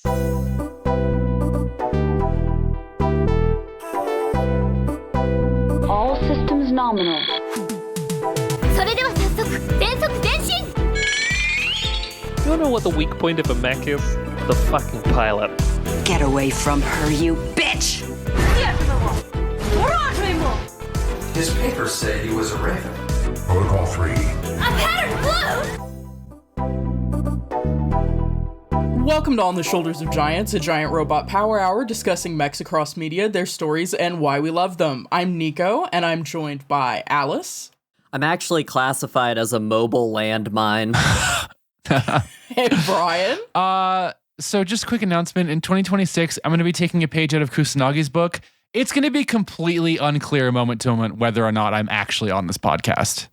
All systems nominal. それでは早速全速前進 You know what the weak point of a mech is? The fucking pilot. Get away from her, you bitch! His papers say he was a raven. Protocol 3. A pattern blue! Welcome to On the Shoulders of Giants, a giant robot power hour discussing mechs across media, their stories, and why we love them. I'm Nico, and I'm joined by Alice. I'm actually classified as a mobile landmine. And Brian. So just a quick announcement. In 2026, I'm going to be taking a page out of Kusanagi's book. It's going to be completely unclear moment to moment whether or not I'm actually on this podcast.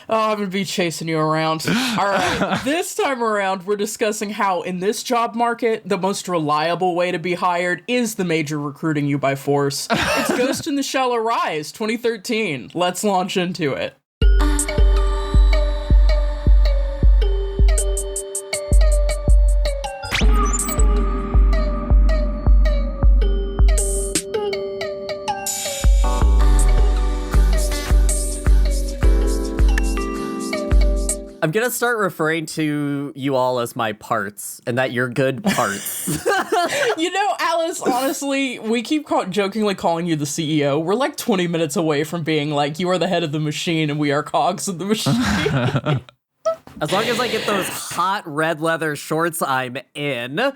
I'm going to be chasing you around. All right. This time around, we're discussing how in this job market, the most reliable way to be hired is the major recruiting you by force. It's Ghost in the Shell Arise 2013. Let's launch into it. I'm going to start referring to you all as my parts, and that you're good parts. You know, Alice, honestly, we keep jokingly calling you the CEO. We're like 20 minutes away from being like, you are the head of the machine and we are cogs of the machine. As long as I get those hot red leather shorts, I'm in.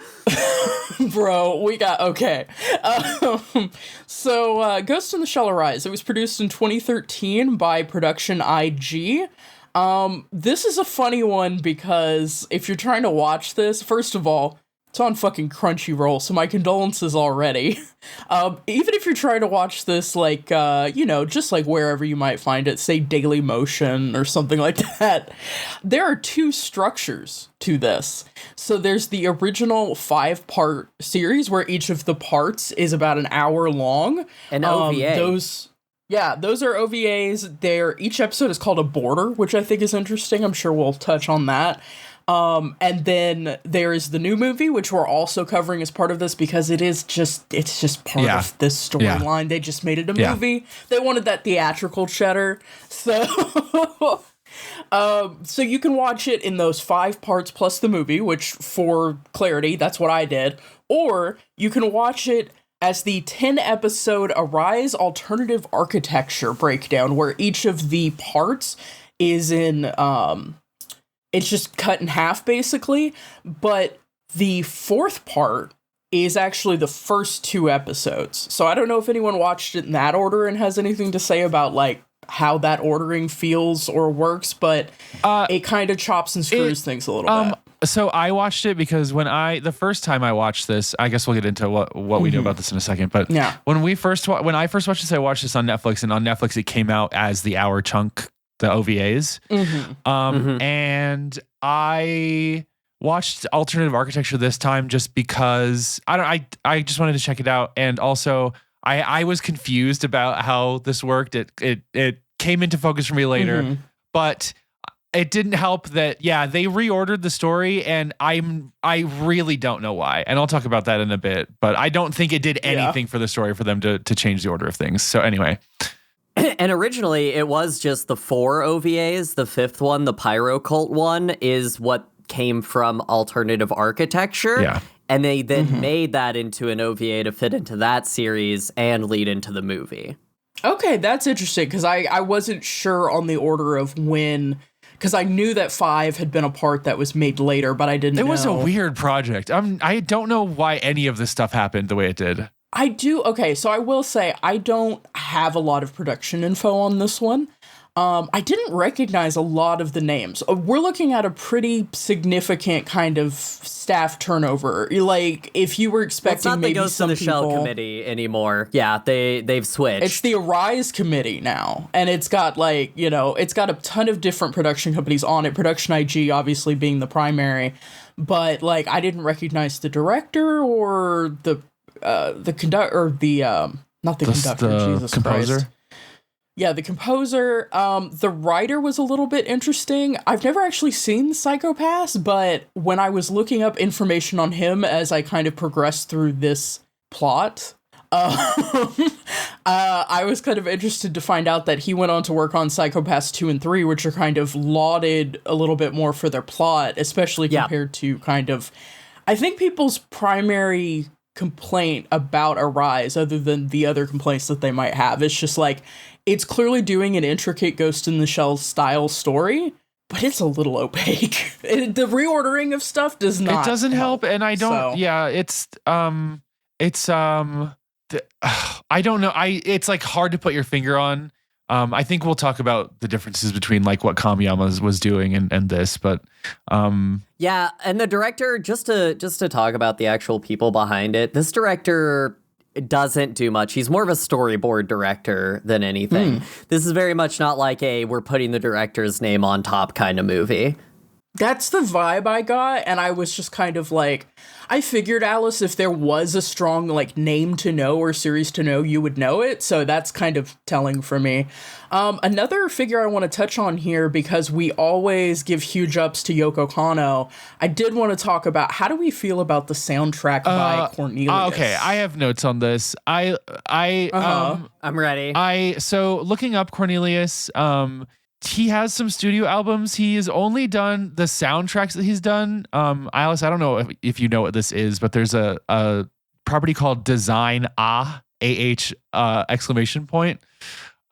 Bro, we got, okay. So, Ghost in the Shell Arise, it was produced in 2013 by Production IG. This is a funny one because if you're trying to watch this, first of all, it's on fucking Crunchyroll, so my condolences already. Even if you're trying to watch this, like, just like wherever you might find it, say Daily Motion or something like that, there are two structures to this. So there's the original 5-part series where each of the parts is about an hour long. An OVA. Those are OVAs. Each episode is called a border, which I think is interesting. I'm sure we'll touch on that. And then there is the new movie, which we're also covering as part of this because it's just part of this storyline. Yeah. They just made it a movie. They wanted that theatrical cheddar. So, so you can watch it in those 5 parts plus the movie, which for clarity, that's what I did. Or you can watch it as the 10-episode Arise Alternative Architecture breakdown, where each of the parts is in, it's just cut in half, basically, but the 4th part is actually the first 2 episodes. So I don't know if anyone watched it in that order and has anything to say about, like, how that ordering feels or works, but it kind of chops and screws things a little bit. So I watched it because the first time I watched this, I guess we'll get into what we know about this in a second. But when I first watched this, I watched this on Netflix, and on Netflix it came out as the hour chunk, the OVAs. And I watched Alternative Architecture this time just because I just wanted to check it out, and also I was confused about how this worked. It came into focus for me later, but it didn't help that, they reordered the story, and I really don't know why. And I'll talk about that in a bit, but I don't think it did anything for the story for them to change the order of things. So anyway. And originally, it was just the 4 OVAs. The 5th one, the Pyro Cult one, is what came from Alternative Architecture. Yeah. And they then made that into an OVA to fit into that series and lead into the movie. Okay, that's interesting, because I wasn't sure on the order of when... Because I knew that 5 had been a part that was made later, but I didn't know. It was a weird project. I don't know why any of this stuff happened the way it did. Okay, so I will say I don't have a lot of production info on this one. I didn't recognize a lot of the names. We're looking at a pretty significant kind of staff turnover. Like, if you were expecting maybe some people... It's not the Ghost in the Shell committee anymore. Yeah, they've switched. It's the Arise committee now. And it's got, like, it's got a ton of different production companies on it. Production IG, obviously, being the primary. But, like, I didn't recognize the director or the conductor, or the, not the conductor, Jesus composer? Christ. Yeah, the composer, the writer was a little bit interesting. I've never actually seen Psycho-Pass, but when I was looking up information on him as I kind of progressed through this plot, I was kind of interested to find out that he went on to work on Psycho-Pass 2 and 3, which are kind of lauded a little bit more for their plot, especially compared to kind of, I think people's primary complaint about Arise, other than the other complaints that they might have, it's just like, it's clearly doing an intricate Ghost in the Shell style story, but it's a little opaque. The reordering of stuff does not. It doesn't help, and I don't. So. Yeah, I don't know. It's like hard to put your finger on. I think we'll talk about the differences between like what Kamiyama was doing and this, but yeah, and the director, just to talk about the actual people behind it, this director doesn't do much. He's more of a storyboard director than anything. This is very much not like we're putting the director's name on top kind of movie. That's the vibe I got, and I was just kind of like, I figured, Alice, if there was a strong like name to know or series to know, you would know it, so that's kind of telling for me. Another figure I want to touch on here, because we always give huge ups to Yoko Kanno, I did want to talk about, how do we feel about the soundtrack by Cornelius? Okay, I have notes on this. I'm ready. So looking up Cornelius, he has some studio albums. He has only done the soundtracks that he's done. Alice, I don't know if you know what this is, but there's a property called Design exclamation point.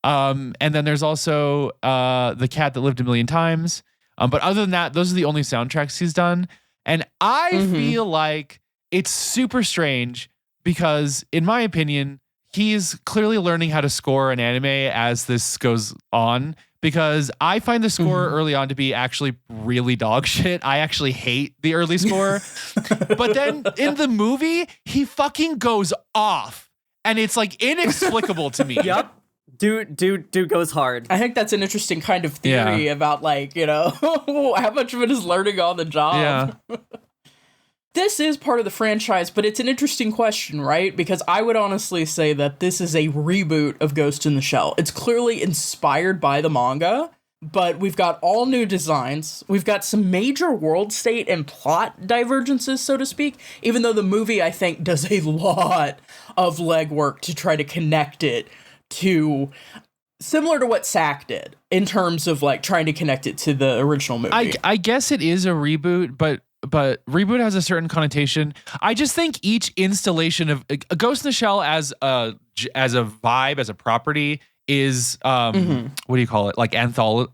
And then there's also The Cat That Lived a Million Times. But other than that, those are the only soundtracks he's done. And I feel like it's super strange because, in my opinion, he's clearly learning how to score an anime as this goes on. Because I find the score early on to be actually really dog shit. I actually hate the early score. But then in the movie, he fucking goes off. And it's like inexplicable to me. Yep. Dude goes hard. I think that's an interesting kind of theory about, like, you know, how much of it is learning on the job. Yeah. This is part of the franchise, but it's an interesting question, right? Because I would honestly say that this is a reboot of Ghost in the Shell. It's clearly inspired by the manga, but we've got all new designs. We've got some major world state and plot divergences, so to speak, even though the movie, I think, does a lot of legwork to try to connect it to, similar to what SAC did in terms of like trying to connect it to the original movie. I guess it is a reboot, but reboot has a certain connotation. I just think each installation of a Ghost in the Shell as a vibe, as a property is what do you call it? Like anthological.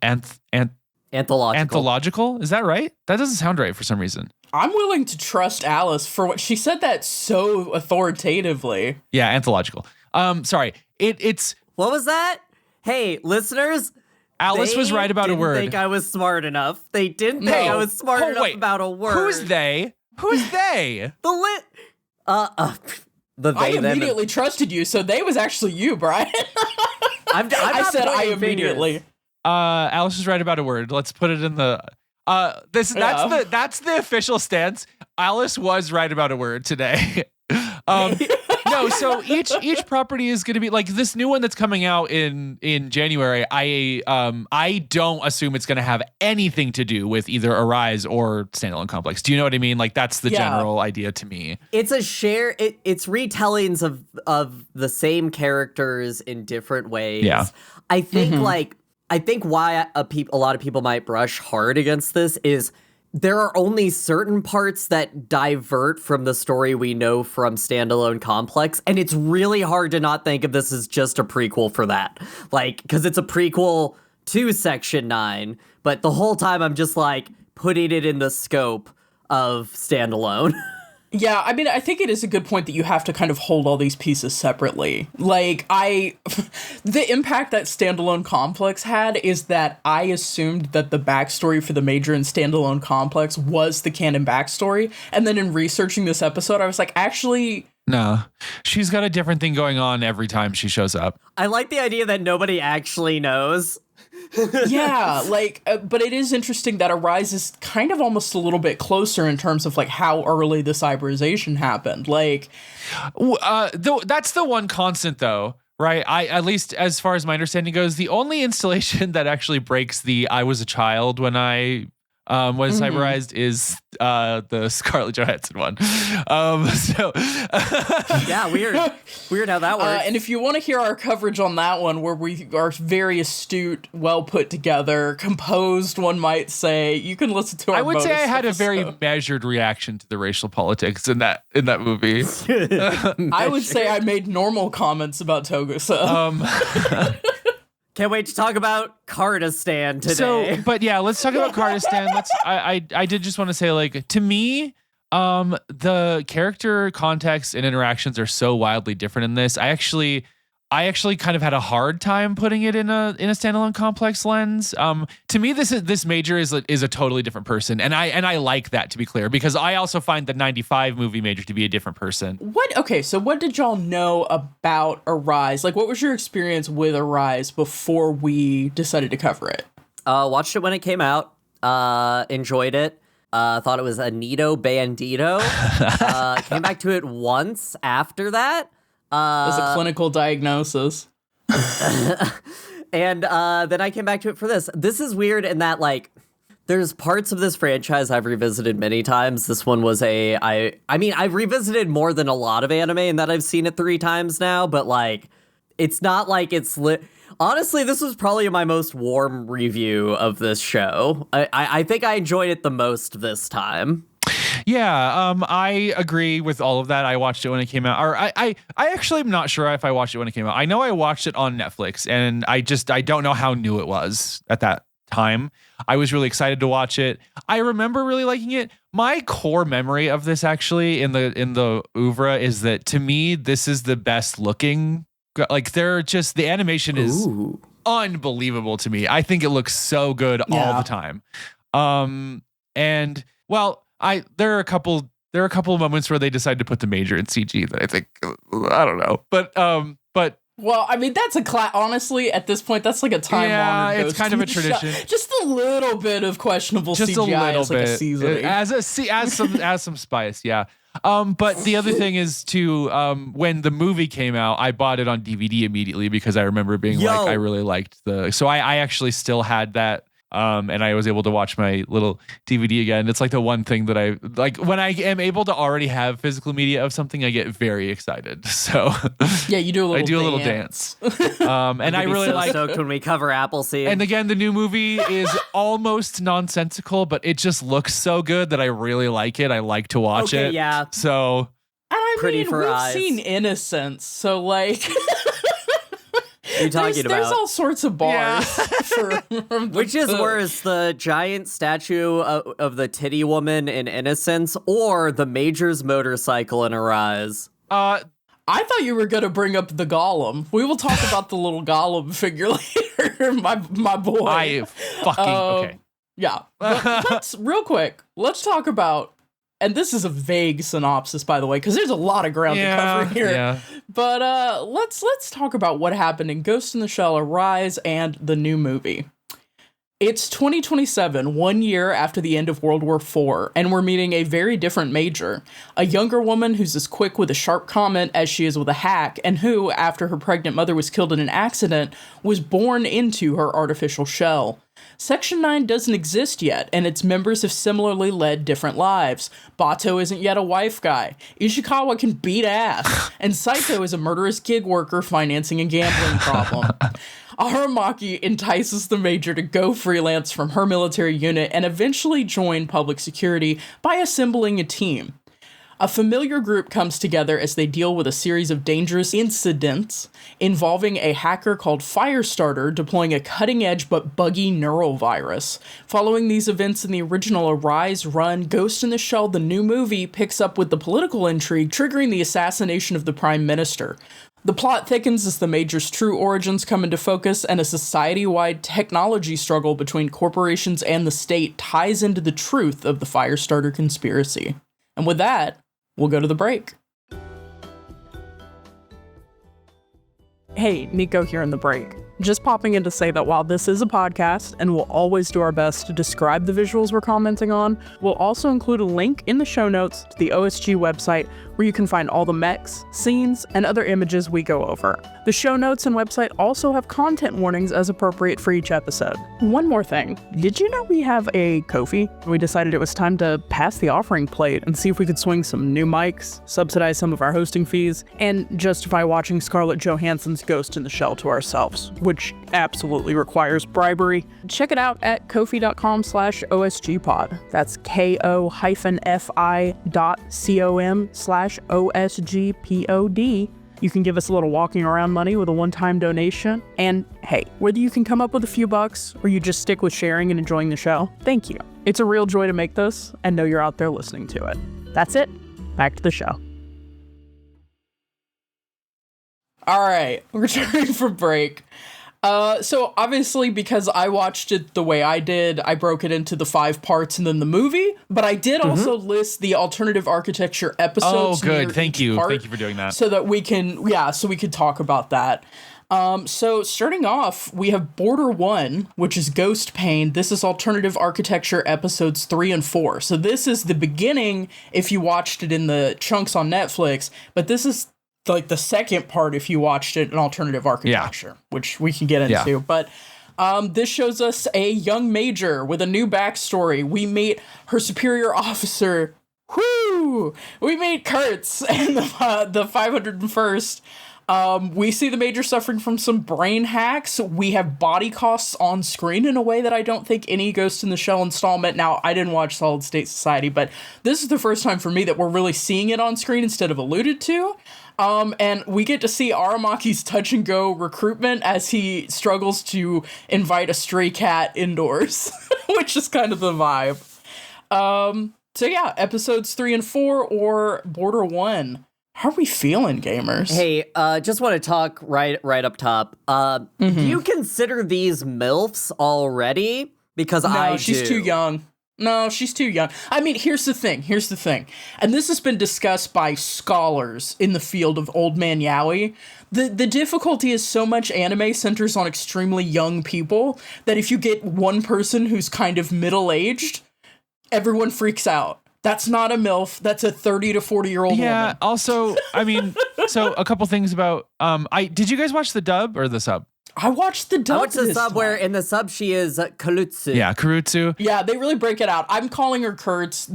Anthological? Is that right? That doesn't sound right for some reason. I'm willing to trust Alice for what she said that so authoritatively. Yeah, anthological. Sorry. It's what was that? Hey, listeners. Alice was right about a word. They didn't think I was smart enough. They didn't think I was smart enough about a word. Who's they? Who's they? The they. I immediately trusted you, so they was actually you, Brian. I said I immediately. Alice was right about a word. Let's put it in the. That's the official stance. Alice was right about a word today. No, so each property is going to be like this new one that's coming out in January. I don't assume it's going to have anything to do with either Arise or Standalone Complex. Do you know what I mean? Like that's the general idea to me. It's a share. It's retellings of the same characters in different ways. Yeah. I think why a lot of people might brush hard against this is there are only certain parts that divert from the story we know from Standalone Complex, and it's really hard to not think of this as just a prequel for that. Like, because it's a prequel to Section 9, but the whole time I'm just, like, putting it in the scope of Standalone. Yeah, I mean, I think it is a good point that you have to kind of hold all these pieces separately. Like, the impact that Standalone Complex had is that I assumed that the backstory for the Major and Standalone Complex was the canon backstory. And then in researching this episode, I was like, actually... No, she's got a different thing going on every time she shows up. I like the idea that nobody actually knows. Yeah, like, but it is interesting that Arise is kind of almost a little bit closer in terms of like how early the cyberization happened. Like, that's the one constant though, Right. At least as far as my understanding goes, the only installation that actually breaks the I was a child when I was cyberized is the Scarlett Johansson one. Yeah, weird how that works. And if you want to hear our coverage on that one, where we are very astute, well put together, composed, one might say, you can listen to our I would say I had episode. a very measured reaction to the racial politics in that movie. I would say I made normal comments about Togusa. Can't wait to talk about Kurdistan today. So, but yeah, let's talk about Kurdistan. I did just want to say, like, to me, the character context and interactions are so wildly different in this. I actually kind of had a hard time putting it in a standalone complex lens. To me, this Major is a totally different person, and I like that, to be clear, because I also find the 95 movie Major to be a different person. So what did y'all know about Arise? Like, what was your experience with Arise before we decided to cover it? Watched it when it came out. Enjoyed it. Thought it was a neato bandito. Came back to it once after that. As a clinical diagnosis. And then I came back to it for this. This is weird in that, like, there's parts of this franchise I've revisited many times. This one was I mean, I've revisited more than a lot of anime in that I've seen it 3 times now, but, like, it's not like it's honestly, this was probably my most warm review of this show. I think I enjoyed it the most this time. Yeah, I agree with all of that. I watched it when it came out. Or I actually am not sure if I watched it when it came out. I know I watched it on Netflix, and I don't know how new it was at that time. I was really excited to watch it. I remember really liking it. My core memory of this actually in the oeuvre is that, to me, this is the best looking. Like, the animation is unbelievable to me. I think it looks so good all the time. And well, there are a couple of moments where they decide to put the Major in CG that I think, I don't know, but well, I mean, that's honestly, at this point, that's like a time-honored it's kind of a tradition. Just a little bit of questionable just CGI, a little as like bit. a seasoning. As some spice, yeah. But the other thing is, too, when the movie came out, I bought it on DVD immediately because I remember being like, I really liked so I actually still had that. And I was able to watch my little DVD again. It's like the one thing that I like when I am able to already have physical media of something, I get very excited. So yeah, you do a little dance. And I really like stoked when we cover Appleseed. And again, the new movie is almost nonsensical, but it just looks so good that I really like it. I like to watch it. Yeah. So, and I pretty mean, for we've eyes. seen Innocence, so like. You're talking about. There's all sorts of bars. Which is worse, the giant statue of the titty woman in Innocence or the Major's motorcycle in Arise? I thought you were going to bring up the Gollum. We will talk about the little Gollum figure later, my boy. Okay. Yeah. But real quick, let's talk about, and this is a vague synopsis, by the way, because there's a lot of ground to cover here. Yeah. But let's talk about what happened in Ghost in the Shell, Arise, and the new movie. It's 2027, 1 year after the end of World War IV, and we're meeting a very different Major. A younger woman who's as quick with a sharp comment as she is with a hack, and who, after her pregnant mother was killed in an accident, was born into her artificial shell. Section 9 doesn't exist yet, and its members have similarly led different lives. Bato isn't yet a wife guy. Ishikawa can beat ass. And Saito is a murderous gig worker financing a gambling problem. Aramaki entices the Major to go freelance from her military unit and eventually join public security by assembling a team. A familiar group comes together as they deal with a series of dangerous incidents involving a hacker called Firestarter deploying a cutting-edge but buggy neurovirus. Following these events in the original Arise run, Ghost in the Shell, the new movie, picks up with the political intrigue, triggering the assassination of the Prime Minister. The plot thickens as the Major's true origins come into focus, and a society-wide technology struggle between corporations and the state ties into the truth of the Firestarter conspiracy. And with that, we'll go to the break. Hey, Nico here in the break. Just popping in to say that while this is a podcast and we'll always do our best to describe the visuals we're commenting on, we'll also include a link in the show notes to the OSG website where you can find all the mechs, scenes, and other images we go over. The show notes and website also have content warnings as appropriate for each episode. One more thing, did you know we have a Ko-fi? We decided it was time to pass the offering plate and see if we could swing some new mics, subsidize some of our hosting fees, and justify watching Scarlett Johansson's Ghost in the Shell to ourselves, which absolutely requires bribery. Check it out at kofi.com/OSGpod. That's KO-fi.com/OSGPOD. You can give us a little walking around money with a one-time donation. And hey, whether you can come up with a few bucks or you just stick with sharing and enjoying the show, thank you. It's a real joy to make this and know you're out there listening to it. That's it. Back to the show. All right, we're returning from break. So obviously, because I watched it the way I did, I broke it into the 5 parts and then the movie, but I did also list the alternative architecture episodes. Oh, good. Thank you. Thank you for doing that. So that we can, so we could talk about that. So starting off, we have Border 1, which is Ghost Pain. This is alternative architecture episodes 3 and 4. So this is the beginning if you watched it in the chunks on Netflix, but this is like the second part if you watched it in alternative architecture, which we can get into. Yeah. But this shows us a young major with a new backstory. We meet her superior officer. Whoo! We meet Kurtz and the 501st. We see the major suffering from some brain hacks. We have body costs on screen in a way that I don't think any Ghost in the Shell installment. Now, I didn't watch Solid State Society, but this is the first time for me that we're really seeing it on screen instead of alluded to. And we get to see Aramaki's touch and go recruitment as he struggles to invite a stray cat indoors, which is kind of the vibe. So yeah, episodes 3 and 4 or Border 1. How are we feeling, gamers? Hey, just want to talk right up top. Do you consider these MILFs already? Because No, she's too young. No, she's too young. I mean, here's the thing. And this has been discussed by scholars in the field of old man yaoi. The difficulty is so much anime centers on extremely young people that if you get one person who's kind of middle-aged, everyone freaks out. That's not a MILF. That's a 30 to 40-year-old woman. Yeah, also, I mean, so a couple things about, did you guys watch the dub or the sub? I watched the dub. I watched the sub where in the sub she is Karutsu. Yeah, Karutsu. Yeah, they really break it out. I'm calling her Kurtz.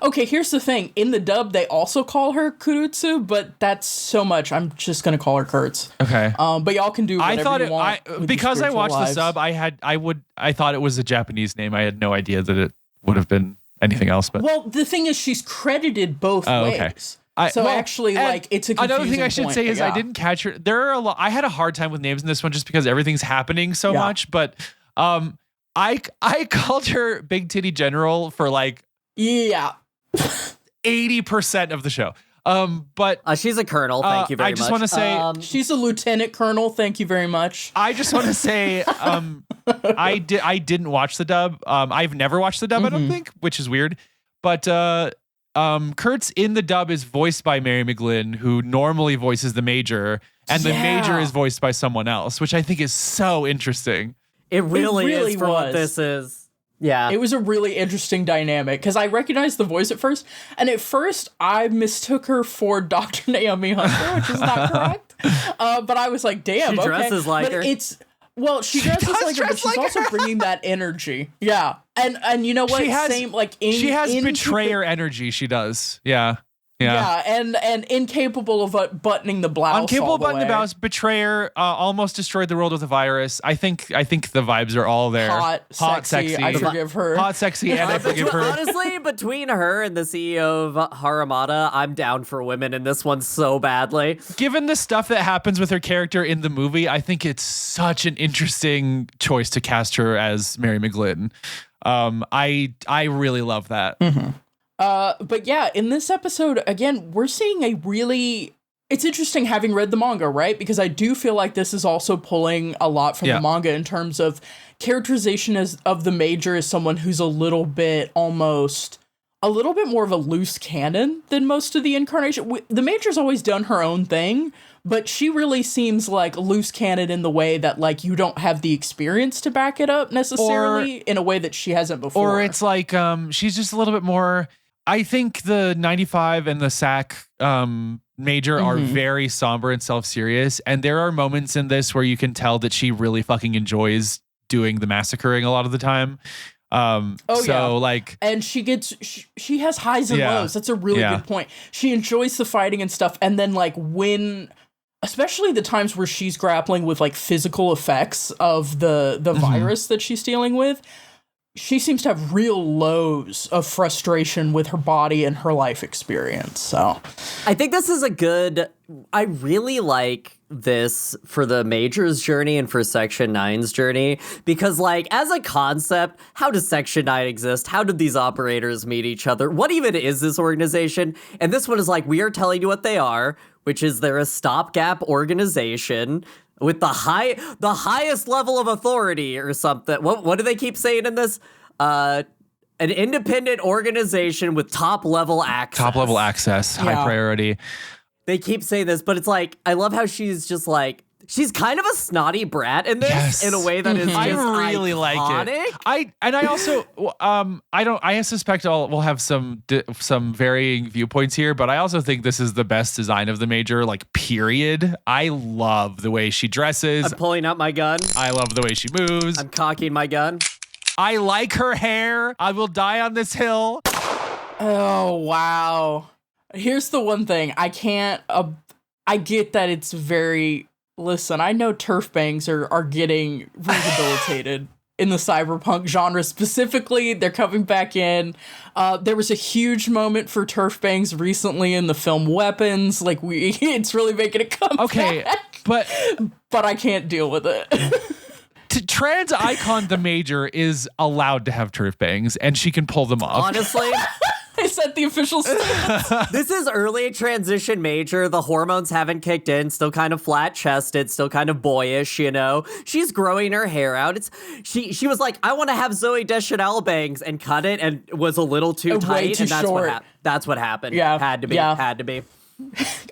Okay, here's the thing. In the dub, they also call her Karutsu, but that's so much. I'm just gonna call her Kurtz. Okay. But y'all can do whatever you want. Because I watched the sub, I thought it was a Japanese name. I had no idea that it would have been anything else. But well, the thing is, she's credited both ways. Okay. It's a confusing another thing I should point, say is I didn't catch her. There are a lot. I had a hard time with names in this one just because everything's happening so much. But I called her Big Titty General for 80% of the show. But she's a colonel. Thank you very much. I just want to say she's a lieutenant colonel. Thank you very much. I just want to say I didn't watch the dub. I've never watched the dub. I don't think, which is weird. But Kurtz in the dub is voiced by Mary McGlynn, who normally voices the Major, and the Major is voiced by someone else, which I think is so interesting. It really is for what this is. Yeah. It was a really interesting dynamic, because I recognized the voice at first, and at first I mistook her for Dr. Naomi Hunter, which is not correct. But I was like, damn, she dresses like her. She dresses like her, but she's also bringing that energy. Yeah. And you know what? She has betrayer energy, she does. Yeah. Yeah, and incapable of buttoning the blouse. Incapable of buttoning the blouse. Betrayer almost destroyed the world with a virus. I think the vibes are all there. Hot, sexy. I forgive her. Hot, sexy, and I forgive her. Honestly, between her and the CEO of Haramada, I'm down for women in this one so badly. Given the stuff that happens with her character in the movie, I think it's such an interesting choice to cast her as Mary McGlynn. I really love that. But yeah, in this episode, again, we're seeing it's interesting having read the manga, right? Because I do feel like this is also pulling a lot from the manga in terms of characterization of the Major as someone who's a little bit almost a little bit more of a loose cannon than most of the incarnation. The Major's always done her own thing, but she really seems like loose cannon in the way that, like, you don't have the experience to back it up necessarily in a way that she hasn't before. Or it's like she's just a little bit more. I think the 95 and the SAC Major are very somber and self-serious, and there are moments in this where you can tell that she really fucking enjoys doing the massacring a lot of the time. Like, and she has highs and lows. That's a really good point. She enjoys the fighting and stuff, and then like when, especially the times where she's grappling with like physical effects of the virus that she's dealing with, she seems to have real lows of frustration with her body and her life experience. So I think this is I really like this for the Major's journey and for Section 9's journey, because like as a concept, how does Section 9 exist? How did these operators meet each other? What even is this organization? And this one is like, we are telling you what they are, which is they're a stopgap organization with the highest level of authority or something. What do they keep saying in this? An independent organization with top level access. High priority. They keep saying this, but it's like, I love how she's just like, she's kind of a snotty brat in this in a way that is just I really iconic. Like it. I also I suspect we'll have some varying viewpoints here, but I also think this is the best design of the Major, like, period. I love the way she dresses. I'm pulling out my gun. I love the way she moves. I'm cocking my gun. I like her hair. I will die on this hill. Oh, wow. Here's the one thing. I can't, I get that it's very, listen, I know turf bangs are getting rehabilitated in the cyberpunk genre specifically. They're coming back in. There was a huge moment for turf bangs recently in the film Weapons. Like, it's really making it come back. But I can't deal with it. Trans icon the Major is allowed to have turf bangs, and she can pull them off. Honestly, I set the official stance. This is early transition Major. The hormones haven't kicked in. Still kind of flat-chested. Still kind of boyish, you know. She's growing her hair out. She was like, I want to have Zooey Deschanel bangs, and cut it, and was a little too tight. And that's what happened. Yeah, had to be.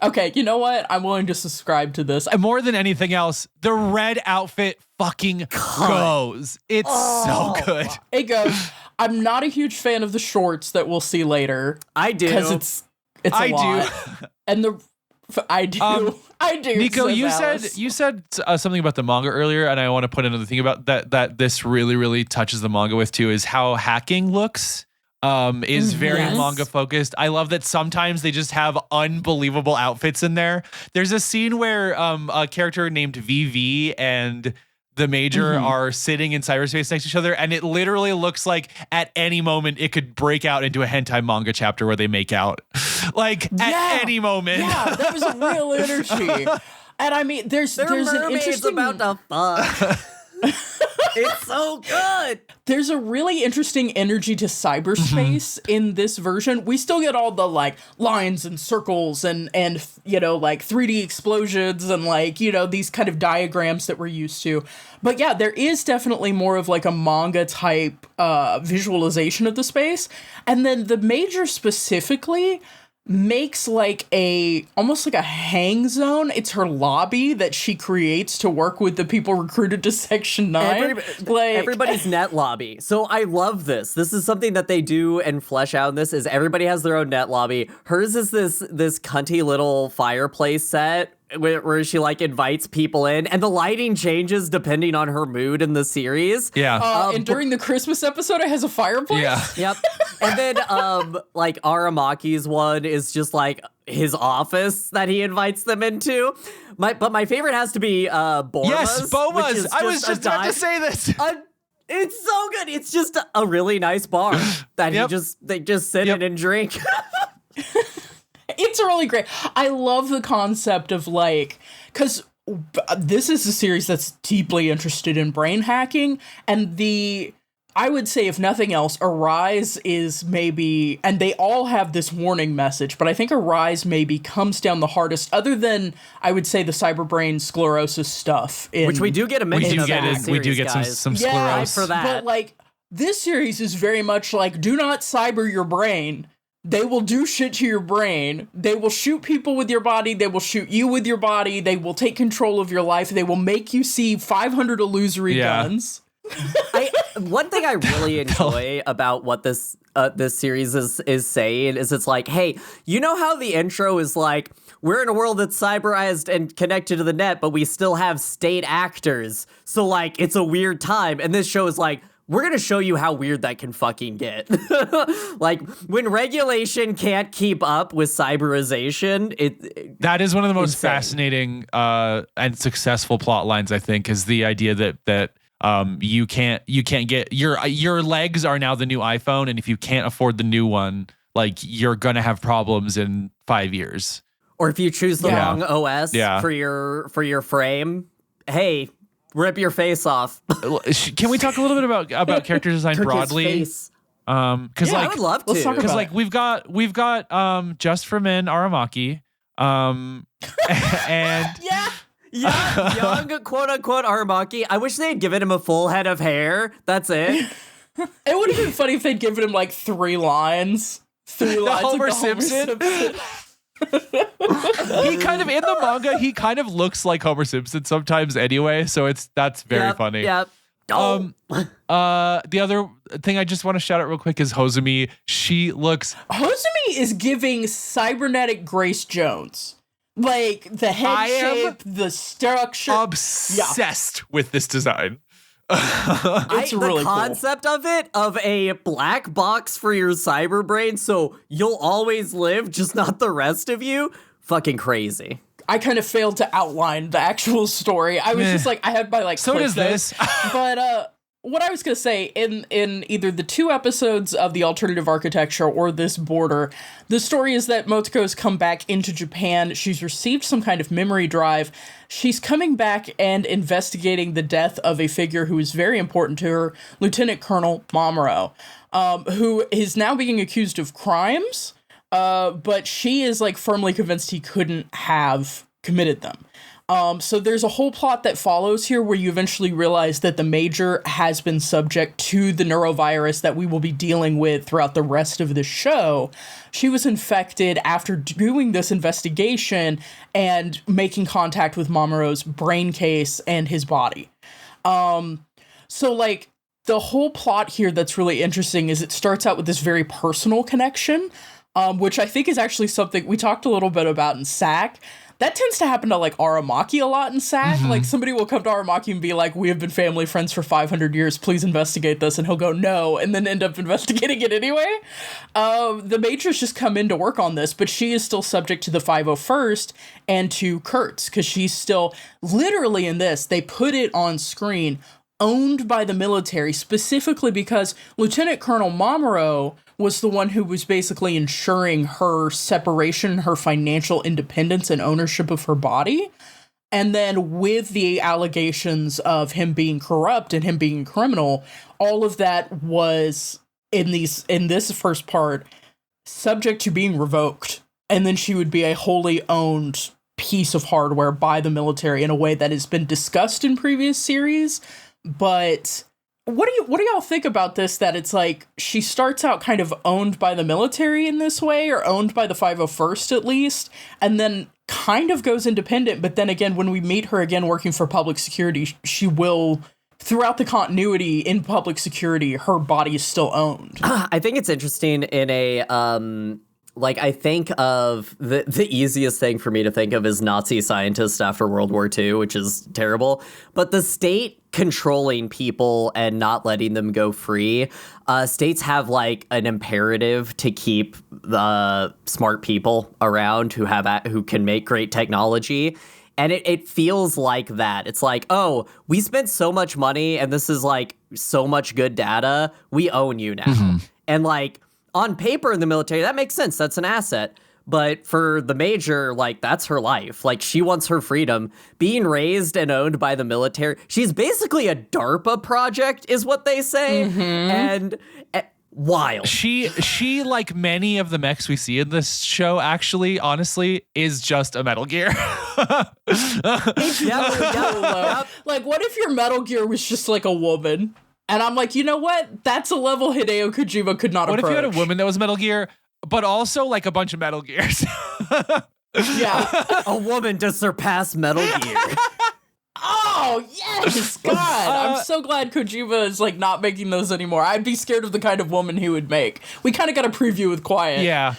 Okay, you know what? I'm willing to subscribe to this. And more than anything else, the red outfit fucking goes. It's so good. It goes. I'm not a huge fan of the shorts that we'll see later. I do. Because it's a lot. And I do. I do. Nico, you said something about the manga earlier, and I want to put another thing about that this really, really touches the manga with too, is how hacking looks. Is very manga focused. I love that sometimes they just have unbelievable outfits in there. There's a scene where a character named VV and the Major are sitting in cyberspace next to each other, and it literally looks like at any moment it could break out into a hentai manga chapter where they make out. Like at any moment. Yeah, there was a real energy. And I mean, there's an interesting about to fuck. It's so good. There's a really interesting energy to cyberspace in this version. We still get all the like lines and circles and you know, like 3D explosions and like, you know, these kind of diagrams that we're used to. But yeah, there is definitely more of like a manga type visualization of the space. And then the Major specifically makes like almost like a hang zone. It's her lobby that she creates to work with the people recruited to Section 9. Everybody's net lobby. So I love this. This is something that they do and flesh out in this, is everybody has their own net lobby. Hers is this cunty little fireplace set where she like invites people in, and the lighting changes depending on her mood in the series. Yeah. And during the Christmas episode, it has a fireplace. Yeah. Yep. And then like Aramaki's one is just like his office that he invites them into. But my favorite has to be Boma's. Yes, Boma's. I was just about to say this. It's so good. It's just a really nice bar that they just sit in and drink. It's really great. I love the concept of like, because this is a series that's deeply interested in brain hacking, and I would say, if nothing else, Arise is maybe, and they all have this warning message, but I think Arise maybe comes down the hardest, other than, I would say, the cyberbrain sclerosis stuff. Which we do get a mention of. We do get some sclerosis for that. But like, This series is very much like, do not cyber your brain. They will do shit to your brain. They will shoot people with your body. They will shoot you with your body. They will take control of your life. They will make you see 500 illusory guns. One thing I really enjoy about what this series is saying is it's like, hey, you know how the intro is like, we're in a world that's cyberized and connected to the net, but we still have state actors. So like, it's a weird time. And this show is like, we're going to show you how weird that can fucking get. Like, when regulation can't keep up with cyberization, that is one of the most fascinating and successful plot lines, I think, is the idea that you can't get your legs are now the new iPhone, and if you can't afford the new one, like, you're going to have problems in 5 years. Or if you choose the wrong OS for your frame, hey, rip your face off. Can we talk a little bit about character design broadly? Because I would love to. Because like we've got Just for Men Aramaki, and young quote unquote Aramaki. I wish they had given him a full head of hair. That's it. It would have been funny if they'd given him like 3 lines. 3 lines. Homer Simpson. He kind of, in the manga, he kind of looks like Homer Simpson sometimes anyway, so that's very funny. Yep. The other thing I just want to shout out real quick is Hozumi. Hozumi is giving cybernetic Grace Jones. Like, the head shape, the structure. Obsessed with this design. It's really the concept of it, of a black box for your cyber brain, so you'll always live, just not the rest of you. Fucking crazy. I kind of failed to outline the actual story. I was just like, I had my like. So does this. But what I was gonna say, in either the 2 episodes of the alternative architecture or this border, the story is that Motoko's come back into Japan. She's received some kind of memory drive. She's coming back and investigating the death of a figure who is very important to her, Lieutenant Colonel Mamoru, who is now being accused of crimes. But she is like firmly convinced he couldn't have committed them. So there's a whole plot that follows here where you eventually realize that the Major has been subject to the neurovirus that we will be dealing with throughout the rest of the show. She was infected after doing this investigation and making contact with Mamoru's brain case and his body. So like the whole plot here that's really interesting is it starts out with this very personal connection, which I think is actually something we talked a little bit about in SAC. That tends to happen to like Aramaki a lot in SAC. Mm-hmm. Like somebody will come to Aramaki and be like, we have been family friends for 500 years. Please investigate this. And he'll go, no. And then end up investigating it anyway. The Matrix just come in to work on this, but she is still subject to the 501st and to Kurtz because she's still literally in this. They put it on screen, owned by the military, specifically because Lieutenant Colonel Mamoru was the one who was basically ensuring her separation, her financial independence and ownership of her body. And then with the allegations of him being corrupt and him being a criminal, all of that was in this first part subject to being revoked. And then she would be a wholly owned piece of hardware by the military in a way that has been discussed in previous series. But what do y'all think about this, that it's like she starts out kind of owned by the military in this way, or owned by the 501st at least, and then kind of goes independent, but then again, when we meet her again working for public security, she will, throughout the continuity in public security, her body is still owned. I think it's interesting in a like, I think of the easiest thing for me to think of is Nazi scientists after World War II, which is terrible. But the state controlling people and not letting them go free, states have like an imperative to keep the smart people around who can make great technology. And it feels like that. It's like, oh, we spent so much money and this is like so much good data. We own you now. Mm-hmm. And like, on paper in the military, that makes sense. That's an asset. But for the Major, like, that's her life. Like, she wants her freedom. Being raised and owned by the military, she's basically a DARPA project, is what they say. Mm-hmm. And wild. She, like many of the mechs we see in this show, actually, honestly, is just a Metal Gear. Like, what if your Metal Gear was just like a woman? And I'm like, you know what? That's a level Hideo Kojima could not approach. What if you had a woman that was Metal Gear, but also like a bunch of Metal Gears? Yeah. A woman to surpass Metal Gear. Oh, yes! God, I'm so glad Kojima is like not making those anymore. I'd be scared of the kind of woman he would make. We kind of got a preview with Quiet. Yeah.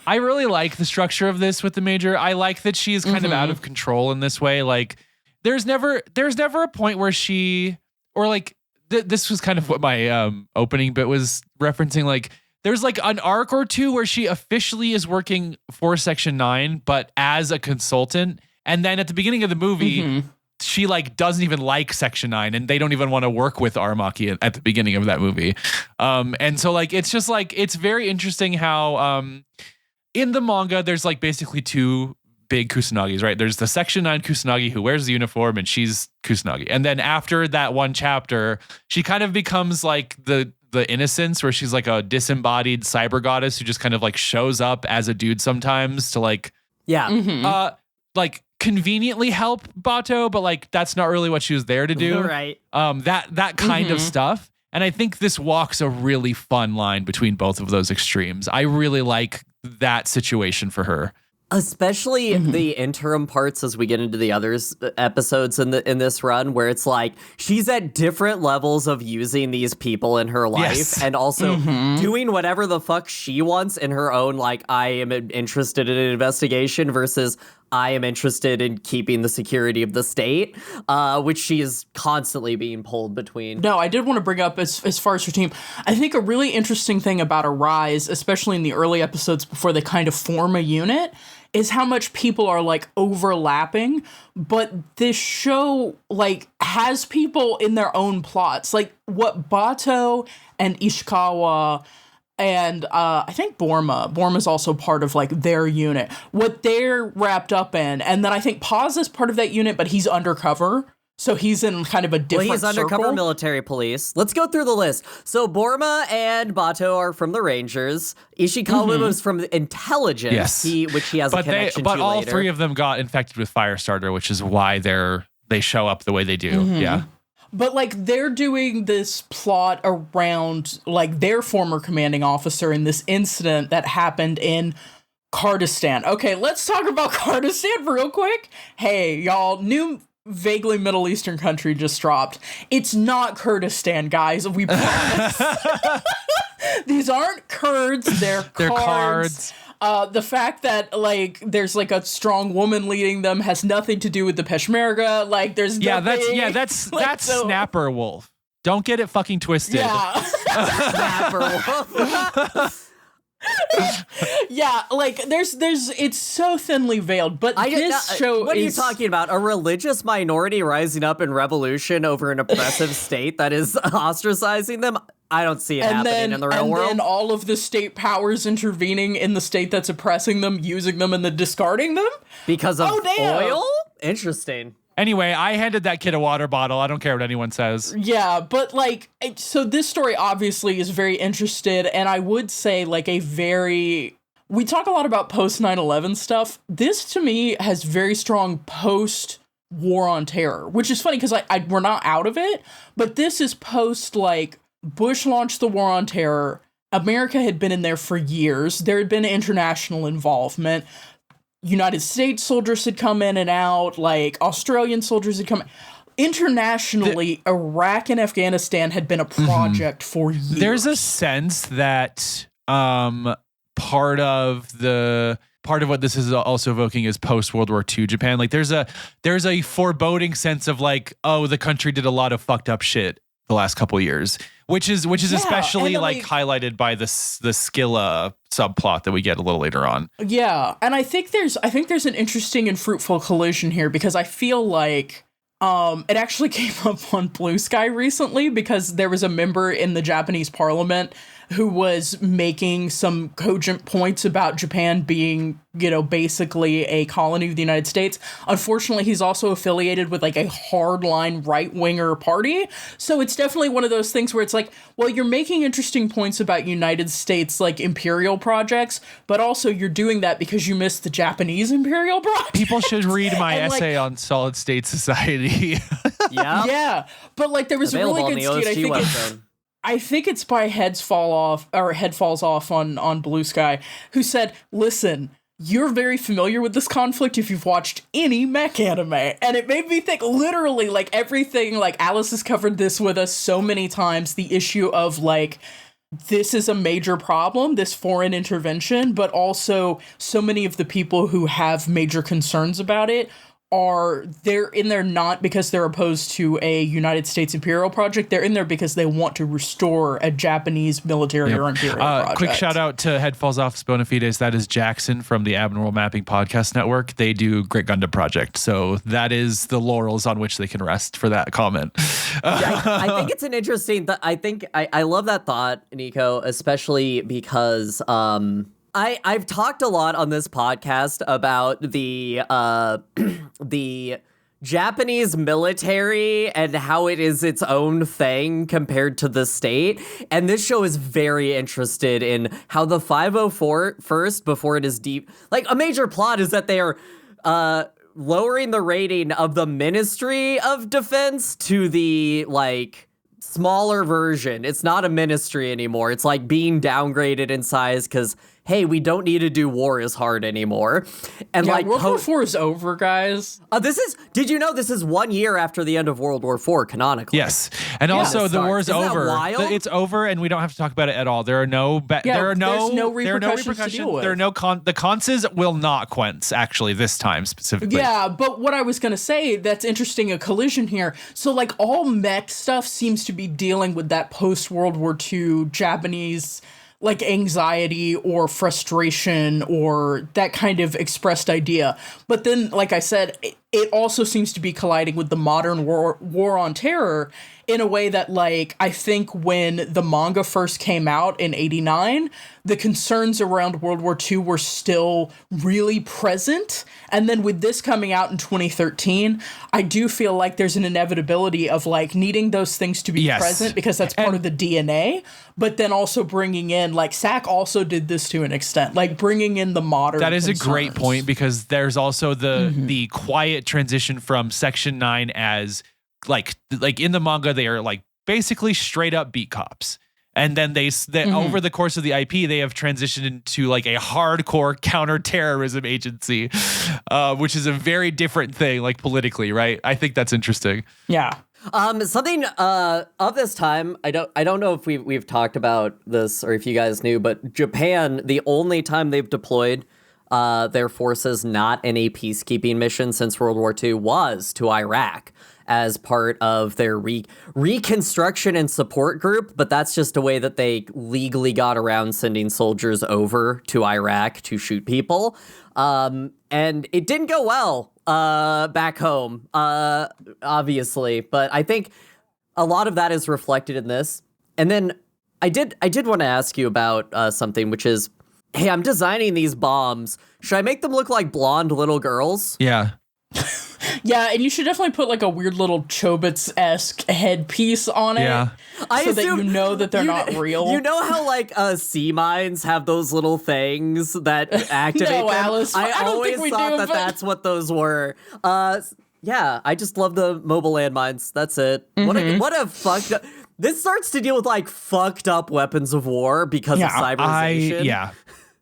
I really like the structure of this with the Major. I like that she is kind of out of control in this way. Like, there's never a point where she, or like, this was kind of what my opening bit was referencing. Like, there's like an arc or two where she officially is working for Section 9, but as a consultant. And then at the beginning of the movie, she like doesn't even like Section 9, and they don't even want to work with Armaki at the beginning of that movie. And so like, it's just like, it's very interesting how in the manga, there's like basically two big Kusanagis, right? There's the Section 9 Kusanagi who wears the uniform, and she's Kusanagi. And then after that one chapter, she kind of becomes like the Innocence, where she's like a disembodied cyber goddess who just kind of like shows up as a dude sometimes to like, like conveniently help Bato, but like that's not really what she was there to do. Right. That kind of stuff. And I think this walks a really fun line between both of those extremes. I really like that situation for her. Especially the interim parts as we get into the others episodes in this run, where it's like she's at different levels of using these people in her life and also doing whatever the fuck she wants in her own, like, I am interested in an investigation versus I am interested in keeping the security of the state, which she is constantly being pulled between. No, I did want to bring up as far as her team. I think a really interesting thing about Arise, especially in the early episodes before they kind of form a unit, is how much people are like overlapping, but this show like has people in their own plots. Like what Bato and Ishikawa and I think Borma's also part of like their unit, what they're wrapped up in. And then I think Paz is part of that unit, but he's undercover. So he's in kind of a different he's undercover circle. Military police. Let's go through the list. So Borma and Bato are from the Rangers. Ishikawa was from intelligence, which he has a connection to later. But all three of them got infected with Firestarter, which is why they show up the way they do. Yeah. But like they're doing this plot around like their former commanding officer in this incident that happened in Kurdistan. Okay, let's talk about Kurdistan real quick. Hey, y'all, new vaguely Middle Eastern country just dropped. It's not Kurdistan, guys. We promise. These aren't Kurds. They're Kards. The fact that like there's like a strong woman leading them has nothing to do with the Peshmerga. Like there's that's like, Snapper Wolf. Don't get it fucking twisted. Yeah. Snapper Wolf. Yeah, like there's it's so thinly veiled, but this show what are you talking about? A religious minority rising up in revolution over an oppressive state that is ostracizing them? I don't see it happening in the real world. And then all of the state powers intervening in the state that's oppressing them, using them, and then discarding them? Because of oil? Interesting. Anyway, I handed that kid a water bottle. I don't care what anyone says. Yeah, but like, so this story obviously is very interested, and I would say like we talk a lot about post 9/11 stuff. This to me has very strong post War on Terror, which is funny because we're not out of it, but this is post like Bush launched the War on Terror. America had been in there for years. There had been international involvement. United States soldiers had come in and out, like Australian soldiers had come in. Internationally, Iraq and Afghanistan had been a project for years. There's a sense that part of what this is also evoking is post World War II Japan. Like there's a foreboding sense of like, oh, the country did a lot of fucked up shit the last couple of years, which is especially like highlighted by the Skilla subplot that we get a little later on. Yeah, and I think there's an interesting and fruitful collision here because I feel like it actually came up on Blue Sky recently because there was a member in the Japanese parliament who was making some cogent points about Japan being, basically a colony of the United States. Unfortunately, he's also affiliated with like a hardline right-winger party. So it's definitely one of those things where it's like, well, you're making interesting points about United States like imperial projects, but also you're doing that because you missed the Japanese imperial project. People should read my essay on solid state society. Yeah, but like there was available a really good skit. I think it's by Head Falls Off on Blue Sky, who said, "Listen, you're very familiar with this conflict if you've watched any mech anime." And it made me think literally like everything, like Alice has covered this with us so many times, the issue of like, this is a major problem, this foreign intervention, but also so many of the people who have major concerns about it they're in there not because they're opposed to a United States imperial project. They're in there because they want to restore a Japanese military or imperial project. Quick shout out to Head Falls Off Bonafides. That is Jackson from the Abnormal Mapping Podcast Network. They do Great Gundam Project. So that is the laurels on which they can rest for that comment. I think it's an interesting, I love that thought, Nico, especially because, I've talked a lot on this podcast about the Japanese military and how it is its own thing compared to the state. And this show is very interested in how the 504 first, before it is deep, like a major plot is that they are lowering the rating of the Ministry of Defense to the like smaller version. It's not a ministry anymore. It's like being downgraded in size because, hey, we don't need to do war as hard anymore. And like World War IV is over, guys. Did you know this is 1 year after the end of World War IV canonically? Yes. And also the war is over. It's over and we don't have to talk about it at all. There are no repercussions to deal with. The conses will not quench actually this time specifically. Yeah, but what I was going to say, that's interesting, a collision here. So like all mech stuff seems to be dealing with that post-World War II Japanese like anxiety or frustration or that kind of expressed idea. But then, like I said, it also seems to be colliding with the modern war on terror in a way that, like, I think when the manga first came out in 89, the concerns around World War II were still really present. And then with this coming out in 2013, I do feel like there's an inevitability of, like, needing those things to be present because that's part of the DNA, but then also bringing in, like, Sack also did this to an extent, like, bringing in the modern That is concerns. a great point because there's also the quiet transition from Section 9 as... Like in the manga, they are like basically straight up beat cops. And then they over the course of the IP, they have transitioned into like a hardcore counterterrorism agency, which is a very different thing, like politically, right? I think that's interesting. Yeah. Something of this time, I don't know if we've talked about this or if you guys knew, but Japan, the only time they've deployed their forces not in a peacekeeping mission since World War II was to Iraq as part of their reconstruction and support group, but that's just a way that they legally got around sending soldiers over to Iraq to shoot people. And it didn't go well back home, obviously, but I think a lot of that is reflected in this. And then I did want to ask you about something, which is, hey, I'm designing these bombs. Should I make them look like blonde little girls? Yeah. Yeah, and you should definitely put like a weird little Chobits-esque headpiece on it. Yeah. So that you know that they're not real. You know how like sea mines have those little things that activate No, them? Alice, I don't always think we thought do, that but- that's what those were. Yeah, I just love the mobile landmines. That's it. What a fucked up... This starts to deal with like fucked up weapons of war because of cyberization.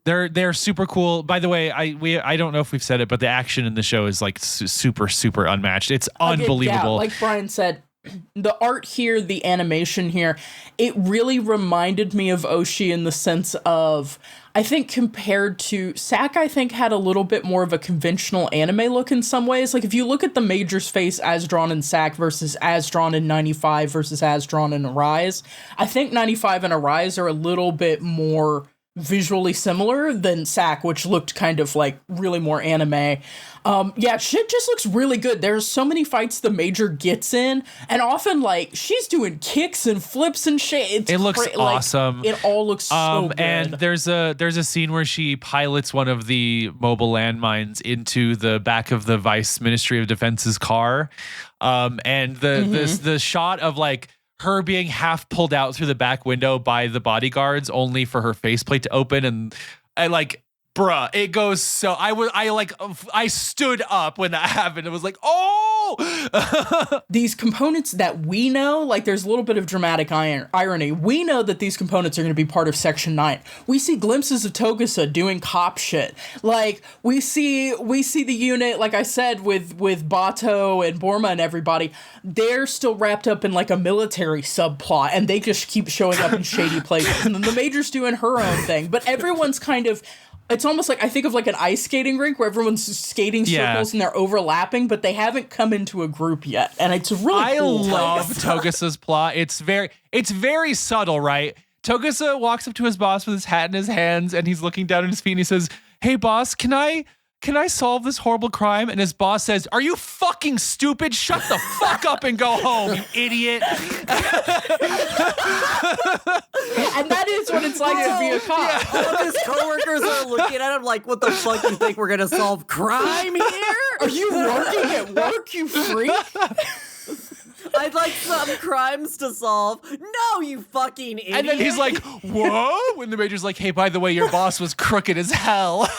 They're super cool. By the way, I don't know if we've said it, but the action in the show is like super unmatched. It's unbelievable. Yeah, like Brian said, the art here, the animation here, it really reminded me of Oshi in the sense of, I think compared to Sack, I think had a little bit more of a conventional anime look in some ways. Like if you look at the Major's face as drawn in Sack versus as drawn in 95 versus as drawn in Arise, I think 95 and Arise are a little bit more visually similar than Sack, which looked kind of like really more anime. Yeah, shit just looks really good. There's so many fights the Major gets in, and often like she's doing kicks and flips and shit. It looks awesome. It all looks so good. And there's a scene where she pilots one of the mobile landmines into the back of the Vice Ministry of Defense's car. And the shot of like her being half pulled out through the back window by the bodyguards only for her faceplate to open, and like Bruh, it goes so. I stood up when that happened. It was like, oh! These components that we know, like there's a little bit of dramatic irony. We know that these components are going to be part of Section 9. We see glimpses of Togusa doing cop shit. Like we see the unit, like I said, with Bato and Borma and everybody. They're still wrapped up in like a military subplot, and they just keep showing up in shady places. And then the Major's doing her own thing, but everyone's kind of. It's almost like I think of like an ice skating rink where everyone's skating circles and they're overlapping, but they haven't come into a group yet. And it's really cool. I love Togusa's plot. It's very subtle, right? Togusa walks up to his boss with his hat in his hands and he's looking down at his feet and he says, "Hey boss, can I solve this horrible crime?" And his boss says, "Are you fucking stupid? Shut the fuck up and go home, you idiot." And that is what it's like to be a cop. All of his coworkers are looking at him like, what the fuck, you think we're gonna solve crime here? Are you working at work, you freak? I'd like some crimes to solve. No, you fucking idiot. And then he's like, "Whoa?" When the Major's like, "Hey, by the way, your boss was crooked as hell."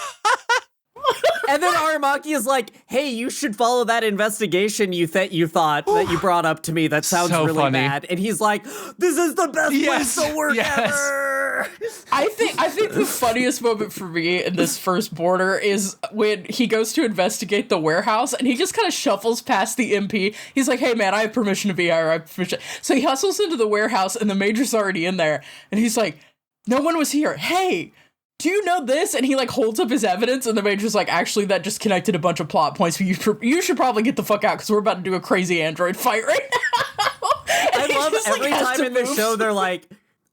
And then Aramaki is like, "Hey, you should follow that investigation you thought that you brought up to me. That sounds so really funny. bad." And he's like, "This is the best place to work ever." I think the funniest moment for me in this first border is when he goes to investigate the warehouse and he just kind of shuffles past the MP. He's like, "Hey man, I have permission to be here. I have permission." So he hustles into the warehouse and the Major's already in there. And he's like, "No one was here. Hey, do you know this?" And he like holds up his evidence and the Major's like, "Actually, that just connected a bunch of plot points. You should probably get the fuck out because we're about to do a crazy android fight right now." I love every time in the show they're like,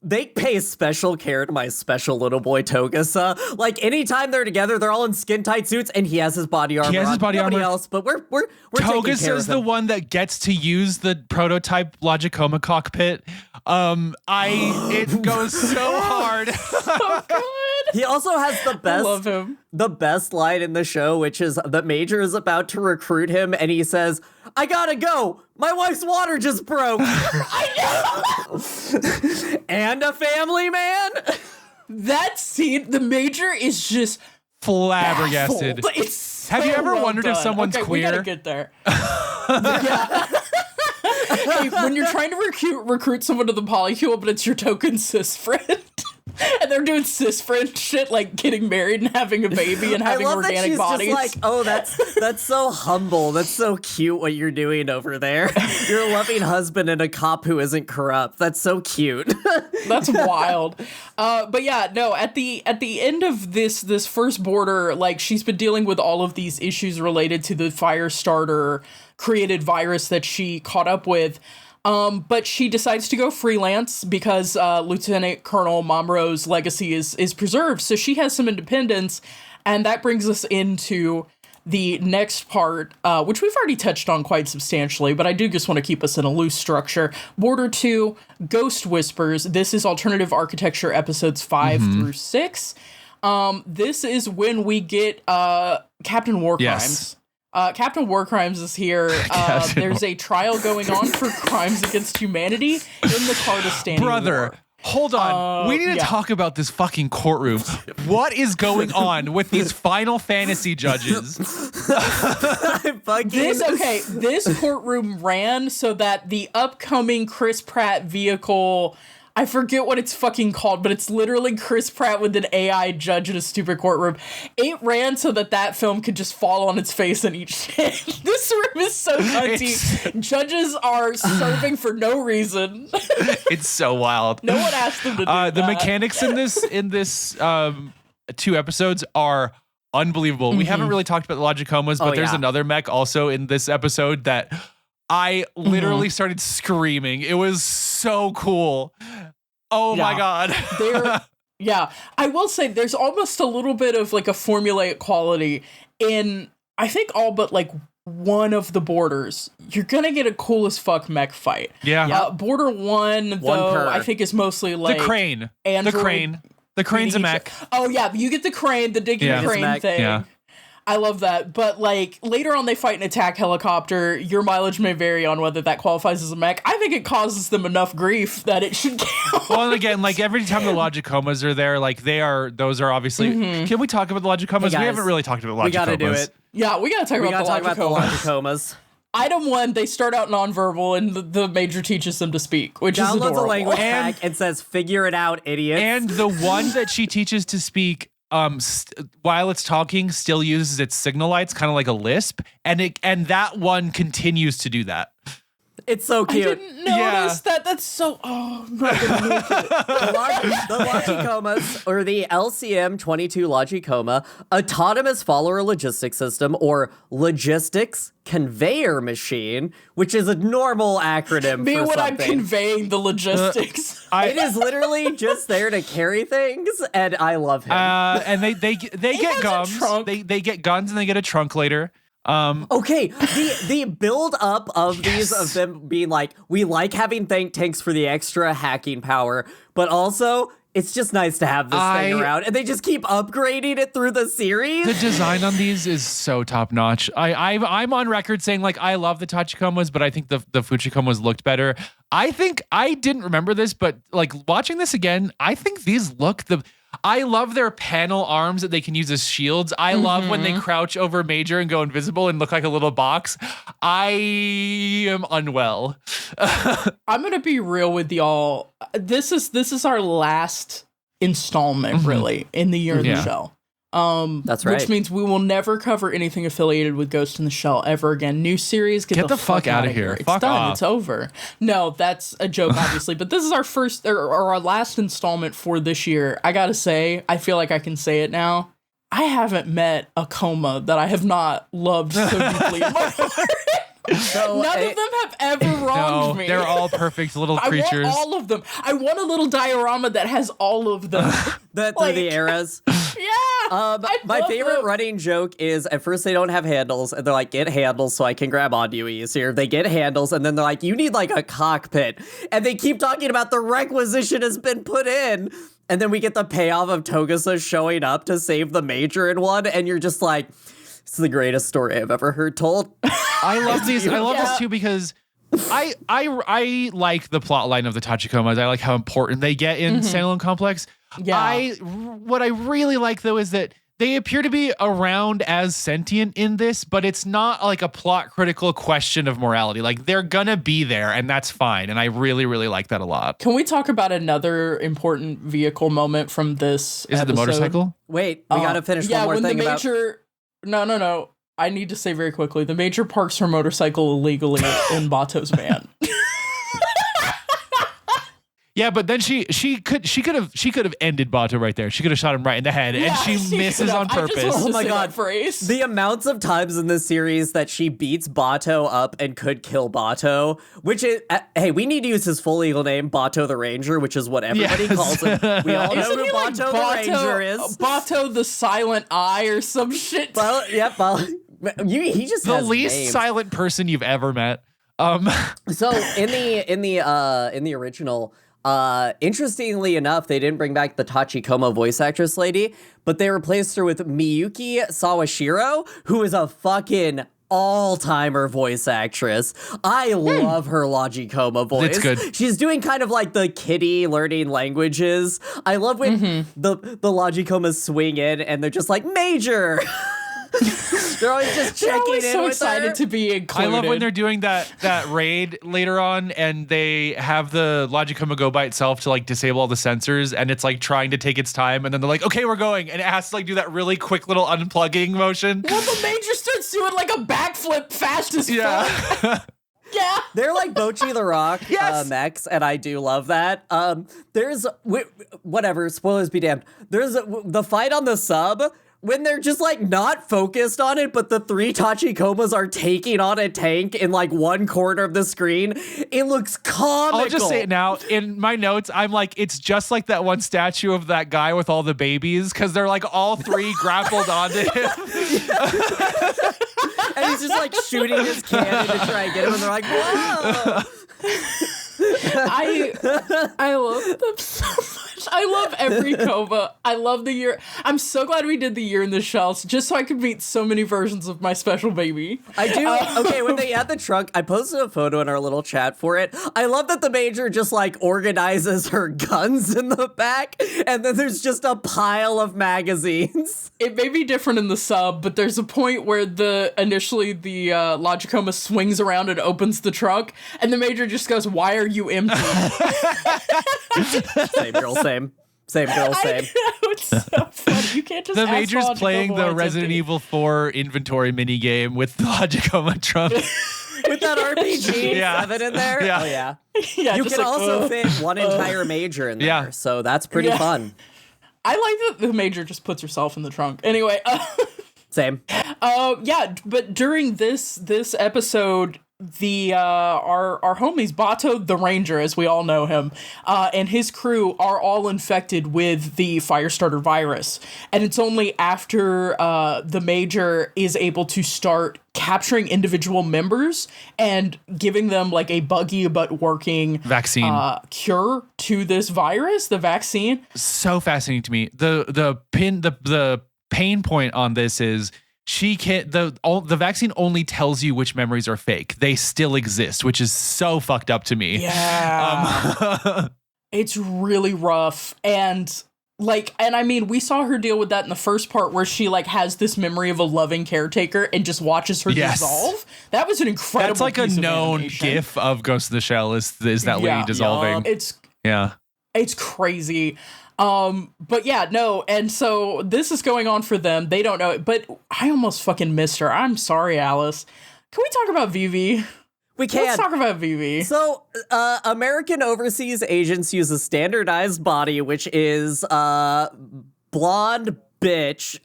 they pay special care to my special little boy Togusa. Like anytime they're together, they're all in skin tight suits, and he has his body armor. Nobody else, but we're Togusa is the one that gets to use the prototype Logicoma cockpit. It goes so hard. So good. He also has the best line in the show, which is the Major is about to recruit him, and he says, "I gotta go. My wife's water just broke." I know. And a family man. That scene, the Major is just flabbergasted. baffled. It's so Have you ever well wondered done. if someone's okay, queer? We gotta get there. Hey, when you're trying to recruit someone to the polycule, but it's your token cis friend. And they're doing cis friend shit like getting married and having a baby and having organic that she's bodies. Just like, oh, that's so humble. That's so cute what you're doing over there. You're a loving husband and a cop who isn't corrupt. That's so cute. That's wild. But yeah, no, at the end of this first border, like she's been dealing with all of these issues related to the Firestarter created virus that she caught up with. But she decides to go freelance because Lieutenant Colonel Mamoru's legacy is preserved. So she has some independence, and that brings us into the next part, which we've already touched on quite substantially, but I do just want to keep us in a loose structure. Border 2, Ghost Whispers. This is Alternative Architecture episodes 5 through 6. This is when we get Captain War Crimes. Captain War Crimes is here. There's a trial going on for crimes against humanity in the Kardastan War. Hold on. We need to talk about this fucking courtroom. What is going on with these Final Fantasy judges? This courtroom ran so that the upcoming Chris Pratt vehicle, I forget what it's fucking called, but it's literally Chris Pratt with an AI judge in a stupid courtroom. It ran so that film could just fall on its face and eat shit. This room is so cunty. Judges are serving for no reason. It's so wild. No one asked them to do that. The mechanics in this 2 episodes are unbelievable. We haven't really talked about the Logicomas, but there's another mech also in this episode that I literally started screaming. It was so cool. Oh my God. I will say there's almost a little bit of like a formulaic quality in, I think, all but like one of the borders. You're gonna get a cool as fuck mech fight. Border 1 though, I think is mostly like the crane. Android. The crane's a mech. Oh yeah, you get the crane, the digging crane thing. Yeah. I love that. But like later on they fight an attack helicopter. Your mileage may vary on whether that qualifies as a mech. I think it causes them enough grief that it should count. Well, and again, like every time the Logicomas are there, like those are obviously. Can we talk about the Logicomas? Hey, we haven't really talked about Logicomas. We gotta do it. Yeah, we gotta talk about the Logicomas. Item 1, they start out nonverbal and the major teaches them to speak, which is adorable. Downloads a language pack and says, figure it out, idiots. And the one that she teaches to speak while it's talking still uses its signal lights, kind of like a lisp, and that one continues to do that. It's so cute. I didn't notice that. That's so. Oh, I'm not gonna make it. The Logicomas, or the LCM22 Logicoma, Autonomous Follower Logistics System, or Logistics Conveyor Machine, which is a normal acronym Me for when something. I'm conveying the logistics. It is literally just there to carry things, and I love him. And they get guns. They get guns and they get a trunk later. Okay, the build up of these of them being like, we like having think tanks for the extra hacking power, but also it's just nice to have this thing around, and they just keep upgrading it through the series. The design on these is so top notch. I'm on record saying like I love the Tachikomas, but I think the Fuchikomas looked better. I think I didn't remember this, but like watching this again, I think these look I love their panel arms that they can use as shields. I love when they crouch over Major and go invisible and look like a little box. I am unwell. I'm gonna be real with y'all. This is our last installment, really, in the year of the show. That's right. Which means we will never cover anything affiliated with Ghost in the Shell ever again. New series, get the fuck out of here. It's done. Off. It's over. No, that's a joke, obviously. But this is our first or our last installment for this year. I gotta say, I feel like I can say it now. I haven't met a coma that I have not loved so deeply in my heart. So none of them have ever wronged me. They're all perfect little creatures. I want all of them. I want a little diorama that has all of them. That through the eras. Yeah. My favorite running joke is at first they don't have handles, and they're like, get handles so I can grab onto you easier. They get handles, and then they're like, you need like a cockpit. And they keep talking about the requisition has been put in. And then we get the payoff of Togusa showing up to save the Major in one, and you're just like, it's the greatest story I've ever heard told. I love these. I love this too because I like the plot line of the Tachikomas. I like how important they get in Standalone Complex. Yeah. What I really like though is that they appear to be around as sentient in this, but it's not like a plot critical question of morality. Like they're gonna be there and that's fine. And I really, really like that a lot. Can we talk about another important vehicle moment from this Is episode? it the motorcycle? Wait, we gotta finish one more thing about... No. I need to say very quickly, the Major parks her motorcycle illegally in Bato's van. Yeah, but then she could have ended Bato right there. She could have shot him right in the head, and she misses on purpose. Oh my god, phrase. The amounts of times in this series that she beats Bato up and could kill Bato, which is hey, we need to use his full legal name, Bato the Ranger, which is what everybody calls him. We all know who Bato the Ranger is. Bato the Silent Eye or some shit. Well, yep. He just the has least names. silent person you've ever met. So in the original. Interestingly enough, they didn't bring back the Tachikoma voice actress lady, but they replaced her with Miyuki Sawashiro, who is a fucking all-timer voice actress. I love her Logicoma voice. It's good. She's doing kind of like the kitty learning languages. I love when the Logicomas swing in and they're just like, Major! They're always just checking in so with excited her. to be included. I love when they're doing that raid later on and they have the Logicoma go by itself to like disable all the sensors and it's like trying to take its time and then they're like, okay, we're going. And it has to like do that really quick little unplugging motion. Well, the Major starts doing like a backflip fast as fuck. Yeah. They're like Bochi the Rock mechs, and I do love that. There's, whatever, spoilers be damned. There's the fight on the sub when they're just like not focused on it, but the three Tachikomas are taking on a tank in like one corner of the screen. It looks comical. I'll just say it now. In my notes, I'm like, it's just like that one statue of that guy with all the babies, because they're like all three grappled onto him. And he's just like shooting his cannon to try and get him, and they're like, whoa. I love them so much. I love every Coma. I love the year. I'm so glad we did the year in the shells just so I could meet so many versions of my special baby. I do. Okay, when they had the trunk, I posted a photo in our little chat for it. I love that the Major just like organizes her guns in the back, and then there's just a pile of magazines. It may be different in the sub, but there's a point where initially the Logicoma swings around and opens the trunk, and the Major just goes, "Why are you empty?" Same girl, same. Same girl, same. I know, it's so funny. You can't just The ask Major's Logicoma playing why the it's Resident empty. Evil 4 inventory minigame with the Logicoma trunk. With that RPG Yeah. 7 in there? Yeah. Oh, yeah. Yeah, You just can like, also fit one entire Major in there, Yeah. so that's pretty Yeah. fun. I like that the Major just puts herself in the trunk. Anyway, Same. yeah, but during this episode, our homies Bato the Ranger, as we all know him, and his crew are all infected with the Firestarter virus, and it's only after the Major is able to start capturing individual members and giving them like a buggy but working Vaccine. cure to this virus, the vaccine. So fascinating to me. The pain point on this is she can't the vaccine only tells you which memories are fake. They still exist, which is so fucked up to me. Yeah. It's really rough. And I mean, we saw her deal with that in the first part where she like has this memory of a loving caretaker and just watches her dissolve. That was an incredible That's like a piece of known animation. gif of Ghost in the Shell is that lady dissolving. It's crazy. But yeah, no, and so this is going on for them. They don't know it, but I almost fucking missed her. I'm sorry, Alice. Can we talk about Vivi? We can. Let's talk about Vivi. So, American overseas agents use a standardized body, which is blonde bitch.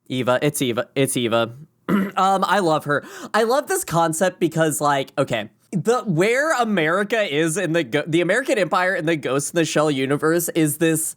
Eva. It's Eva. It's Eva. I love her. I love this concept because, like, okay, where America is in the American Empire in the Ghost in the Shell universe is this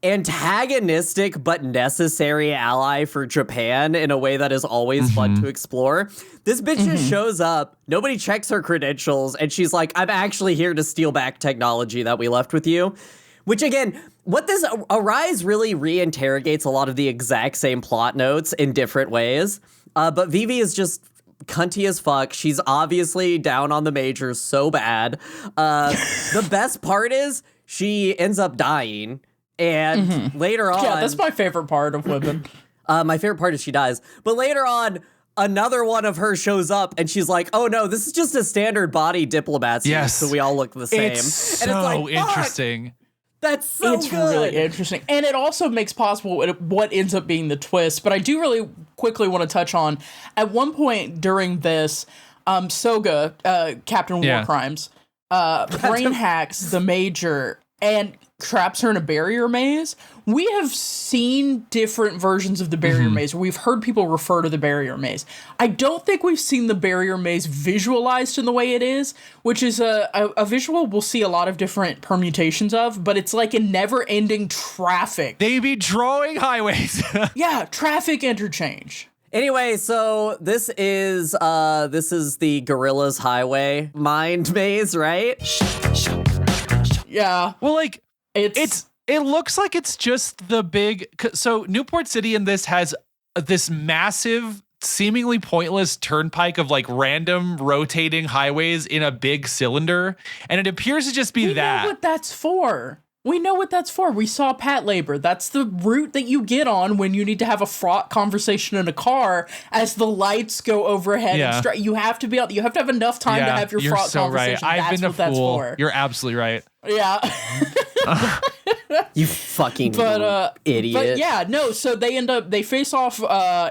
antagonistic but necessary ally for Japan in a way that is always fun to explore. This bitch just shows up, nobody checks her credentials, and she's like, I'm actually here to steal back technology that we left with you. Which again, what this Arise really reinterrogates a lot of the exact same plot notes in different ways. But Vivi is just cunty as fuck. She's obviously down on the Majors so bad. The best part is she ends up dying. And later on... Yeah, that's my favorite part of women. My favorite part is she dies. But later on, another one of her shows up and she's like, oh no, this is just a standard body diplomat suit, Yes. so we all look the same. It's so and it's like, interesting. That's so It's good. really interesting. And it also makes possible what ends up being the twist. But I do really quickly want to touch on, at one point during this, Soga, Captain War Crimes, brain hacks the Major and traps her in a barrier maze. We have seen different versions of the barrier maze. We've heard people refer to the barrier maze. I don't think we've seen the barrier maze visualized in the way it is, which is a visual we'll see a lot of different permutations of, but it's like a never-ending traffic. They be drawing highways. Yeah, traffic interchange. Anyway, so this is the Gorilla's Highway mind maze, right? Yeah. Well, like, It looks like it's just the big... So Newport City in this has this massive, seemingly pointless turnpike of like random rotating highways in a big cylinder. And it appears to just be we know what that's for. We know what that's for. We saw Pat Labor. That's the route that you get on when you need to have a fraught conversation in a car as the lights go overhead. Yeah. And you have to you have to have enough time to have your you're fraught so conversation. Right. I've That's been a what that's fool. for. You're absolutely right. Yeah. You fucking idiot. But yeah, no, so they face off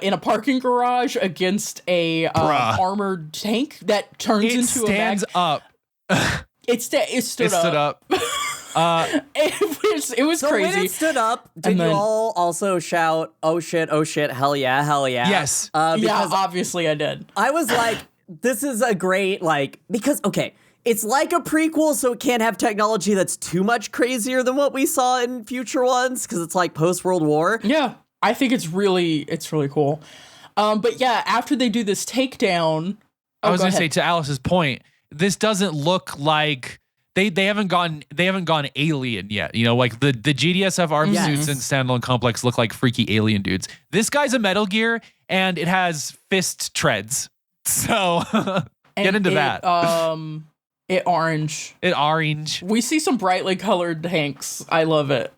in a parking garage against a armored tank that turns It into stands a up. It stood up. It was So crazy. when it stood up, did you all also shout, oh shit, hell yeah, hell yeah? Yes. Yeah, Because obviously I did. I was like, this is a great, because, okay, it's like a prequel, so it can't have technology that's too much crazier than what we saw in future ones, because it's like post-World War. Yeah, I think it's really cool. But yeah, after they do this takedown... I was going to say, to Alice's point, this doesn't look like they haven't gone alien yet. You know, like the GDSF arm suits and standalone complex look like freaky alien dudes. This guy's a Metal Gear, and it has fist treads. So get into that. It orange. We see some brightly colored Hanks. I love it.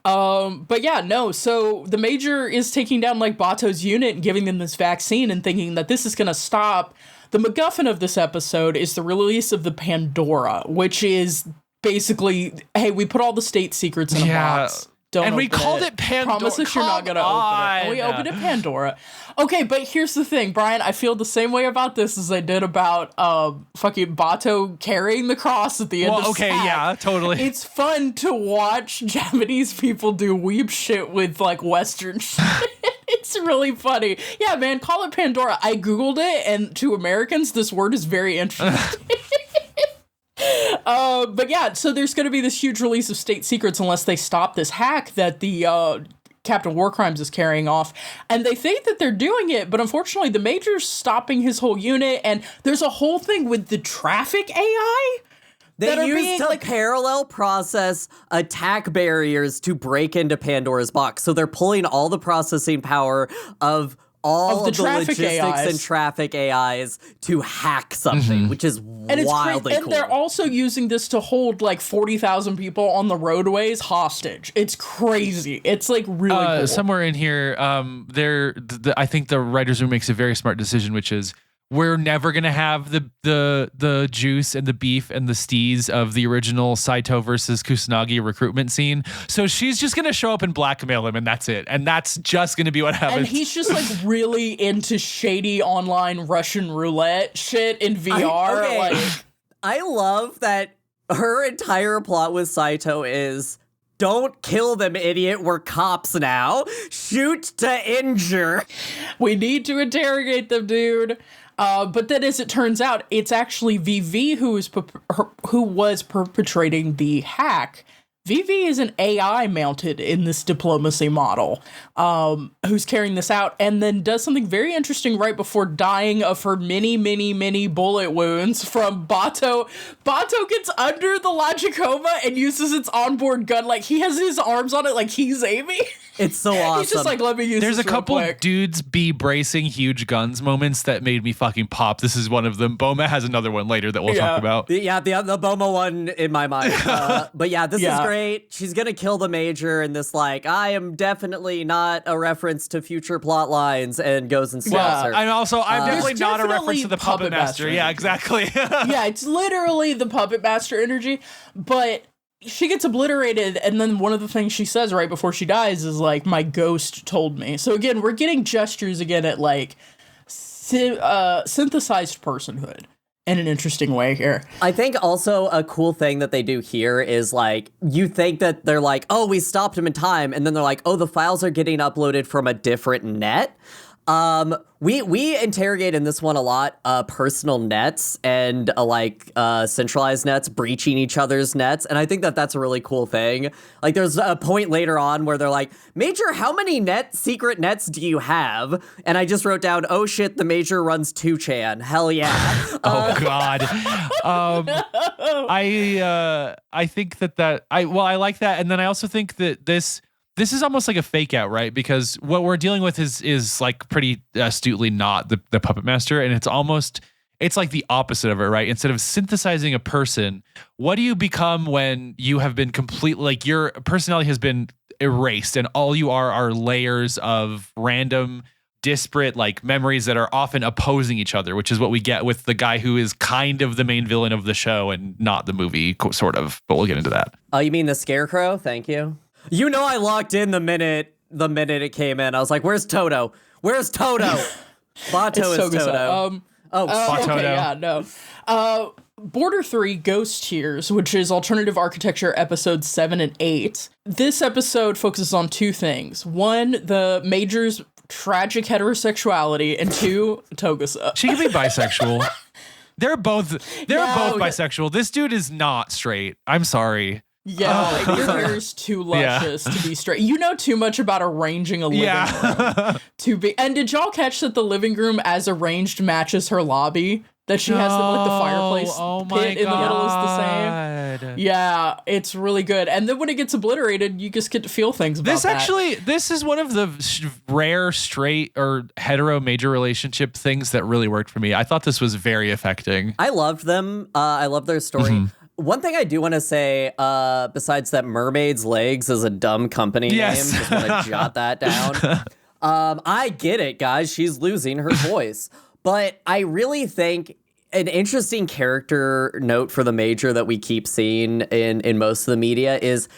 But yeah, no. So the Major is taking down like Bato's unit and giving them this vaccine and thinking that this is going to stop. The MacGuffin of this episode is the release of the Pandora, which is basically, hey, we put all the state secrets in a box. And we called it Pandora. Promise us you're not going to open it. And we opened it Pandora. Okay, but here's the thing, Brian. I feel the same way about this as I did about fucking Bato carrying the cross at the end of okay, Sack. Yeah, totally. It's fun to watch Japanese people do weeb shit with, like, Western shit. It's really funny. Yeah, man, call it Pandora. I Googled it, and to Americans, this word is very interesting. But yeah, so there's going to be this huge release of state secrets unless they stop this hack that the Captain Warcrimes is carrying off. And they think that they're doing it, but unfortunately the Major's stopping his whole unit, and there's a whole thing with the traffic AI. They used to parallel process attack barriers to break into Pandora's box. So they're pulling all the processing power of all of the logistics AIs. And traffic AIs to hack something, which is wildly cool. And they're also using this to hold like 40,000 people on the roadways hostage. It's crazy. It's like really cool. Somewhere in here, I think the writer's room makes a very smart decision, which is we're never gonna have the juice and the beef and the steez of the original Saito versus Kusanagi recruitment scene. So she's just gonna show up and blackmail him, and that's it. And that's just gonna be what happens. And he's just like really into shady online Russian roulette shit in VR. I love that her entire plot with Saito is, don't kill them, idiot. We're cops now. Shoot to injure. We need to interrogate them, dude. But then, as it turns out, it's actually VV who was perpetrating the hack. VV is an AI mounted in this diplomacy model, who's carrying this out, and then does something very interesting right before dying of her many bullet wounds from Bato. Bato gets under the Logicoma and uses its onboard gun. Like, he has his arms on it like he's aiming. It's so awesome. He's just like, let me use There's this a couple real quick. dudes be bracing huge guns moments that made me fucking pop. This is one of them. Boma has another one later that we'll talk about. The Boma one in my mind. But yeah, this is great. She's gonna kill the Major, and this like, I am definitely not a reference to future plot lines, and goes and stabs her. And also, I'm definitely not a reference to the Puppet Master. Yeah, exactly. Yeah, it's literally the Puppet Master energy, but she gets obliterated, and then one of the things she says right before she dies is like, my ghost told me. So again, we're getting gestures again at like synthesized personhood in an interesting way here. I think also a cool thing that they do here is like, you think that they're like, oh, we stopped him in time, and then they're like, oh, the files are getting uploaded from a different net. We interrogate in this one a lot, personal nets and centralized nets breaching each other's nets. And I think that that's a really cool thing. Like, there's a point later on where they're like, Major, how many secret nets do you have? And I just wrote down, oh shit, the Major runs 2chan. Hell yeah. Oh God. I think I like that. And then I also think that this is almost like a fake out, right? Because what we're dealing with is like pretty astutely not the Puppet Master. And it's like the opposite of it, right? Instead of synthesizing a person, what do you become when you have been completely, like, your personality has been erased and all you are layers of random, disparate, like, memories that are often opposing each other, which is what we get with the guy who is kind of the main villain of the show and not the movie, sort of. But we'll get into that. Oh, you mean the Scarecrow? Thank you. You know, I locked in the minute it came in. I was like, "Where's Toto? Where's Toto?" Bato is Toto. Okay, yeah, no. Border 3 Ghost Tears, which is Alternative Architecture episodes 7 and 8. This episode focuses on two things. One, the Major's tragic heterosexuality, and two, Togusa. She can be bisexual. They're both bisexual. This dude is not straight. I'm sorry. Yeah, your hair is too luscious to be straight. You know too much about arranging a living room to be. And did y'all catch that the living room as arranged matches her lobby? that she has like the fireplace pit in the middle is the same. Yeah, it's really good. And then when it gets obliterated, you just get to feel things about This is one of the rare straight or hetero major relationship things that really worked for me. I thought this was very affecting. I loved them. I love their story. Mm-hmm. One thing I do want to say, besides that Mermaid's Legs is a dumb company name, just want to jot that down. I get it, guys. She's losing her voice. But I really think an interesting character note for the Major that we keep seeing in most of the media is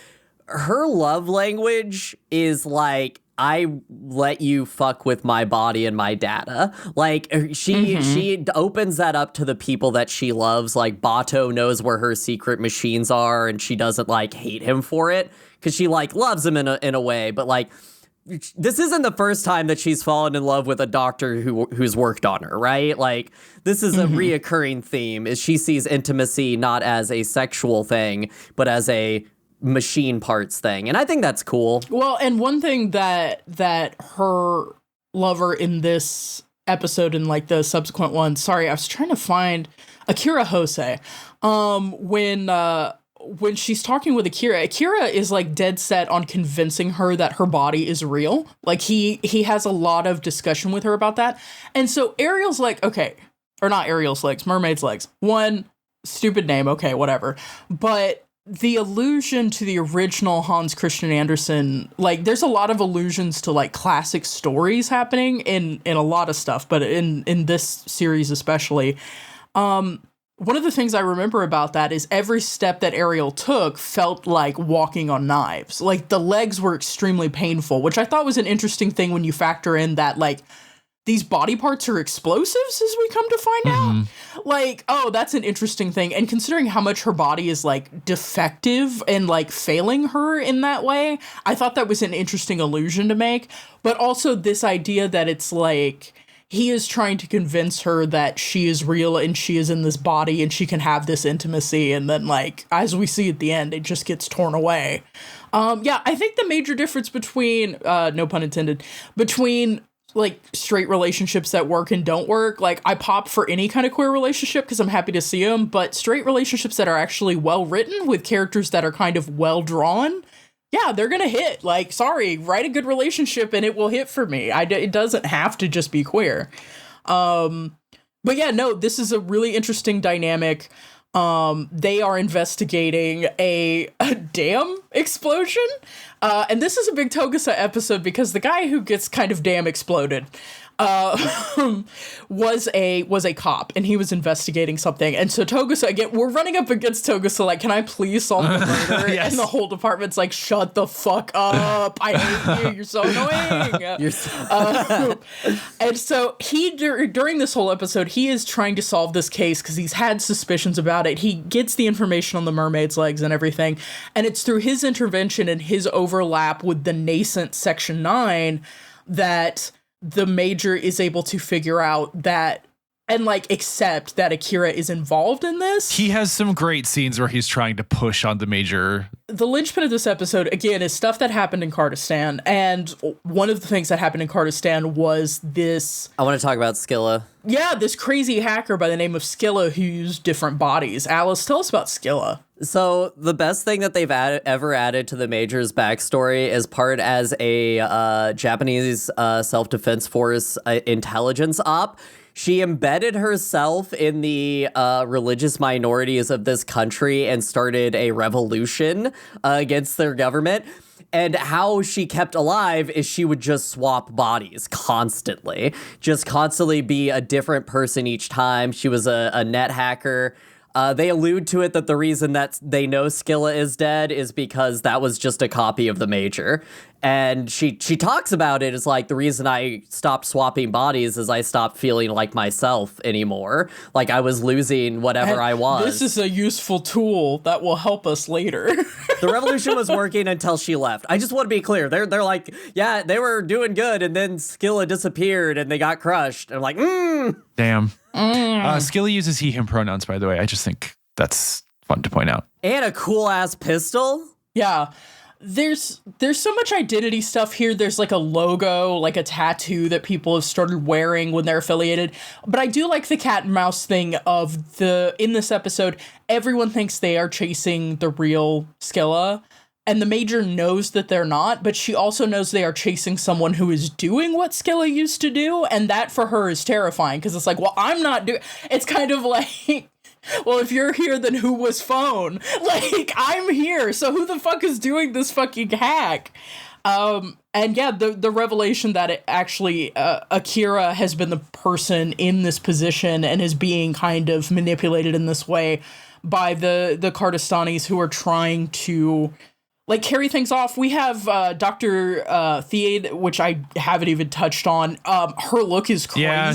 her love language is like, I let you fuck with my body and my data. Like, she opens that up to the people that she loves. Like, Bato knows where her secret machines are, and she doesn't, like, hate him for it. Because she, like, loves him in a way. But, like, this isn't the first time that she's fallen in love with a doctor who's worked on her, right? Like, this is a reoccurring theme, is she sees intimacy not as a sexual thing, but as a machine parts thing. And I think that's cool. Well, and one thing that her lover in this episode and like the subsequent one, sorry, I was trying to find Akira Hosei. When she's talking with Akira is like dead set on convincing her that her body is real. Like he has a lot of discussion with her about that. And so Ariel's like, okay, or not Ariel's legs, Mermaid's Legs. One, stupid name, okay, whatever. But the allusion to the original Hans Christian Andersen, like there's a lot of allusions to like classic stories happening in a lot of stuff, but in this series especially. One of the things I remember about that is every step that Ariel took felt like walking on knives. Like the legs were extremely painful, which I thought was an interesting thing when you factor in that like these body parts are explosives, as we come to find out. Like, oh, that's an interesting thing. And considering how much her body is like defective and like failing her in that way, I thought that was an interesting allusion to make. But also this idea that it's like he is trying to convince her that she is real and she is in this body and she can have this intimacy. And then like, as we see at the end, it just gets torn away. Yeah, I think the major difference between, no pun intended, between like straight relationships that work and don't work, like I pop for any kind of queer relationship because I'm happy to see them, but straight relationships that are actually well written with characters that are kind of well drawn, yeah, they're gonna hit. Like, sorry, write a good relationship and it will hit for me. It doesn't have to just be queer. But yeah, no, this is a really interesting dynamic. They are investigating a dam explosion. And this is a big Togusa episode because the guy who gets kind of dam exploded was a cop and he was investigating something. And so Togusa, again, we're running up against Togusa like, can I please solve the murder? Yes. And the whole department's like, shut the fuck up. I hate you. You're so annoying. And so he, during this whole episode, he is trying to solve this case because he's had suspicions about it. He gets the information on the Mermaid's Legs and everything. And it's through his intervention and his overlap with the nascent Section 9 that the Major is able to figure out that and like accept that Akira is involved in this. He has some great scenes where he's trying to push on the Major. The linchpin of this episode, again, is stuff that happened in Kurdistan. And one of the things that happened in Kurdistan was this... I want to talk about Skilla. Yeah, this crazy hacker by the name of Skilla who used different bodies. Alice, tell us about Skilla. So the best thing that they've ever added to the Major's backstory is part as a Japanese self-defense force intelligence op. She embedded herself in the religious minorities of this country and started a revolution against their government. And how she kept alive is she would just swap bodies constantly, just constantly be a different person each time. She was a net hacker. They allude to it that the reason that they know Skilla is dead is because that was just a copy of the Major. And she talks about it as like, the reason I stopped swapping bodies is I stopped feeling like myself anymore. Like I was losing whatever I was. This is a useful tool that will help us later. The revolution was working until she left. I just want to be clear. They're like, yeah, they were doing good. And then Skilla disappeared and they got crushed. And I'm like, Damn. Skilla uses he, him pronouns, by the way. I just think that's fun to point out. And a cool ass pistol. Yeah. There's so much identity stuff here. There's like a logo, like a tattoo that people have started wearing when they're affiliated. But I do like the cat and mouse thing of in this episode, everyone thinks they are chasing the real Skilla. And the Major knows that they're not, but she also knows they are chasing someone who is doing what Skilla used to do. And that for her is terrifying because it's like, well, I'm not doing. It's kind of like, well, if you're here, then who was phone? Like, I'm here, so who the fuck is doing this fucking hack? And yeah, the revelation that it actually Akira has been the person in this position and is being kind of manipulated in this way by the Kardastanis who are trying to like carry things off. We have Dr. Theade, which I haven't even touched on. Her look is crazy. Yeah,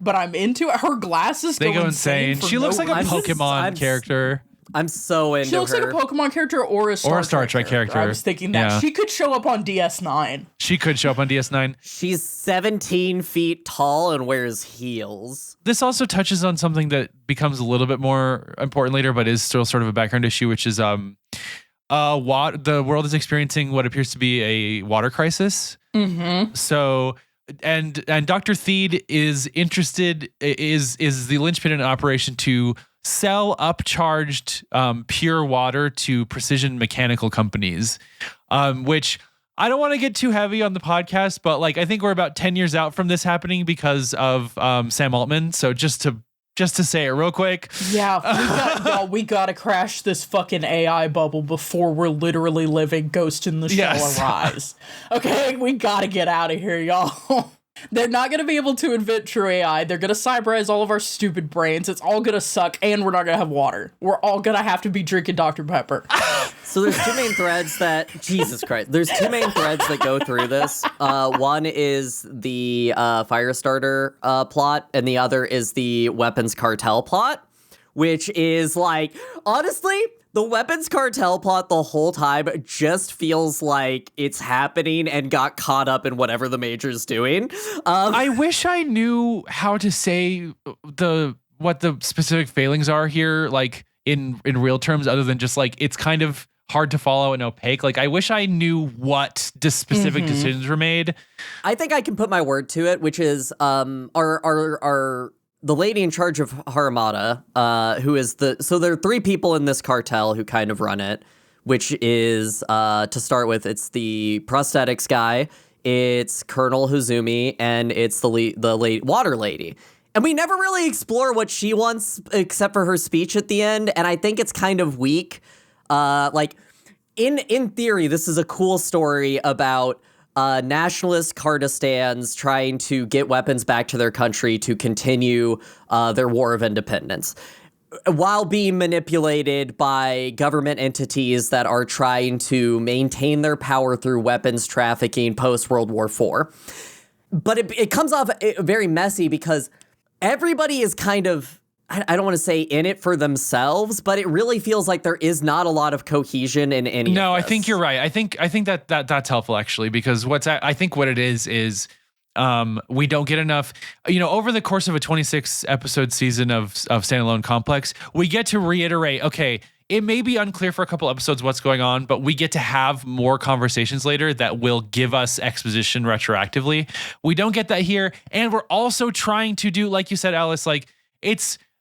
but I'm into it. Her glasses go insane. She looks like a Pokemon character. I'm so into her. She looks like a Pokemon character or a Star Trek character. I was thinking that. She could show up on DS9. She could show up on DS9. She's 17 feet tall and wears heels. This also touches on something that becomes a little bit more important later, but is still sort of a background issue, which is the world is experiencing what appears to be a water crisis. Mm-hmm. So, and Dr. Theade is interested, is the linchpin in an operation to sell upcharged pure water to precision mechanical companies, which I don't want to get too heavy on the podcast, but like I think we're about 10 years out from this happening because of Sam Altman. So just to say it real quick. Yeah, we gotta crash this fucking AI bubble before we're literally living Ghost in the Shell Arise. Okay, we gotta get out of here, y'all. They're not going to be able to invent true AI. They're going to cyberize all of our stupid brains. It's all going to suck, and we're not going to have water. We're all going to have to be drinking Dr. Pepper. So there's two main threads that... Jesus Christ. There's two main threads that go through this. One is the Firestarter plot, and the other is the weapons cartel plot, which is like... Honestly... The weapons cartel plot the whole time just feels like it's happening and got caught up in whatever the Major's doing. I wish I knew how to say what the specific failings are here, like in real terms, other than just like it's kind of hard to follow and opaque. Like I wish I knew what specific decisions were made. I think I can put my word to it, which is the lady in charge of Haramata, who is so there are three people in this cartel who kind of run it, which is, to start with, it's the prosthetics guy, it's Colonel Huzumi, and it's the water lady. And we never really explore what she wants, except for her speech at the end, and I think it's kind of weak. Like, in theory, this is a cool story about nationalist Kardastans trying to get weapons back to their country to continue their war of independence, while being manipulated by government entities that are trying to maintain their power through weapons trafficking post-World War IV. But it comes off very messy because everybody is kind of, I don't want to say in it for themselves, but it really feels like there is not a lot of cohesion in any of this. I think you're right. I think that's helpful actually, because I think what it is we don't get enough, over the course of a 26 episode season of Standalone Complex, we get to reiterate, okay, it may be unclear for a couple episodes what's going on, but we get to have more conversations later that will give us exposition retroactively. We don't get that here. And we're also trying to do, like you said, Alice, like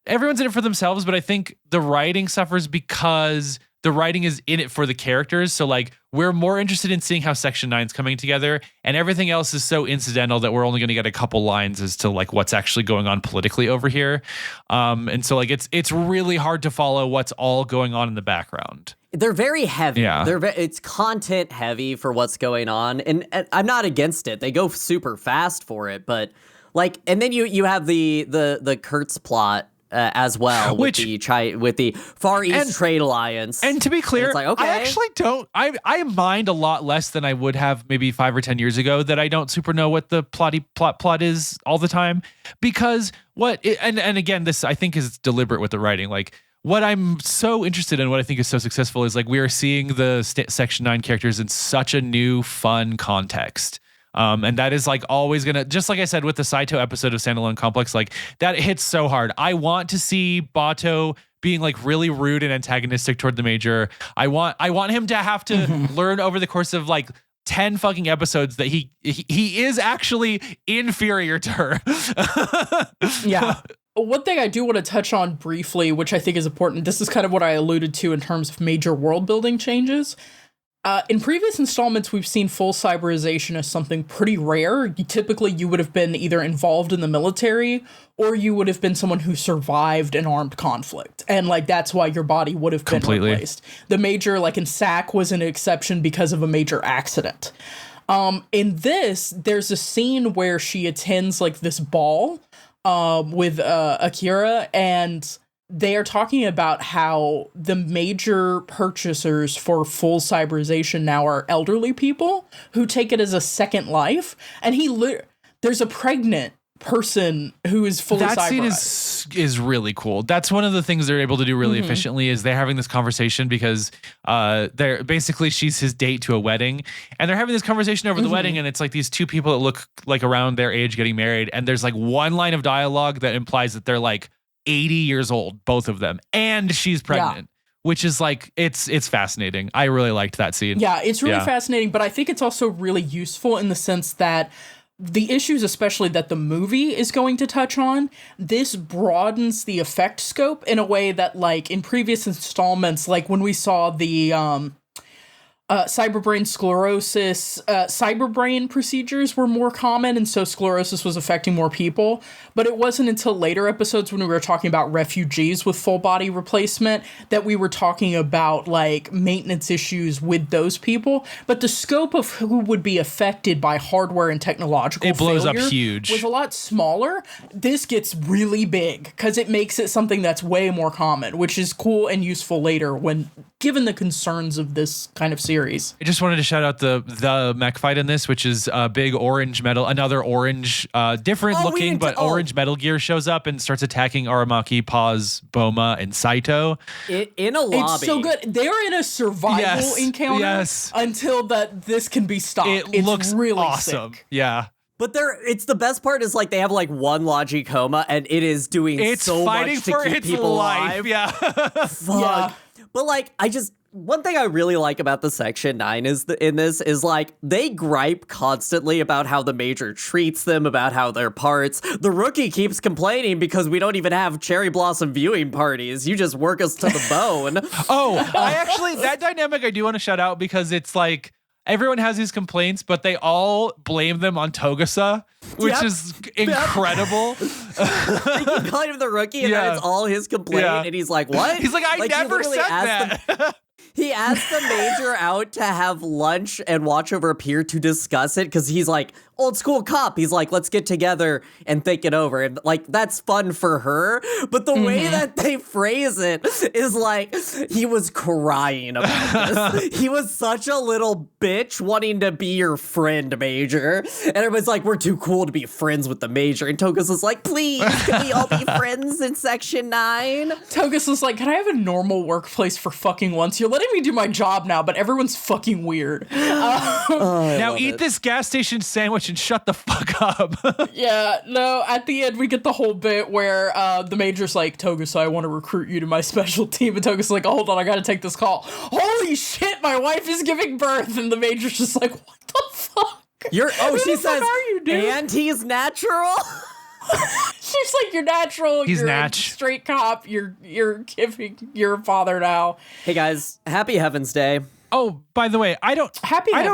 everyone's in it for themselves, but I think the writing suffers because the writing is in it for the characters. So like we're more interested in seeing how Section 9's coming together, and everything else is so incidental that we're only going to get a couple lines as to like what's actually going on politically over here. And so like it's really hard to follow what's all going on in the background. They're very heavy. Yeah. It's content heavy for what's going on, and I'm not against it. They go super fast for it, but like, and then you have the Kurtz plot. As well, with the Far East Trade Alliance. And to be clear, like, okay. I actually don't. I mind a lot less than I would have maybe 5 or 10 years ago. That I don't super know what the plot is all the time, because and again, this I think is deliberate with the writing. Like what I'm so interested in, what I think is so successful, is like we are seeing the Section 9 characters in such a new, fun context. And that is like always gonna, just like I said with the Saito episode of Standalone Complex, like that hits so hard. I want to see Bato being like really rude and antagonistic toward the Major. I want him to have to learn over the course of like 10 fucking episodes that he is actually inferior to her. Yeah. One thing I do want to touch on briefly, which I think is important, this is kind of what I alluded to in terms of major world building changes. In previous installments, we've seen full cyberization as something pretty rare. Typically, you would have been either involved in the military or you would have been someone who survived an armed conflict. And like, that's why your body would have been replaced. The Major, like in SAC, was an exception because of a major accident. In this, there's a scene where she attends like this ball with Akira, and they are talking about how the major purchasers for full cyberization now are elderly people who take it as a second life. And there's a pregnant person who is fully cyberized. That scene is really cool. That's one of the things they're able to do really efficiently is they're having this conversation because they're basically she's his date to a wedding, and they're having this conversation over the wedding, and it's like these two people that look like around their age getting married, and there's like one line of dialogue that implies that they're like 80 years old, both of them, and she's pregnant, which is like, it's fascinating. I really liked that scene. Yeah, it's really fascinating, but I think it's also really useful in the sense that the issues, especially that the movie is going to touch on, this broadens the effect scope in a way that, like, in previous installments, like when we saw the cyberbrain sclerosis, cyberbrain procedures were more common, and so sclerosis was affecting more people. But it wasn't until later episodes when we were talking about refugees with full body replacement that we were talking about like maintenance issues with those people. But the scope of who would be affected by hardware and technological it blows up failure huge. was a lot smaller. This gets really big because it makes it something that's way more common, which is cool and useful later when given the concerns of this kind of series. I just wanted to shout out the mech fight in this, which is a big orange metal, another orange, different looking, but orange Metal Gear shows up and starts attacking Aramaki, Paz, Boma, and Saito. In a lobby. It's so good. They're in a survival encounter until this can be stopped. It looks really awesome. Sick. Yeah. But it's the best part is like they have like one Logicoma and it is doing so much to keep people alive. Yeah. Fuck. Yeah. But like one thing I really like about the Section 9 in this is like they gripe constantly about how the Major treats them, about how they're parts. The Rookie keeps complaining because we don't even have cherry blossom viewing parties. You just work us to the bone. That dynamic I do want to shout out because it's like everyone has these complaints, but they all blame them on Togasa, which is incredible. They keep calling him the Rookie, and then it's all his complaint, and he's like, what? He's like, I never said that. He asked the Major out to have lunch and watch over a peer to discuss it because he's like, old school cop. He's like, let's get together and think it over. And like, that's fun for her. But the way that they phrase it is like, he was crying about this. He was such a little bitch wanting to be your friend, Major. And everybody's like, we're too cool to be friends with the Major. And Togus is like, please, can we all be friends in Section 9? Togus is like, can I have a normal workplace for fucking once? You're letting me do my job now, but everyone's fucking weird. Now eat this gas station sandwich and shut the fuck up. Yeah, no, at the end we get the whole bit where the Major's like, Togus, I want to recruit you to my special team. And Togus is like, oh, hold on, I gotta take this call. Holy shit, my wife is giving birth. And the Major's just like, what the fuck? She says, you, and he's natural? She's like, you're natural. He's you're natch. A straight cop. You're a father now. Hey guys, happy Heaven's Day. Oh, by the way, I don't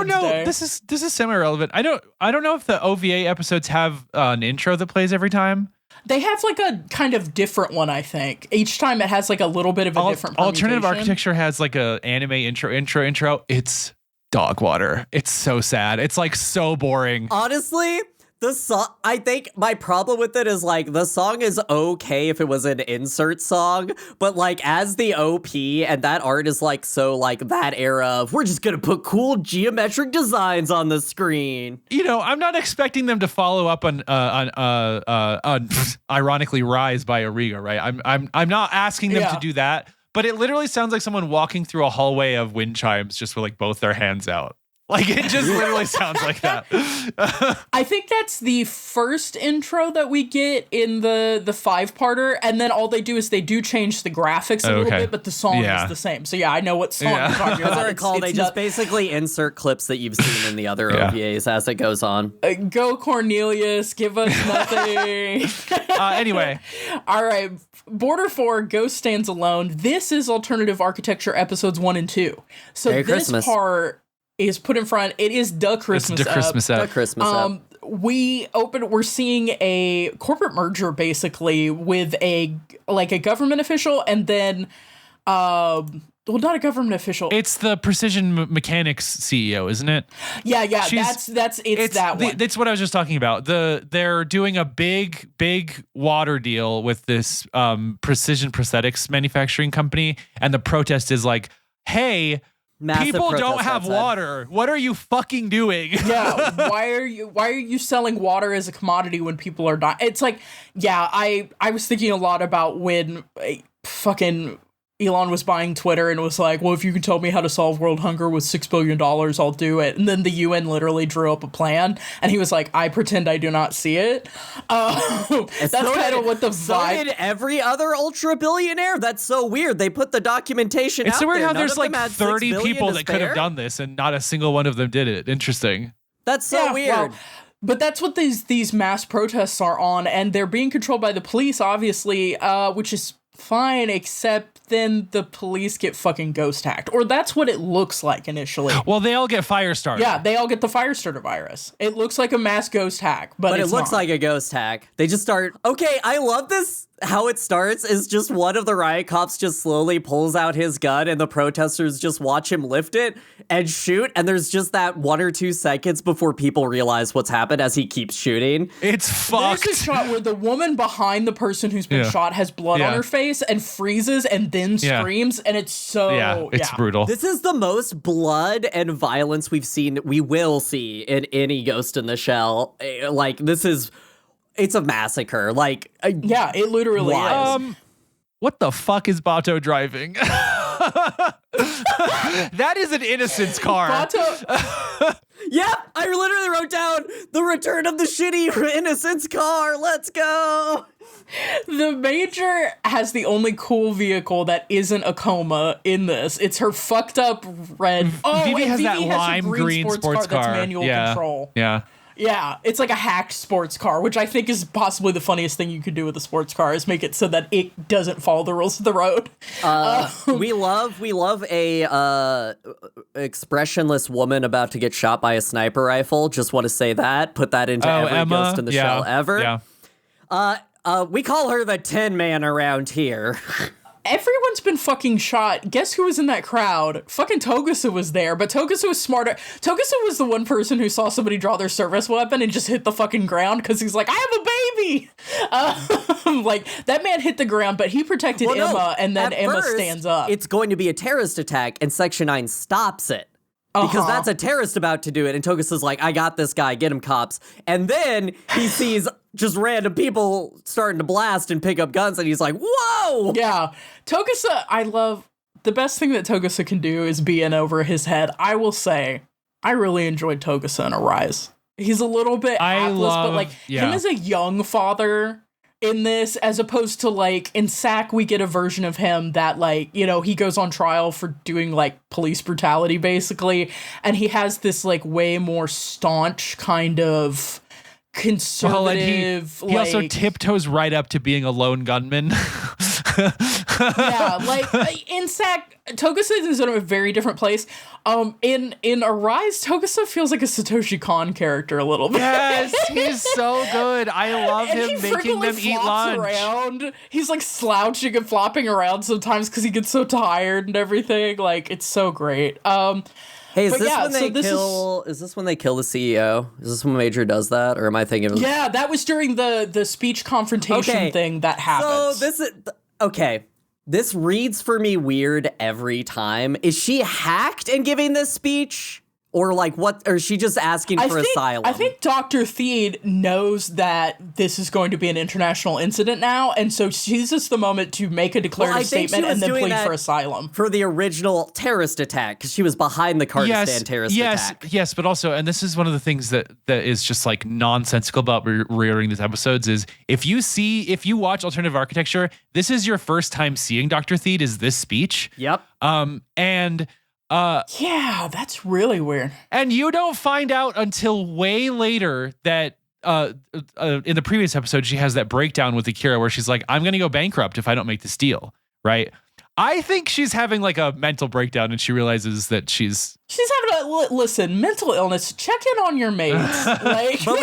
know. Day. This is semi-relevant. I don't know if the OVA episodes have an intro that plays every time. They have like a kind of different one, I think. Each time it has like a little bit of a different permutation. Alternative Architecture has like a anime intro. It's dog water. It's so sad. It's like so boring. Honestly, the song, I think my problem with it is like the song is okay if it was an insert song, but like as the OP and that art is like so like that era of we're just gonna put cool geometric designs on the screen. You know, I'm not expecting them to follow up on ironically Rise by Ariga, right? I'm not asking them to do that, but it literally sounds like someone walking through a hallway of wind chimes just with like both their hands out. Like, it just literally sounds like that. I think that's the first intro that we get in the 5-parter, and then all they do is they do change the graphics a little bit, but the song is the same. So yeah, I know what song you're talking about. As I recall, they just basically insert clips that you've seen in the other OVAs as it goes on. Go Cornelius, give us nothing. Anyway. All right, Border 4, Ghost Stands Alone. This is Alternative Architecture episodes 1 and 2. So Merry this Christmas. Part is put in front. It is the Christmas It's the Christmas The Christmas ep. We're seeing a corporate merger basically with a government official, and then well, not a government official. It's the Precision Mechanics CEO, isn't it? Yeah, that's that one. That's what I was just talking about. They're doing a big water deal with this precision prosthetics manufacturing company, and the protest is like, hey, Massive people protest don't have outside. water. What are you fucking doing? Yeah, why are you selling water as a commodity when people are dying? It's like, yeah, I was thinking a lot about when fucking Elon was buying Twitter and was like, well, if you can tell me how to solve world hunger with $6 billion, I'll do it. And then the UN literally drew up a plan, and he was like, I pretend I do not see it. That's kind of what the vibe... So did every other ultra billionaire. That's so weird. They put the documentation It's out so weird there. how None there's of them like had 30 $6 billion people to that could have spare. done this, and not a single one of them did it. Interesting. That's so weird. Well, but that's what these mass protests are on, and they're being controlled by the police, obviously, which is fine, except then the police get fucking ghost hacked. Or that's what it looks like initially. Well, they all get Firestarter. Yeah, they all get the Firestarter virus. It looks like a mass ghost hack, but it it's looks not. like a ghost hack. They just start. Okay, I love this. How it starts is just one of the riot cops just slowly pulls out his gun, and the protesters just watch him lift it and shoot. And there's just that 1 or 2 seconds before people realize what's happened as he keeps shooting. It's fucked. There's a shot where the woman behind the person who's been shot has blood on her face and freezes and then screams, and it's so it's brutal. This is the most blood and violence we will see in any Ghost in the Shell. Like, it's a massacre. Like, yeah, it literally is. What the fuck is Bato driving? That is an Innocence car. Bato, yeah, I literally wrote down the return of the shitty Innocence car. Let's go. the Major has the only cool vehicle that isn't a coma in this. It's her fucked up red. Oh, Vivi and has Vivi that has lime a green sports car. That's manual control. Yeah. Yeah, it's like a hacked sports car, which I think is possibly the funniest thing you could do with a sports car, is make it so that it doesn't follow the rules of the road. We love a expressionless woman about to get shot by a sniper rifle. Just want to say that. Put that into every Emma. Ghost in the Shell ever. Yeah. We call her the Tin Man around here. Everyone's been fucking shot. Guess who was in that crowd? Fucking Togusa was there, but Togusa was smarter. Togusa was the one person who saw somebody draw their service weapon and just hit the fucking ground because he's like, I have a baby! Like, that man hit the ground, but he protected Emma, and then Emma stands up. It's going to be a terrorist attack, and Section 9 stops it. Because that's a terrorist about to do it, and Togusa's like, I got this guy, get him, cops. And then he sees just random people starting to blast and pick up guns, and he's like, whoa! Yeah. Togusa, I love... The best thing that Togusa can do is be in over his head. I will say, I really enjoyed Togusa in Arise. He's a little bit hapless, but like, him as a young father in this, as opposed to like, in SAC, we get a version of him that like, you know, he goes on trial for doing like police brutality, basically, and he has this like way more staunch kind of conservative. Well, he also tiptoes right up to being a lone gunman. Yeah, like in SAC, Togusa is in a very different place. In Arise, Togusa feels like a Satoshi Kon character a little bit. Yes, he's so good. I love him making them eat lunch. around. He's like slouching and flopping around sometimes because he gets so tired and everything. Like, it's so great. Hey, is But this yeah, when they so this kill? Is this when they kill the CEO? Is this when Major does that, or am I thinking? Yeah, that was during the speech confrontation thing that happens. So this is okay. This reads for me weird every time. Is she hacked and giving this speech? Or like what? Or is she just asking for asylum? I think Dr. Theed knows that this is going to be an international incident now, and so she uses the moment to make a declarative statement and then plead for asylum. For the original terrorist attack, because she was behind the Kyrgyzstan terrorist attack. Yes, but also, and this is one of the things that is just like nonsensical about reordering these episodes is if you watch Alternative Architecture, this is your first time seeing Dr. Theed is this speech. Yep. Yeah, that's really weird. And you don't find out until way later that in the previous episode, she has that breakdown with Akira where she's like, I'm going to go bankrupt if I don't make this deal, right? I think she's having like a mental breakdown and she realizes that she's having listen, mental illness, check in on your mates. Like, but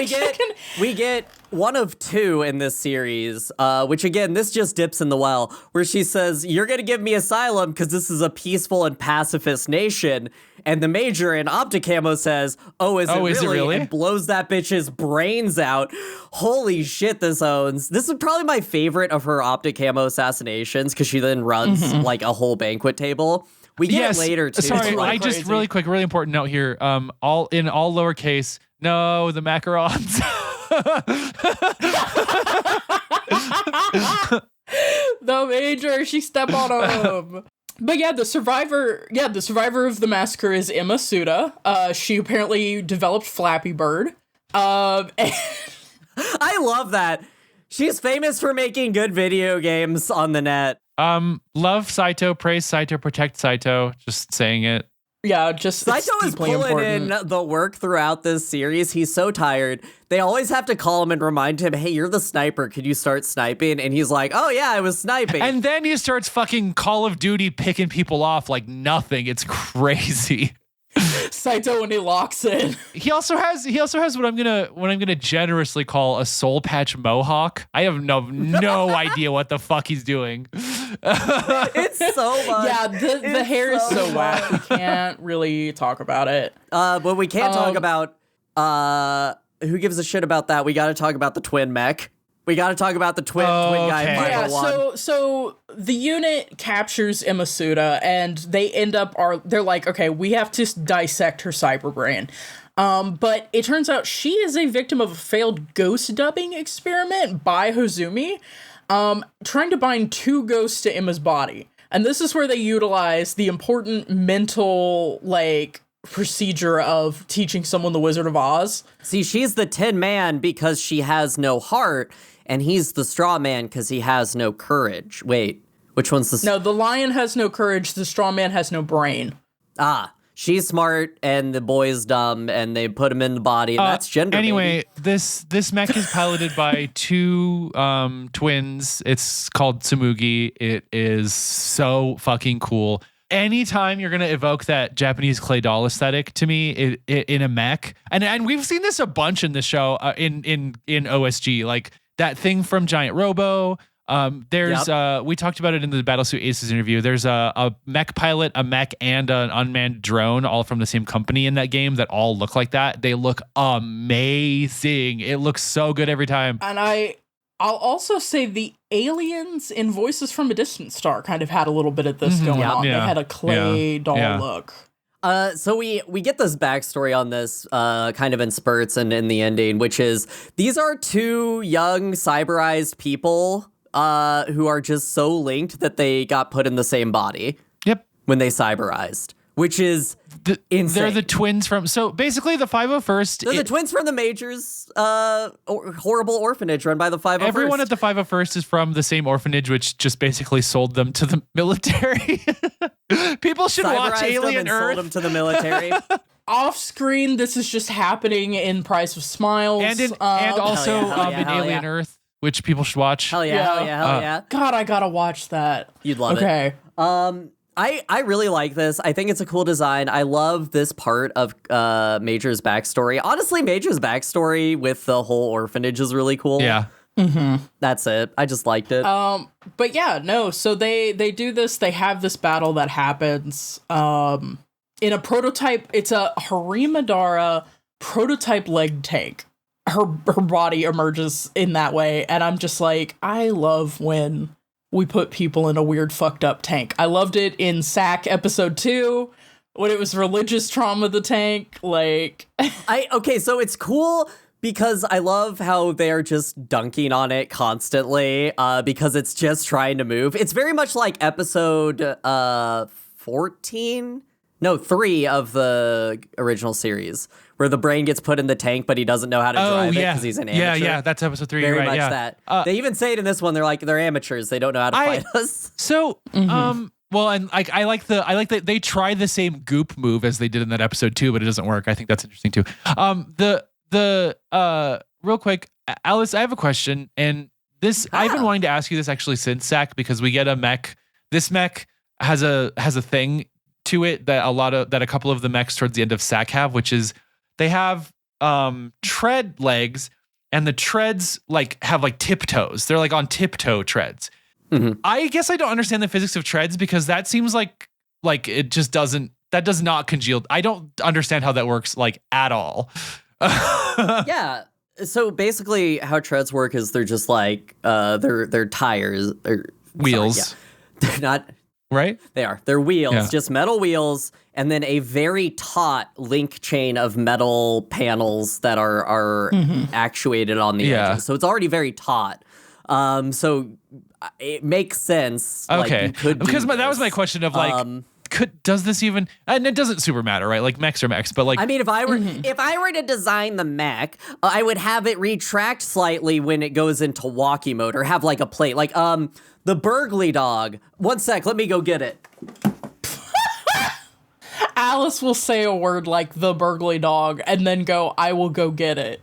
we get one of two in this series, which again, this just dips in the well, where she says, you're going to give me asylum because this is a peaceful and pacifist nation. And the Major in Opticamo says, is it really? And blows that bitch's brains out. Holy shit, this owns. This is probably my favorite of her Opticamo assassinations because she then runs like a whole banquet table. We get it later too. Sorry, I just really quick, really important note here. All lowercase. No, the macarons. The Major, she stepped on him. But yeah, the survivor of the massacre is Emma Suda. She apparently developed Flappy Bird. I love that. She's famous for making good video games on the net. Love Saito, praise Saito, protect Saito. Just saying it. Yeah, just Saito is pulling in the work throughout this series. He's so tired. They always have to call him and remind him, hey, you're the sniper. Could you start sniping? And he's like, oh, yeah, I was sniping. And then he starts fucking Call of Duty picking people off like nothing. It's crazy. Saito when he locks in. He also has what I'm gonna generously call a soul patch mohawk. I have no idea what the fuck he's doing. It's so much. Yeah, the hair is so whack. We can't really talk about it. But we can't talk about who gives a shit about that. We got to talk about the twin mech. We got to talk about the twin guy 501. Yeah, so the unit captures Emma Suda and they they're like, okay, we have to dissect her cyber brain. But it turns out she is a victim of a failed ghost dubbing experiment by Hozumi, trying to bind two ghosts to Emma's body. And this is where they utilize the important mental, procedure of teaching someone the Wizard of Oz. See, she's the Tin Man because she has no heart, and he's the Straw Man because he has no courage. Wait, which one's the... No, the lion has no courage, the Straw Man has no brain. She's smart, and the boy's dumb, and they put him in the body, and that's gender. Anyway, this mech is piloted by two twins. It's called Tsumugi. It is so fucking cool. Anytime you're going to evoke that Japanese clay doll aesthetic to me in a mech, and we've seen this a bunch in the show in OSG, like that thing from Giant Robo. We talked about it in the Battlesuit Aces interview. There's a mech pilot, a mech, and an unmanned drone, all from the same company in that game that all look like that. They look amazing. It looks so good every time. And I'll also say the aliens in Voices from a Distant Star kind of had a little bit of this going on. Yeah. They had a clay doll look. So we get this backstory on this kind of in spurts and in the ending, which is these are two young cyberized people who are just so linked that they got put in the same body. Yep. When they cyberized, which is insane. They're the twins from... So basically the 501st... They're the twins from the Major's horrible orphanage run by the 501st. Everyone at the 501st is from the same orphanage, which just basically sold them to the military. People should watch Alien Earth. Sold them to the military. Off screen, this is just happening in Price of Smiles. And also in Alien Earth, which people should watch. Hell yeah. God, I gotta watch that. You'd love it. Okay. I really like this. I think it's a cool design. I love this part of Major's backstory. Honestly, Major's backstory with the whole orphanage is really cool. Yeah. Mm-hmm. That's it. I just liked it. But yeah, no. So they do this. They have this battle that happens in a prototype. It's a Harimadara prototype leg tank. Her body emerges in that way, and I'm just like, I love when we put people in a weird fucked up tank. I loved it in SAC episode 2 when it was religious trauma the tank, like so it's cool because I love how they're just dunking on it constantly because it's just trying to move. It's very much like episode 3 of the original series, where the brain gets put in the tank, but he doesn't know how to drive it because he's an amateur. Yeah, that's episode 3. Very right, much that. They even say it in this one. They're like, they're amateurs. They don't know how to fight us. So, well, and I like that they try the same goop move as they did in that episode too, but it doesn't work. I think that's interesting too. Real quick, Alice, I have a question, and this I've been wanting to ask you this actually since Zach, because we get a mech. This mech has a thing to it that a couple of the mechs towards the end of SAC have, which is they have tread legs, and the treads have tiptoes. They're on tiptoe treads. Mm-hmm. I guess I don't understand the physics of treads, because that seems like it just doesn't. That does not congeal. I don't understand how that works at all. Yeah. So basically, how treads work is they're just they're tires or wheels. Sorry, yeah. They're not. Right? They are. They're wheels, just metal wheels, and then a very taut link chain of metal panels that are actuated on the edges. So it's already very taut. So it makes sense. Okay. Because that was my question of does this even, and it doesn't super matter, right? Mechs are mechs, but I mean, if I were to design the mech, I would have it retract slightly when it goes into walkie mode, or have a plate, the burgly dog. One sec, let me go get it. Alice will say a word like the burgly dog and then go, I will go get it.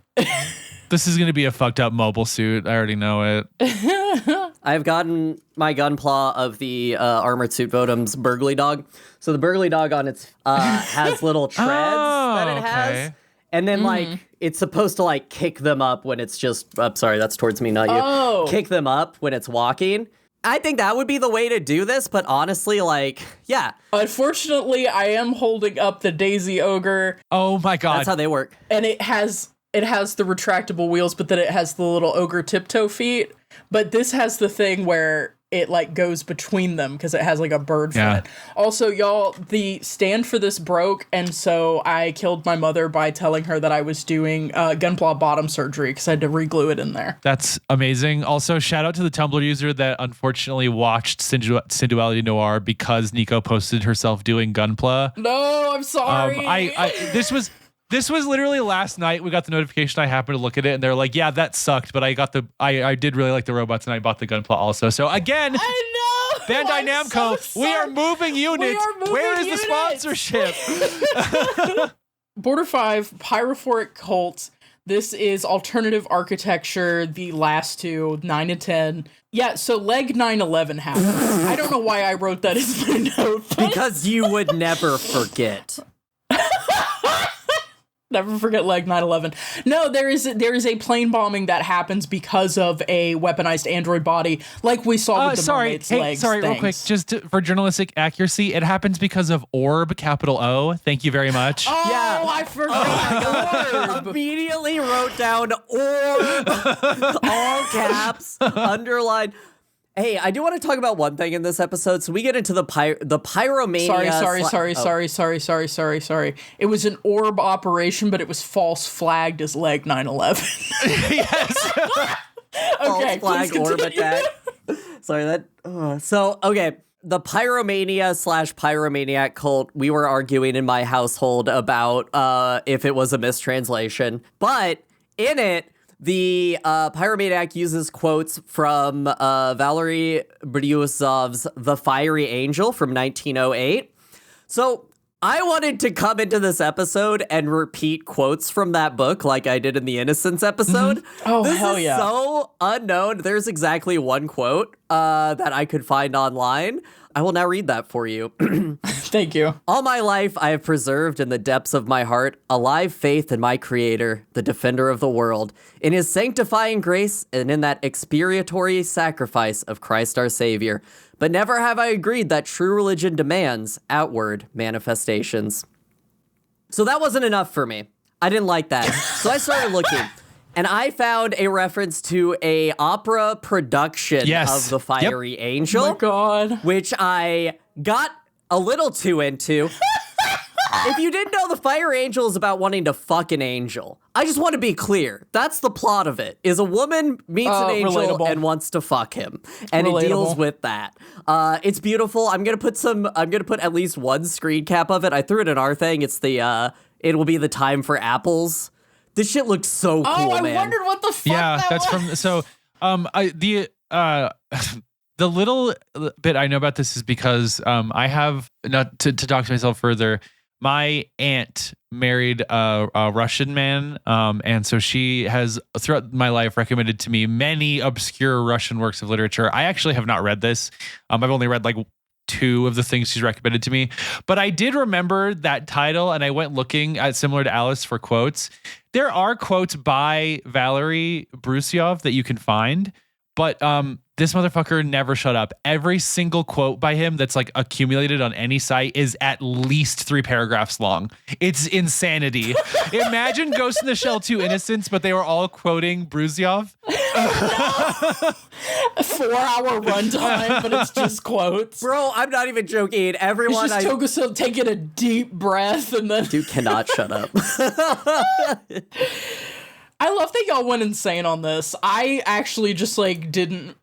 This is going to be a fucked up mobile suit. I already know it. I've gotten my gunpla of the Armored Suit Votum's burgly dog. So the burgly dog on its has little treads that it has. And then it's supposed to kick them up when it's just, I'm sorry, that's towards me, not you. Oh. Kick them up when it's walking. I think that would be the way to do this, but honestly, yeah. Unfortunately, I am holding up the Daisy Ogre. Oh my God. That's how they work. And it has the retractable wheels, but then it has the little ogre tiptoe feet. But this has the thing where it goes between them because it has a bird foot. Also, y'all, the stand for this broke, and so I killed my mother by telling her that I was doing gunpla bottom surgery because I had to reglue it in there. That's amazing. Also, shout out to the Tumblr user that unfortunately watched Synduality Noir because Nico posted herself doing gunpla. No, I'm sorry. This was literally last night. We got the notification. I happened to look at it, and they're like, "Yeah, that sucked." But I did really like the robots, and I bought the gunpla also. So again, I know. Bandai Namco, so we are moving units. Where is the sponsorship? Border 5, Pyrophoric Cult. This is alternative architecture. The last two, 9 and 10. Yeah, so leg 911 happened. I don't know why I wrote that as my note. Because you would never forget. Never forget leg 9/11. No, there is a plane bombing that happens because of a weaponized android body, like we saw with the mermaid's legs. Sorry, real quick, for journalistic accuracy, it happens because of Orb, capital O. Thank you very much. Oh, yeah. I forgot. Orb. Immediately wrote down Orb, all caps, underlined. Hey, I do want to talk about one thing in this episode. So we get into the pyromania. Sorry. It was an orb operation, but it was false flagged as leg 9/11. Yes. Okay, false flag orb attack. Sorry, okay. The pyromania/pyromaniac cult, we were arguing in my household about if it was a mistranslation. But in it, the pyromaniac uses quotes from Valery Bryusov's The Fiery Angel from 1908. So I wanted to come into this episode and repeat quotes from that book like I did in the Innocence episode. Mm-hmm. Oh, this hell is yeah. so unknown. There's exactly one quote that I could find online. I will now read that for you. Thank you. All my life, I have preserved in the depths of my heart a live faith in my Creator, the defender of the world, in his sanctifying grace and in that expiatory sacrifice of Christ our Savior. But never have I agreed that true religion demands outward manifestations. So that wasn't enough for me. I didn't like that. So I started looking. And I found a reference to a opera production of The Fiery Angel. Oh my God. Which I got a little too into. If you didn't know, the Fire Angel is about wanting to fuck an angel. I just want to be clear. That's the plot of it, is a woman meets an angel relatable. and wants to fuck him. And Relatable. it deals with that. It's beautiful. I'm gonna put at least one screen cap of it. I threw it in our thing. It's the it will be the time for apples. This shit looks so cool, I man. wondered what the fuck that's was. The little bit I know about this is because I have, not to talk to myself further, my aunt married a Russian man, and so she has throughout my life recommended to me many obscure Russian works of literature. I actually have not read this. I've only read like 2 of the things she's recommended to me, but I did remember that title, and I went looking at, similar to Alice, for quotes. There are quotes by Valery Brusyov that you can find, but this motherfucker never shut up. Every single quote by him that's like accumulated on any site is at least 3 paragraphs long. It's insanity. Imagine Ghost in the Shell 2 Innocence, but they were all quoting Brusyov. 4-hour runtime, but it's just quotes. Bro, I'm not even joking. Everyone, It's just Togusa taking a deep breath and then... Dude cannot shut up. I love that y'all went insane on this. I actually just like didn't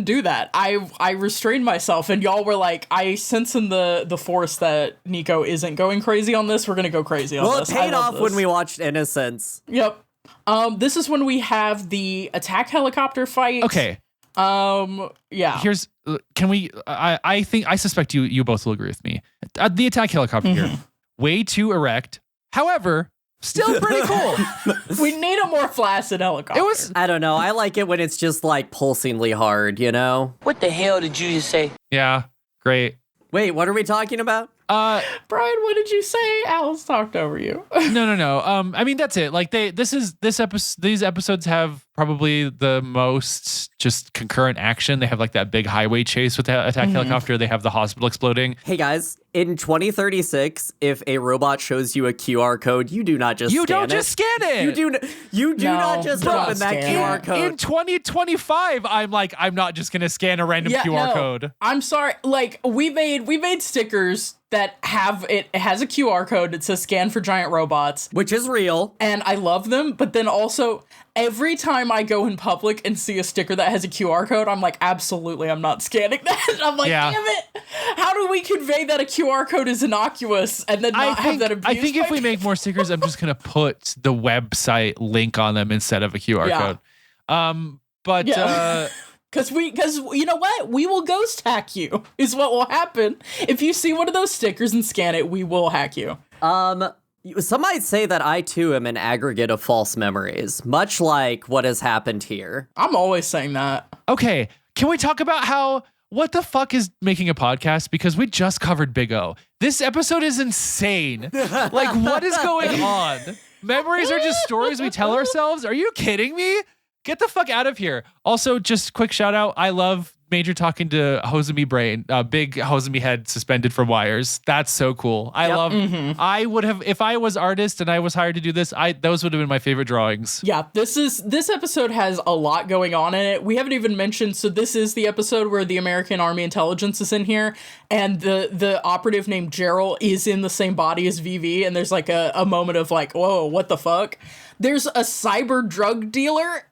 do that. I restrained myself, and y'all were like, I sense in the force that Nico isn't going crazy on this. We're gonna go crazy on this. Well, it paid off when we watched Innocence. Yep. This is when we have the attack helicopter fight. Okay. Yeah. Here's, I think, I suspect you both will agree with me. The attack helicopter here, way too erect. However, still pretty cool. We need a more flaccid helicopter. I don't know. I like it when it's just like pulsingly hard, you know? What the hell did you just say? Yeah, great. Wait, what are we talking about? Brian, what did you say? Alice talked over you. No. I mean, that's it. Like these episodes have probably the most just concurrent action. They have like that big highway chase with the attack helicopter. They have the hospital exploding. Hey guys, in 2036, if a robot shows you a QR code, you do not just scan it. You don't just scan it. You do not just open that QR code. In 2025, I'm not just gonna scan a random QR code. I'm sorry. Like we made stickers that it has a QR code that says scan for giant robots, which is real, and I love them. But then also, every time I go in public and see a sticker that has a QR code, I'm like, absolutely, I'm not scanning that. I'm like, damn it! How do we convey that a QR code is innocuous and then not have that abused? I think if we make more stickers, I'm just gonna put the website link on them instead of a QR code. Because you know what? We will ghost hack you, is what will happen. If you see one of those stickers and scan it, we will hack you. Some might say that I too am an aggregate of false memories, much like what has happened here. I'm always saying that. Okay, can we talk about what the fuck is making a podcast? Because we just covered Big O. This episode is insane. Like, what is going on? Memories are just stories we tell ourselves? Are you kidding me? Get the fuck out of here. Also, just quick shout out. I love Major talking to Hosemi Brain, big Hosemi head suspended from wires. That's so cool. I love, I would have, if I was artist and I was hired to do this, those would have been my favorite drawings. Yeah, this episode has a lot going on in it. We haven't even mentioned, so this is the episode where the American Army Intelligence is in here, and the operative named Gerald is in the same body as VV, and there's like a moment of like, whoa, what the fuck? There's a cyber drug dealer.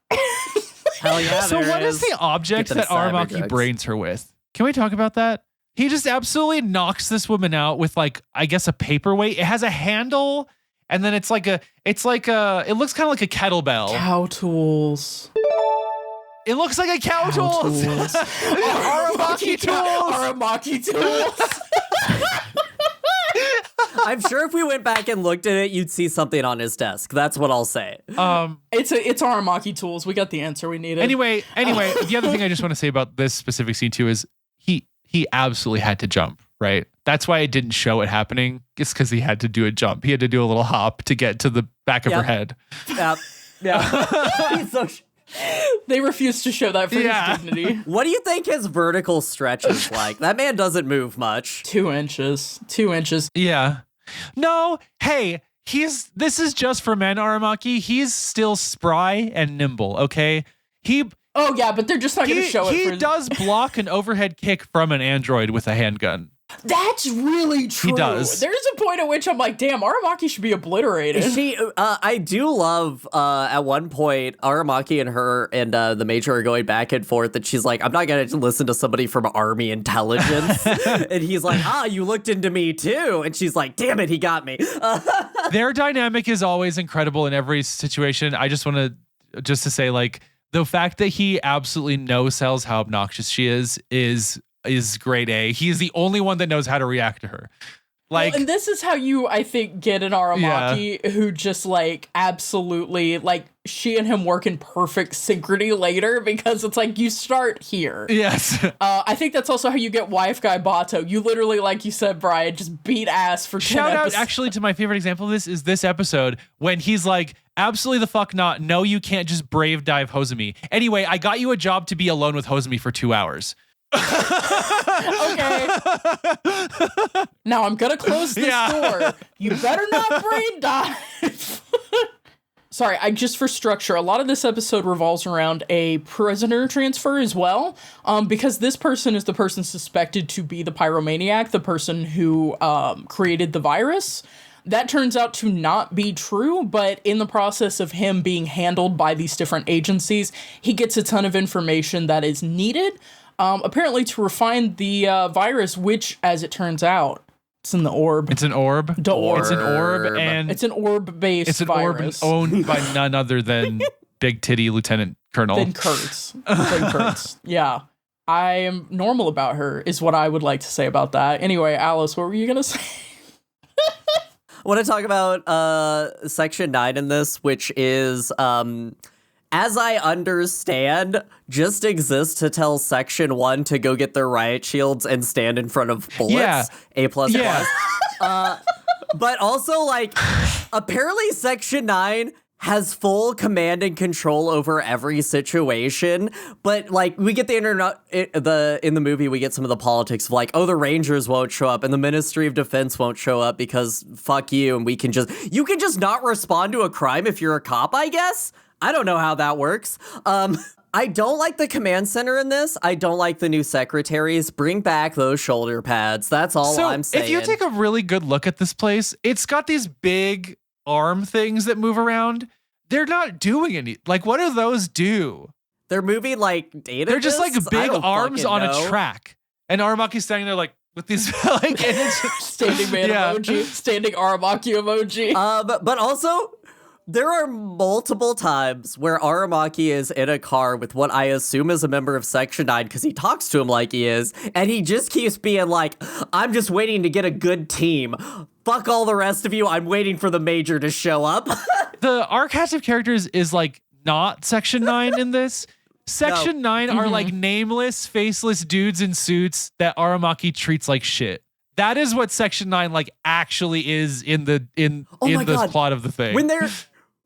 Hell yeah, so what is the object that Aramaki brains her with? Can we talk about that? He just absolutely knocks this woman out with like, I guess, a paperweight. It has a handle, and then it looks kind of like a kettlebell. Cow tools. It looks like a cow tools. Aramaki tools. Aramaki tools. I'm sure if we went back and looked at it, you'd see something on his desk. That's what I'll say. It's Aramaki tools. We got the answer we needed. Anyway, the other thing I just want to say about this specific scene too is he absolutely had to jump, right? That's why it didn't show it happening. It's because he had to do a jump. He had to do a little hop to get to the back of her head. Yeah. He's so they refuse to show that for his dignity. What do you think his vertical stretch is like? That man doesn't move much. 2 inches. Yeah. No, hey, this is just for men, Aramaki. He's still spry and nimble, okay? Oh yeah, but they're just not going to show it. He does block an overhead kick from an android with a handgun. That's really true. He does. There's a point at which I'm like, damn, Aramaki should be obliterated. I do love, at one point, Aramaki and her and the Major are going back and forth, and she's like, I'm not going to listen to somebody from Army Intelligence. And he's like, you looked into me too. And she's like, damn it, he got me. Their dynamic is always incredible in every situation. I just want to say, like, the fact that he absolutely no-sells how obnoxious she is grade A. He is the only one that knows how to react to her. Like, and this is how you, I think, get an Aramaki who just, like, absolutely, like, she and him work in perfect synchrony later, because it's like, you start here. Yes. I think that's also how you get Wife Guy Bato. You literally, like you said, Brian, just beat ass for 10 Shout episodes. out, actually, to my favorite example of this is this episode when he's like, absolutely the fuck not. No, you can't just brave dive Hozumi. Anyway, I got you a job to be alone with Hozumi for 2 hours. Okay. Now I'm gonna close this door. You better not brain dive. Sorry, just for structure, a lot of this episode revolves around a prisoner transfer as well, because this person is the person suspected to be the pyromaniac, the person who created the virus. That turns out to not be true, but in the process of him being handled by these different agencies, he gets a ton of information that is needed, apparently to refine the virus, which, as it turns out, it's in the orb. It's an orb. The orb. It's an orb, and it's an orb-based it's an virus. orb owned by none other than Big Titty Lieutenant Colonel. Ben Kurtz. Yeah. I am normal about her, is what I would like to say about that. Anyway, Alice, what were you going to say? I want to talk about Section 9 in this, which is, as I understand, just exists to tell Section 1 to go get their riot shields and stand in front of bullets. Yeah. A++. But also, like, apparently Section 9 has full command and control over every situation, but like we get in the movie we get some of the politics of like, oh, the Rangers won't show up and the Ministry of Defense won't show up because fuck you, and you can just not respond to a crime if you're a cop, I guess. I don't know how that works. I don't like the command center in this. I don't like the new secretaries. Bring back those shoulder pads. That's all I'm saying. If you take a really good look at this place, it's got these big arm things that move around. They're not doing any. Like, what do those do? They're moving like data. They're just like big arms on a track. And Aramaki's standing there like with these like and it's standing man emoji, standing Aramaki emoji. But also, there are multiple times where Aramaki is in a car with what I assume is a member of Section 9 because he talks to him like he is, and he just keeps being like, I'm just waiting to get a good team. Fuck all the rest of you. I'm waiting for the Major to show up. The our cast of characters is like not Section 9 in this. Section 9 are like nameless, faceless dudes in suits that Aramaki treats like shit. That is what Section 9 like actually is in the plot of the thing.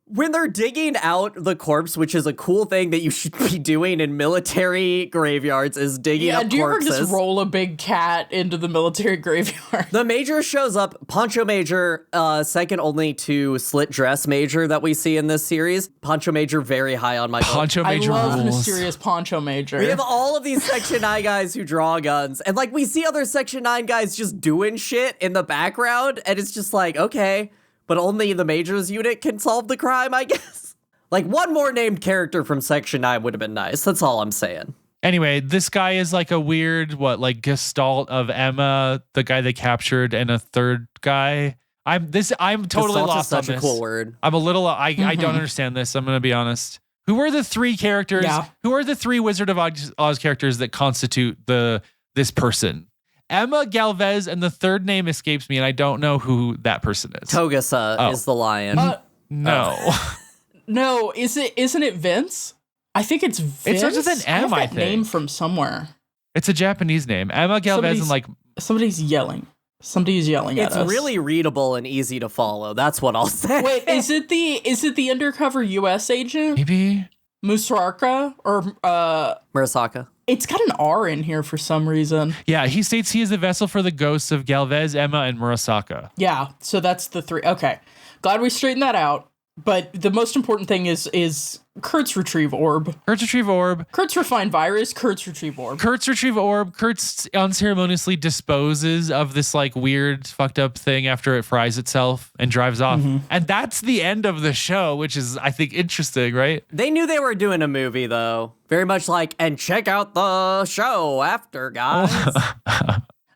When they're digging out the corpse, which is a cool thing that you should be doing in military graveyards, is digging up corpses. Do you ever just roll a big cat into the military graveyard? The Major shows up, Poncho Major, second only to Slit Dress Major that we see in this series. Poncho Major very high on my book. Poncho Major I love rules. Mysterious Poncho Major. We have all of these Section 9 guys who draw guns, and like we see other Section 9 guys just doing shit in the background, and it's just like, okay. But only the Major's unit can solve the crime, I guess. Like, one more named character from Section 9 would have been nice. That's all I'm saying. Anyway, this guy is like a weird, gestalt of Emma, the guy they captured, and a third guy. I'm totally Gestalt lost is such on a this. cool word. I'm a little, I don't understand this. I'm going to be honest. Who are the three characters? Yeah. Who are the three Wizard of Oz characters that constitute this person? Emma, Galvez, and the third name escapes me, and I don't know who that person is. Togasa is the lion. No. No, isn't it Vince? I think it's Vince. It starts with an M, I think. Name from somewhere. It's a Japanese name. Emma, Galvez, and like... Somebody's yelling. Somebody's yelling at us. It's really readable and easy to follow. That's what I'll say. Wait, is it the undercover U.S. agent? Maybe? Musaraka? Or, Murasaka. It's got an R in here for some reason. Yeah, he states he is a vessel for the ghosts of Galvez, Emma, and Murasaka. Yeah, so that's the three. Okay. Glad we straightened that out. But the most important thing is Kurt's retrieve orb. Kurt's refined virus. Kurt's retrieve orb. Kurtz unceremoniously disposes of this like weird fucked up thing after it fries itself and drives off. And that's the end of the show, which is, I think, interesting, right? They knew they were doing a movie, though. Very much like, and check out the show after, guys.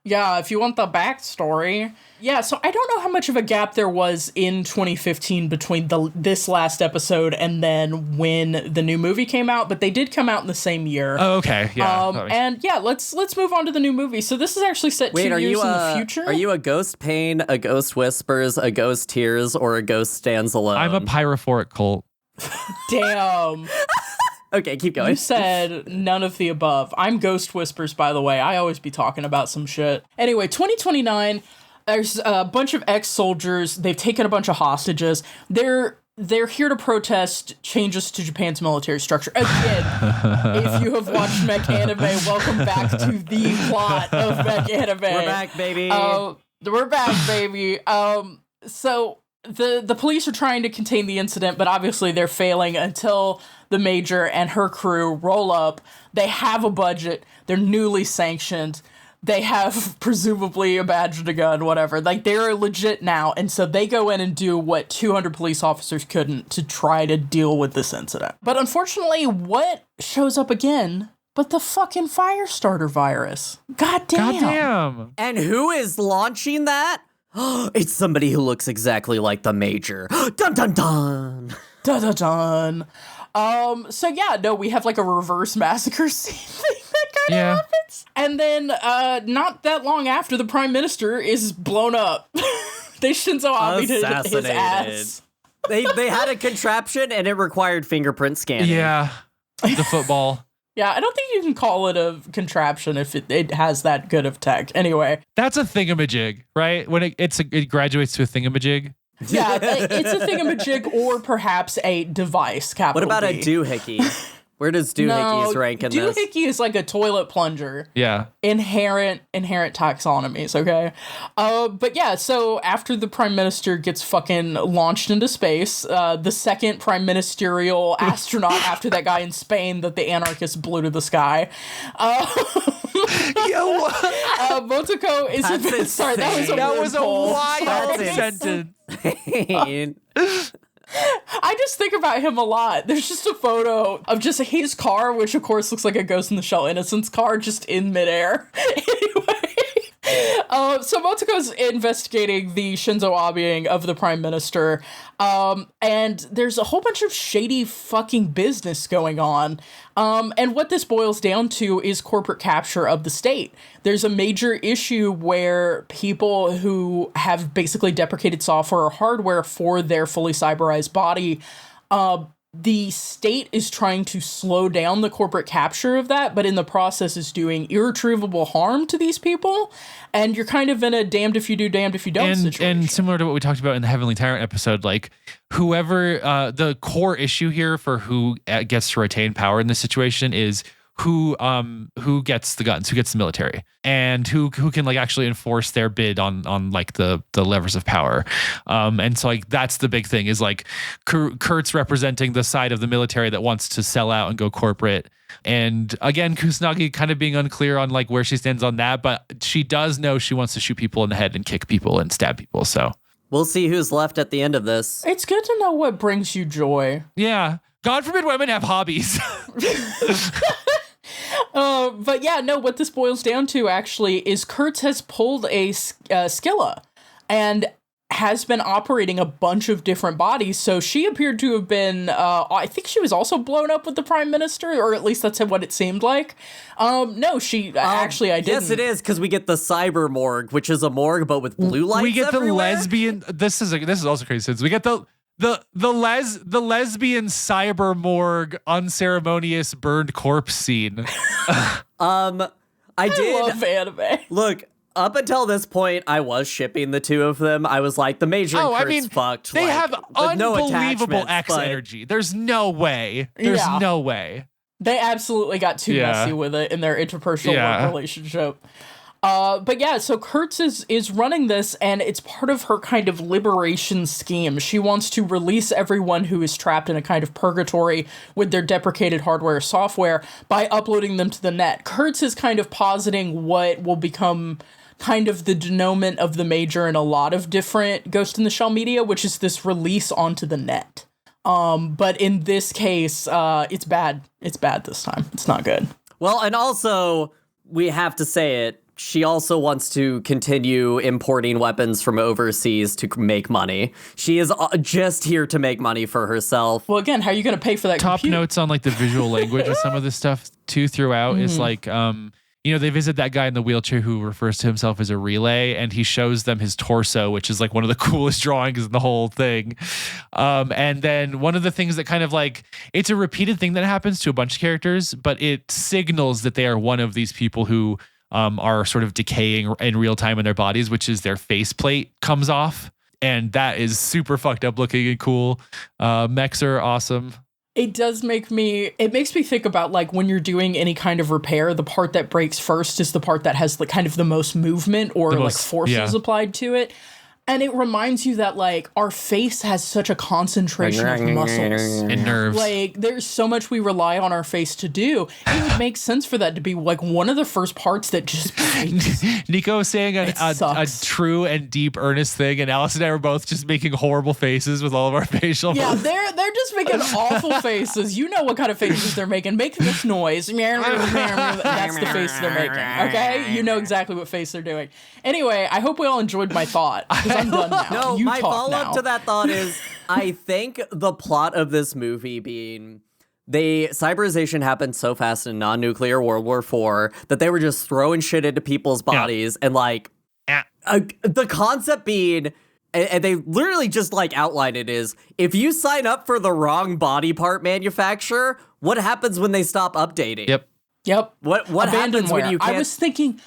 Yeah, if you want the backstory. Yeah, so I don't know how much of a gap there was in 2015 between this last episode and then when the new movie came out, but they did come out in the same year. Oh, okay. Yeah. And yeah, let's move on to the new movie. So this is actually set 2 years in the future. Are you a ghost pain, a ghost whispers, a ghost tears, or a ghost stands alone? I'm a pyrophoric cult. Damn. Okay, keep going. You said none of the above. I'm Ghost Whispers, by the way. I always be talking about some shit. Anyway, 2029, there's a bunch of ex-soldiers. They've taken a bunch of hostages. They're here to protest changes to Japan's military structure. Again, if you have watched Mech Anime, welcome back to the plot of Mech Anime. We're back, baby. We're back, baby. So the police are trying to contain the incident, but obviously they're failing until the Major and her crew roll up. They have a budget. They're newly sanctioned. They have presumably a badge and a gun, whatever. Like, they're legit now. And so they go in and do what 200 police officers couldn't to try to deal with this incident. But unfortunately, what shows up again but the fucking Firestarter virus? Goddamn. And who is launching that? It's somebody who looks exactly like the Major. Dun dun dun. Dun dun dun. So yeah, no, we have like a reverse massacre scene thing that kind of happens. And then, not that long after, the Prime Minister is blown up. They Shinzo Abe did his ass. They had a contraption and it required fingerprint scanning. Yeah, the football. Yeah, I don't think you can call it a contraption if it has that good of tech. Anyway. That's a thingamajig, right? When it graduates to a thingamajig. Yeah, it's a thingamajig or perhaps a device, capital What about D. a doohickey? Where does doohickeys rank in this? Doohickey is like a toilet plunger. Yeah. Inherent taxonomies, okay? But yeah, so after the Prime Minister gets fucking launched into space, the second prime ministerial astronaut after that guy in Spain that the anarchists blew to the sky, Motoko is... Sorry, that was a wild sentence. I just think about him a lot. There's just a photo of just his car, which of course looks like a Ghost in the Shell Innocence car, just in midair. Anyway, so Motoko's investigating the Shinzo Abeing of the Prime Minister, and there's a whole bunch of shady fucking business going on. And what this boils down to is corporate capture of the state. There's a major issue where people who have basically deprecated software or hardware for their fully cyberized body, the state is trying to slow down the corporate capture of that, but in the process is doing irretrievable harm to these people. And you're kind of in a damned if you do, damned if you don't situation. And similar to what we talked about in the Heavenly Tyrant episode, like whoever, the core issue here for who gets to retain power in this situation is who gets the guns, who gets the military, and who can like actually enforce their bid on like the levers of power. And so like that's the big thing is like Kurt's representing the side of the military that wants to sell out and go corporate. And again, Kusanagi kind of being unclear on like where she stands on that, but she does know she wants to shoot people in the head and kick people and stab people. So we'll see who's left at the end of this. It's good to know what brings you joy. Yeah. God forbid women have hobbies. But yeah, no, what this boils down to actually is Kurtz has pulled a Skilla and has been operating a bunch of different bodies. So she appeared to have been, I think she was also blown up with the Prime Minister, or at least that's what it seemed like. No, she actually, I didn't. Yes, it is, because we get the cyber morgue, which is a morgue, but with blue lights We get everywhere. The lesbian, this is also crazy, since we get the lesbian cyber morgue unceremonious burned corpse scene. I love anime. Look, up until this point, I was shipping the two of them. I was like, the Major and Kurt's fucked. They like, have unbelievable X but energy. There's no way. There's no way. They absolutely got too messy with it in their interpersonal work relationship. But yeah, so Kurtz is running this, and it's part of her kind of liberation scheme. She wants to release everyone who is trapped in a kind of purgatory with their deprecated hardware or software by uploading them to the net. Kurtz is kind of positing what will become kind of the denouement of the Major in a lot of different Ghost in the Shell media, which is this release onto the net. But in this case, it's bad. It's bad this time. It's not good. Well, and also, we have to say it, she also wants to continue importing weapons from overseas to make money. She is just here to make money for herself. Well, again, how are you going to pay for that Top notes on like the visual language of some of this stuff too throughout is like, they visit that guy in the wheelchair who refers to himself as a relay, and he shows them his torso, which is like one of the coolest drawings in the whole thing. And then one of the things that kind of like, it's a repeated thing that happens to a bunch of characters, but it signals that they are one of these people who are sort of decaying in real time in their bodies, which is their faceplate comes off. And that is super fucked up looking and cool. Mechs are awesome. It makes me think about like when you're doing any kind of repair, the part that breaks first is the part that has like kind of the most movement or like forces applied to it. And it reminds you that like our face has such a concentration of muscles and nerves. Like there's so much we rely on our face to do. It would make sense for that to be like one of the first parts that just breaks. Nico is saying a true and deep earnest thing, and Alice and I were both just making horrible faces with all of our facial. Yeah, they're just making awful faces. You know what kind of faces they're making. Make this noise. That's the face they're making. Okay, you know exactly what face they're doing. Anyway, I hope we all enjoyed my thought. I'm done now. No, my follow-up to that thought is, I think the plot of this movie being the cyberization happened so fast in non-nuclear World War IV that they were just throwing shit into people's bodies and like the concept being, and they literally just like outline it is, if you sign up for the wrong body part manufacturer, what happens when they stop updating? Yep. What happens when you can't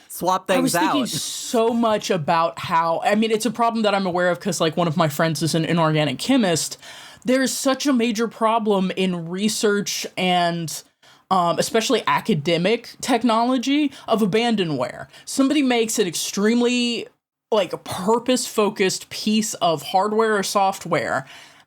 swap things out? I was thinking so much about how, I mean, it's a problem that I'm aware of because like one of my friends is an inorganic chemist. There's such a major problem in research and especially academic technology of abandonware. Somebody makes an extremely like purpose-focused piece of hardware or software,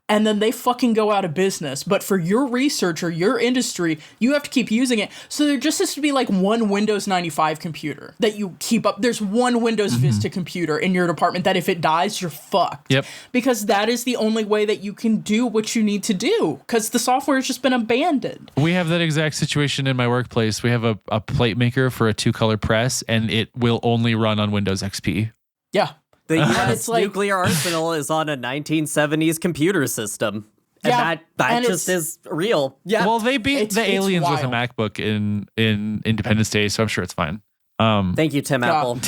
and then they fucking go out of business. But for your research or your industry, you have to keep using it. So there just has to be like one Windows 95 computer that you keep up. There's one Windows Vista computer in your department that if it dies, you're fucked. Yep. Because that is the only way that you can do what you need to do, because the software has just been abandoned. We have that exact situation in my workplace. We have a plate maker for a 2-color press, and it will only run on Windows XP. Yeah. The U.S. nuclear arsenal is on a 1970s computer system. And that just is real. Yeah. Well, they beat the aliens with a MacBook in Independence Day, so I'm sure it's fine. Thank you, Tim Apple.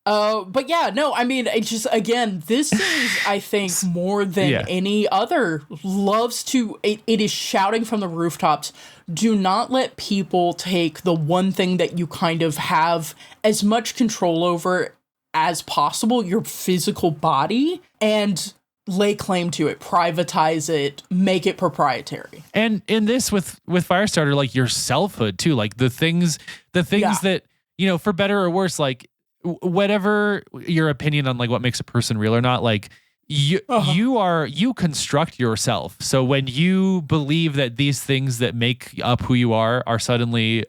But yeah, no, I mean, it just, again, this is, I think, more than any other, loves to, it is shouting from the rooftops, do not let people take the one thing that you kind of have as much control over as possible, your physical body, and lay claim to it, privatize it, make it proprietary. And in this with Firestarter, like your selfhood too, like the things that, you know, for better or worse, like whatever your opinion on like what makes a person real or not, like you construct yourself. So when you believe that these things that make up who you are suddenly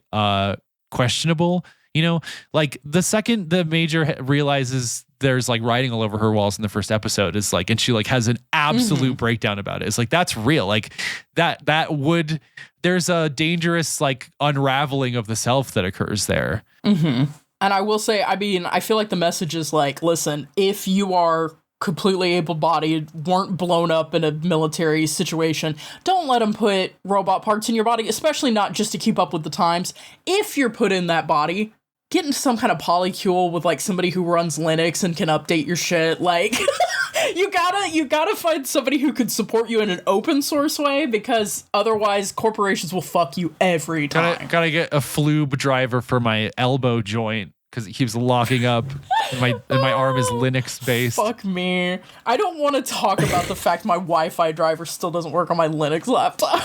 questionable, you know, like the second the Major realizes there's like writing all over her walls in the first episode, is like, and she like has an absolute breakdown about it. It's like, that's real. Like there's a dangerous like unraveling of the self that occurs there. And I will say, I mean, I feel like the message is like, listen, if you are completely able-bodied, weren't blown up in a military situation, don't let them put robot parts in your body, especially not just to keep up with the times. If you're put in that body, get into some kind of polycule with like somebody who runs Linux and can update your shit. Like you gotta find somebody who could support you in an open source way, because otherwise corporations will fuck you every time. Gotta get a flube driver for my elbow joint, because it keeps locking up, and my arm is Linux based. Fuck me. I don't want to talk about the fact my Wi-Fi driver still doesn't work on my Linux laptop.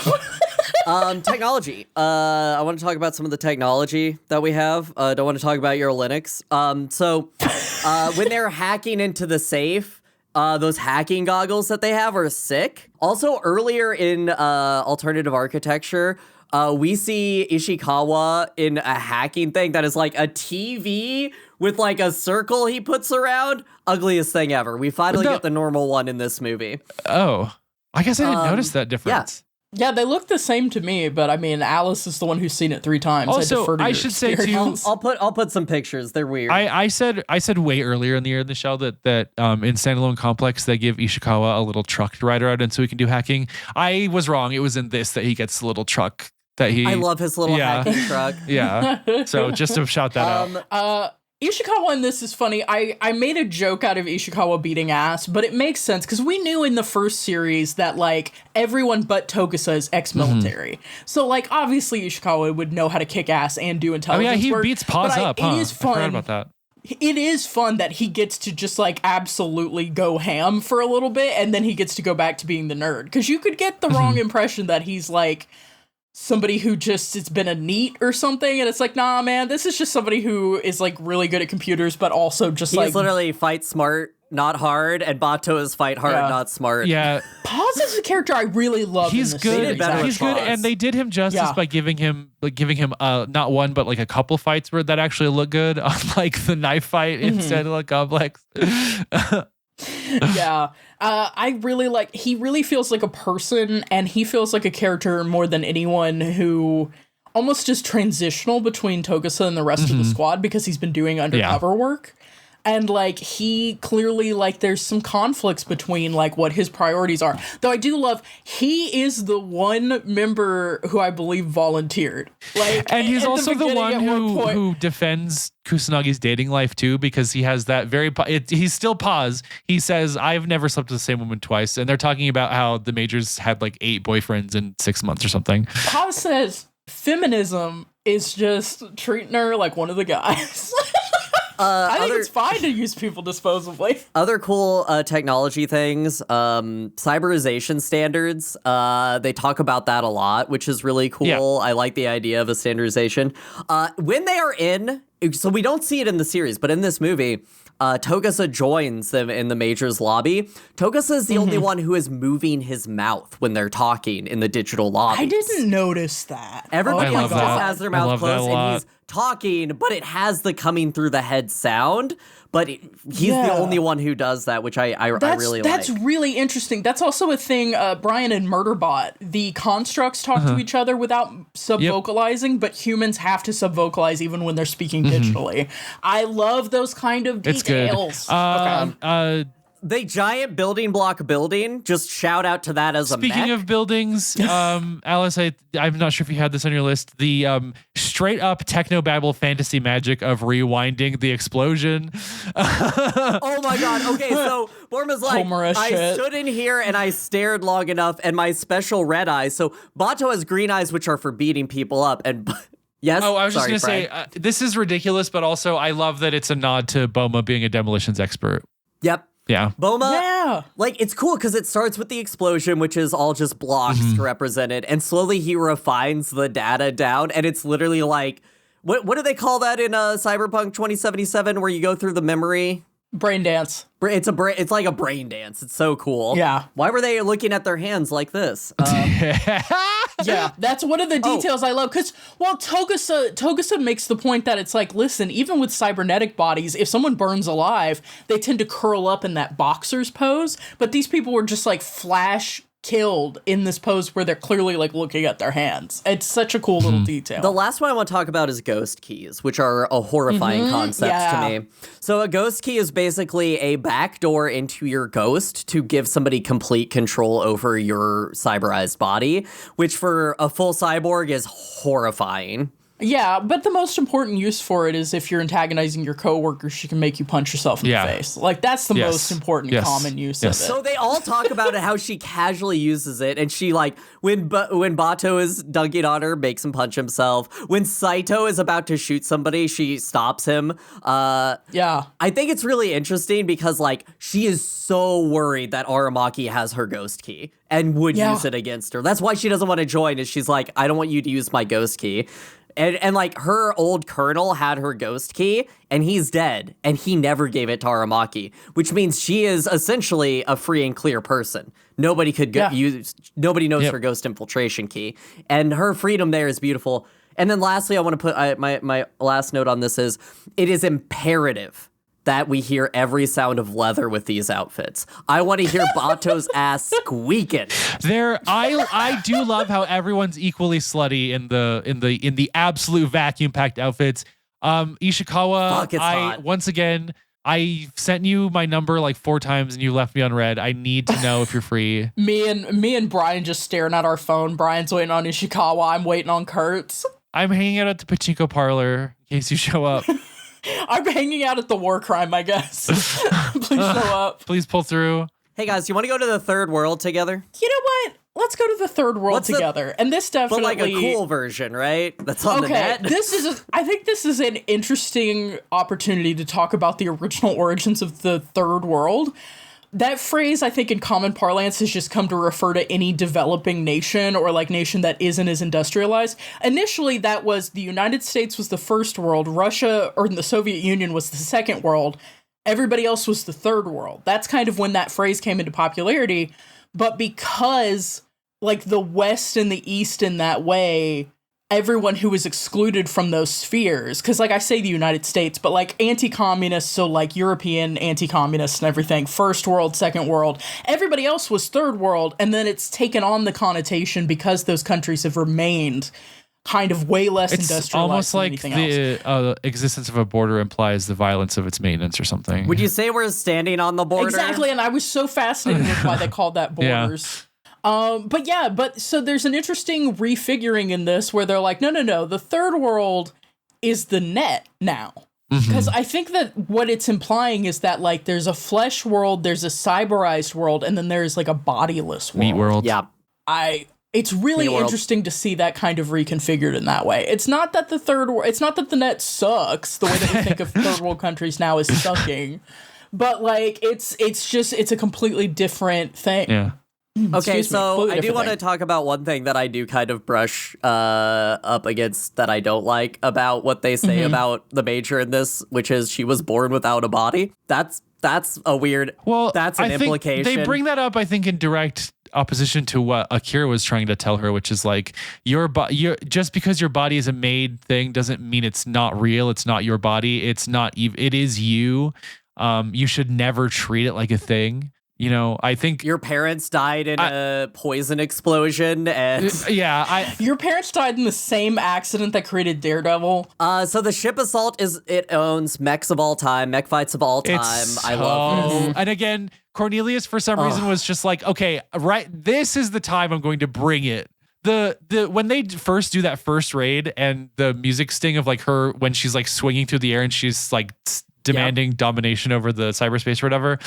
Technology. I want to talk about some of the technology that we have. Don't want to talk about your Linux. So when they're hacking into the safe, those hacking goggles that they have are sick. Also, earlier in alternative architecture, we see Ishikawa in a hacking thing that is like a TV with like a circle he puts around. Ugliest thing ever. We finally get the normal one in this movie. Oh, I guess I didn't notice that difference. Yeah, they look the same to me, but I mean, Alice is the one who's seen it 3 times. Also, I should say too, I'll put some pictures. They're weird. I said way earlier in the year in the show that in Standalone Complex they give Ishikawa a little truck to ride around in so he can do hacking. I was wrong. It was in this that he gets the little truck that he. I love his little hacking truck. Yeah. So just to shout that out. Ishikawa in this is funny. I made a joke out of Ishikawa beating ass, but it makes sense because we knew in the first series that like everyone but Tokusa is ex-military. So like obviously Ishikawa would know how to kick ass and do intelligence work. He beats paws up. It is fun. I forgot about that. It is fun that he gets to just like absolutely go ham for a little bit and then he gets to go back to being the nerd. Because you could get the wrong impression that he's like somebody who just it's been a NEET or something, and it's like, nah, man, this is just somebody who is like really good at computers, but also just he's literally fight smart, not hard, and Bato is fight hard, not smart. Yeah, Paz is a character I really love. He's in this good. series. He's good, and they did him justice by giving him not one but like a couple fights where that actually look good, unlike the knife fight in Standalone Complex. Yeah. I really like, he really feels like a person, and he feels like a character more than anyone who almost is transitional between Tokusa and the rest of the squad because he's been doing undercover work. And like, he clearly, like, there's some conflicts between like what his priorities are. Though I do love, he is the one member who I believe volunteered. Like, and he's also the one who defends Kusanagi's dating life too, because he has that he's still Paz. He says, I've never slept with the same woman twice. And they're talking about how the Majors had like 8 boyfriends in 6 months or something. Paz says feminism is just treating her like one of the guys. I think it's fine to use people disposably. Other cool technology things, cyberization standards. They talk about that a lot, which is really cool. Yeah. I like the idea of a standardization. When they are so we don't see it in the series, but in this movie, Tokusa joins them in the Major's lobby. Tokusa is the only one who is moving his mouth when they're talking in the digital lobby. I didn't notice that. Everybody else has their mouth closed, and he's talking, but it has the coming through the head sound. But he's the only one who does that, which I really like. That's really interesting. That's also a thing, Brian and Murderbot. The constructs talk to each other without sub-vocalizing, but humans have to sub-vocalize even when they're speaking digitally. I love those kind of details. It's good. The giant building block building, just shout out to that as a mech. Speaking of buildings, Alice, I'm not sure if you had this on your list, the straight up technobabble fantasy magic of rewinding the explosion. Oh my god, okay, so Borma's like, I stood in here and I stared long enough and my special red eyes, so Bato has green eyes which are for beating people up, and yes? Oh, I was just going to say, this is ridiculous, but also I love that it's a nod to Boma being a demolitions expert. Yep. Yeah. Boma, like, it's cool because it starts with the explosion, which is all just blocks to represent it, and slowly he refines the data down, and it's literally like, what do they call that in Cyberpunk 2077, where you go through the memory? Brain dance. It's like a brain dance. It's so cool. Yeah. Why were they looking at their hands like this? Yeah, that's one of the details I love. Because, well, Tokusa makes the point that it's like, listen, even with cybernetic bodies, if someone burns alive, they tend to curl up in that boxer's pose. But these people were just like flash killed in this pose where they're clearly like looking at their hands. It's such a cool little detail. The last one I want to talk about is ghost keys, which are a horrifying concept to me. So a ghost key is basically a backdoor into your ghost to give somebody complete control over your cyberized body, which for a full cyborg is horrifying. Yeah, but the most important use for it is if you're antagonizing your coworker, she can make you punch yourself in the face. Like, that's the most important common use of it. So they all talk about how she casually uses it, and she, like, when Bato is dunking on her, makes him punch himself. When Saito is about to shoot somebody, she stops him. I think it's really interesting because, like, she is so worried that Aramaki has her ghost key and would use it against her. That's why she doesn't want to join, is she's like, I don't want you to use my ghost key. And like, her old colonel had her ghost key, and he's dead, and he never gave it to Aramaki, which means she is essentially a free and clear person. Nobody could nobody knows her ghost infiltration key, and her freedom there is beautiful. And then lastly, I want to put my last note on this is, it is imperative that we hear every sound of leather with these outfits. I want to hear Bato's ass squeaking. I do love how everyone's equally slutty in the absolute vacuum packed outfits. Ishikawa, once again, I sent you my number like 4 times and you left me on red. I need to know if you're free. Me and Brian just staring at our phone. Brian's waiting on Ishikawa. I'm waiting on Kurtz. I'm hanging out at the pachinko parlor in case you show up. I'm hanging out at the war crime, I guess. Please show up. Please pull through. Hey guys, you want to go to the third world together? You know what? Let's go to the third world together. And this definitely... But like a cool version, right? That's on the net. I think this is an interesting opportunity to talk about the original origins of the third world. That phrase, I think, in common parlance has just come to refer to any developing nation or like nation that isn't as industrialized. Initially, that was the United States was the first world, Russia or the Soviet Union was the second world, everybody else was the third world. That's kind of when that phrase came into popularity. But because like the West and the East in that way, everyone who was excluded from those spheres, because like I say the United States, but like anti-communists, so like European anti-communists and everything, first world, second world, everybody else was third world, and then it's taken on the connotation because those countries have remained kind of way less industrialized almost than like anything else. The existence of a border implies the violence of its maintenance or something. Would you say we're standing on the border? Exactly, and I was so fascinated with why they called that borders. But so there's an interesting refiguring in this where they're like, no, the third world is the net now. Because I think that what it's implying is that like there's a flesh world, there's a cyberized world, and then there's like a bodiless world. Meat world. Yeah. It's really interesting to see that kind of reconfigured in that way. It's not that it's not that the net sucks the way that we think of third world countries now as sucking, but like it's a completely different thing. Yeah. Okay, so I do want to talk about one thing that I do kind of brush up against that I don't like about what they say about the Major in this, which is she was born without a body. That's a weird. Well, that's an implication. They bring that up, I think, in direct opposition to what Akira was trying to tell her, which is like just because your body is a made thing doesn't mean it's not real. It's not your body. It's not. It is you. You should never treat it like a thing. You know, I think your parents died in a poison explosion, and your parents died in the same accident that created Daredevil. So the ship assault it owns mechs of all time, mech fights of all time. I love this. And again, Cornelius for some reason was just like, okay, right, this is the time I'm going to bring it. The when they first do that first raid and the music sting of like her when she's like swinging through the air and she's like demanding domination over the cyberspace or whatever,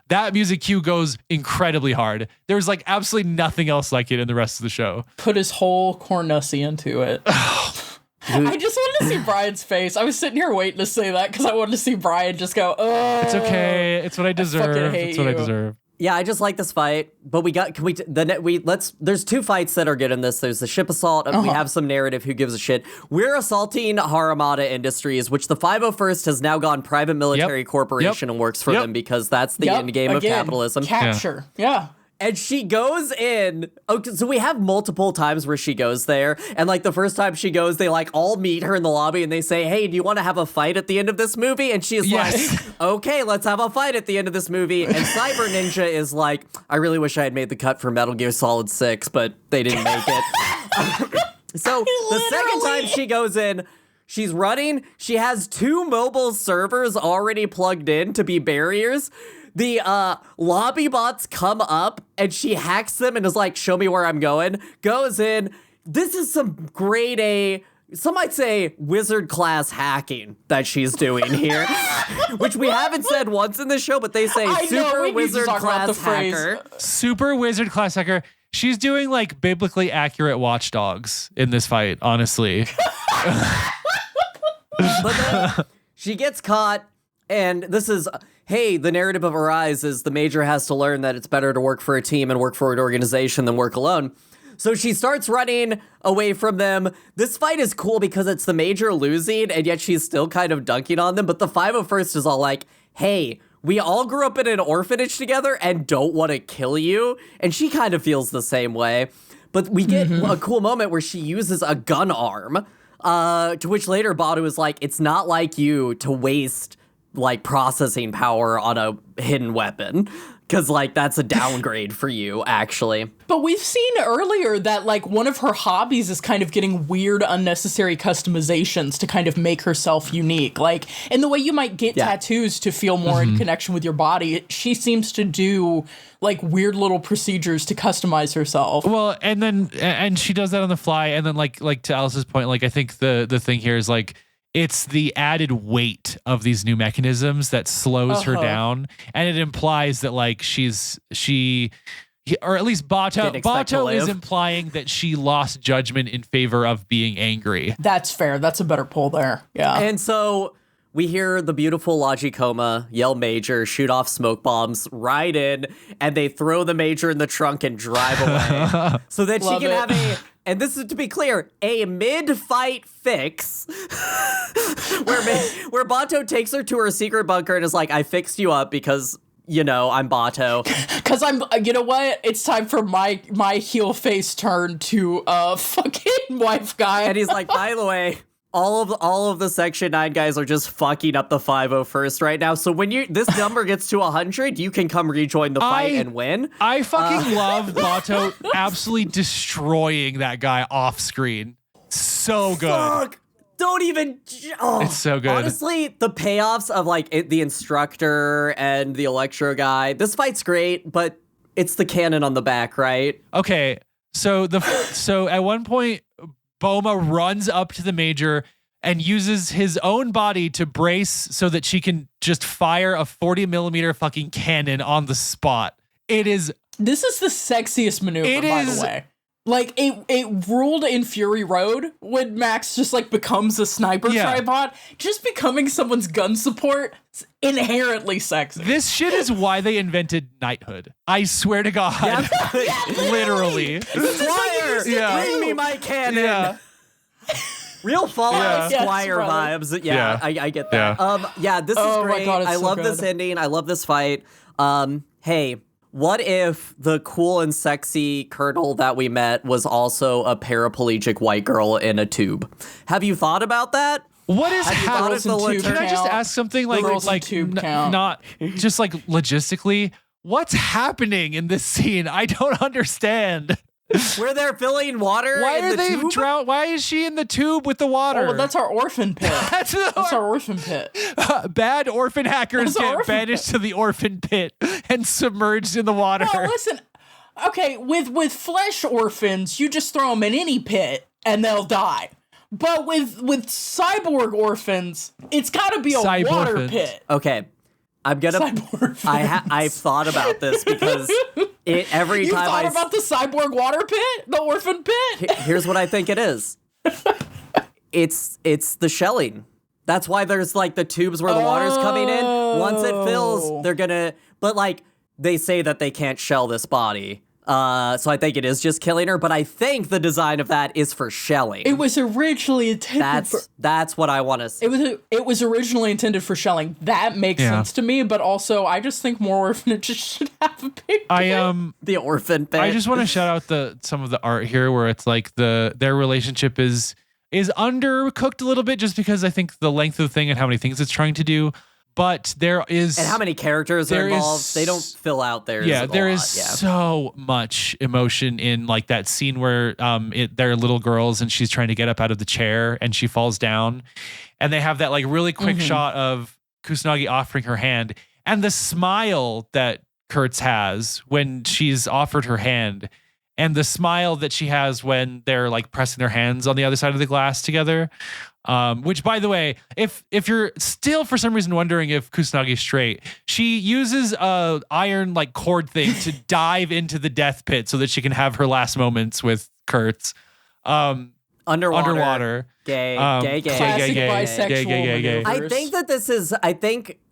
that music cue goes incredibly hard. There's like absolutely nothing else like it in the rest of the show. Put his whole cornussy into it. I just wanted to see Brian's face. I was sitting here waiting to say that because I wanted to see Brian just go, oh. It's okay. It's what I deserve. It's what I deserve. Yeah, I just like this fight, but there's 2 fights that are good in this. There's the ship assault, and we have some narrative, who gives a shit. We're assaulting Haramata Industries, which the 501st has now gone private military corporation and works for them because that's the end game of capitalism. Capture. Yeah. And she goes in. Okay, so we have multiple times where she goes there. And like the first time she goes, they like all meet her in the lobby and they say, hey, do you want to have a fight at the end of this movie? And she's like, okay, let's have a fight at the end of this movie. And Cyber Ninja is like, I really wish I had made the cut for Metal Gear Solid 6, but they didn't make it. So the second time she goes in, she's running. She has 2 mobile servers already plugged in to be barriers. The lobby bots come up and she hacks them and is like, show me where I'm going. Goes in. This is some grade A some might say wizard class hacking that she's doing here, which we haven't said once in the show, but they say super wizard class hacker. Super wizard class hacker. She's doing like biblically accurate watchdogs in this fight, honestly. But then she gets caught, and this is, hey, the narrative of Arise is the Major has to learn that it's better to work for a team and work for an organization than work alone. So she starts running away from them. This fight is cool because it's the Major losing, and yet she's still kind of dunking on them. But the 501st is all like, hey, we all grew up in an orphanage together and don't want to kill you. And she kind of feels the same way. But we get a cool moment where she uses a gun arm, to which later Bato is like, it's not like you to waste like processing power on a hidden weapon. Because, like, that's a downgrade for you, actually. But we've seen earlier that, like, one of her hobbies is kind of getting weird, unnecessary customizations to kind of make herself unique. Like, in the way you might get tattoos to feel more in connection with your body, she seems to do, like, weird little procedures to customize herself. Well, and she does that on the fly. And then, like to Alice's point, like, I think the thing here is, like, it's the added weight of these new mechanisms that slows her down, and it implies that like or at least Bato is implying that she lost judgment in favor of being angry. That's fair. That's a better pull there. Yeah. And so we hear the beautiful Logicoma yell Major, shoot off smoke bombs, ride in, and they throw the Major in the trunk and drive away so that she can have and this is, to be clear, a mid-fight fix where Bato takes her to her secret bunker and is like, I fixed you up because, you know, I'm Bato. Because you know what? It's time for my heel face turn to fucking wife guy. And he's like, by the way, all of the Section 9 guys are just fucking up the 501st right now. So when this number gets to 100, you can come rejoin the fight and win. I fucking love Bato absolutely destroying that guy off screen. So good. Fuck. Don't even. Oh. It's so good. Honestly, the payoffs of like the instructor and the Electro guy. This fight's great, but it's the cannon on the back, right? Okay. So at one point, Boma runs up to the Major and uses his own body to brace so that she can just fire a 40 millimeter fucking cannon on the spot. This is the sexiest maneuver, by the way. Like, it ruled in Fury Road when Max just, like, becomes a sniper tripod. Just becoming someone's gun support is inherently sexy. This shit is why they invented knighthood. I swear to God. Yeah, literally. Squire, bring me my cannon. Yeah. Real Fallout Squire vibes. Yeah, I get that. This is great. God, I love this ending. I love this fight. Hey, what if the cool and sexy Colonel that we met was also a paraplegic white girl in a tube? Have you thought about that? What is happening? Can I just ask something like not just like logistically? What's happening in this scene? I don't understand. Where they're filling water. Why are they drowned? Why is she in the tube with the water? Oh, well, that's our orphan pit. That's our orphan pit. Bad orphan hackers get banished to the orphan pit and submerged in the water. Well, listen. Okay, with flesh orphans, you just throw them in any pit and they'll die. But with cyborg orphans, it's got to be a water pit. Okay. I've thought about this because every you time thought about the cyborg water pit, the orphan pit. Here's what I think it is. It's the shelling. That's why there's like the tubes where the water's coming in. Once it fills, they're gonna. But like they say that they can't shell this body. So I think it is just killing her, but I think the design of that is for shelling. It was originally intended That's what I want to say. It was originally intended for shelling. That makes sense to me, but also I just think more orphanages should have a big pit. The orphan pit. I just want to shout out some of the art here where it's like their relationship is undercooked a little bit just because I think the length of the thing and how many things it's trying to do. But there is... And how many characters are involved. They don't fill out theirs. Yeah, there is so much emotion in like that scene where they're little girls and she's trying to get up out of the chair and she falls down. And they have that like really quick shot of Kusanagi offering her hand. And the smile that Kurtz has when she's offered her hand and the smile that she has when they're like pressing their hands on the other side of the glass together. Which, by the way, if you're still for some reason wondering if Kusanagi's straight, she uses a iron like cord thing to dive into the death pit so that she can have her last moments with Kurtz. Underwater. Gay. Classic bisexual maneuvers. I think that this is,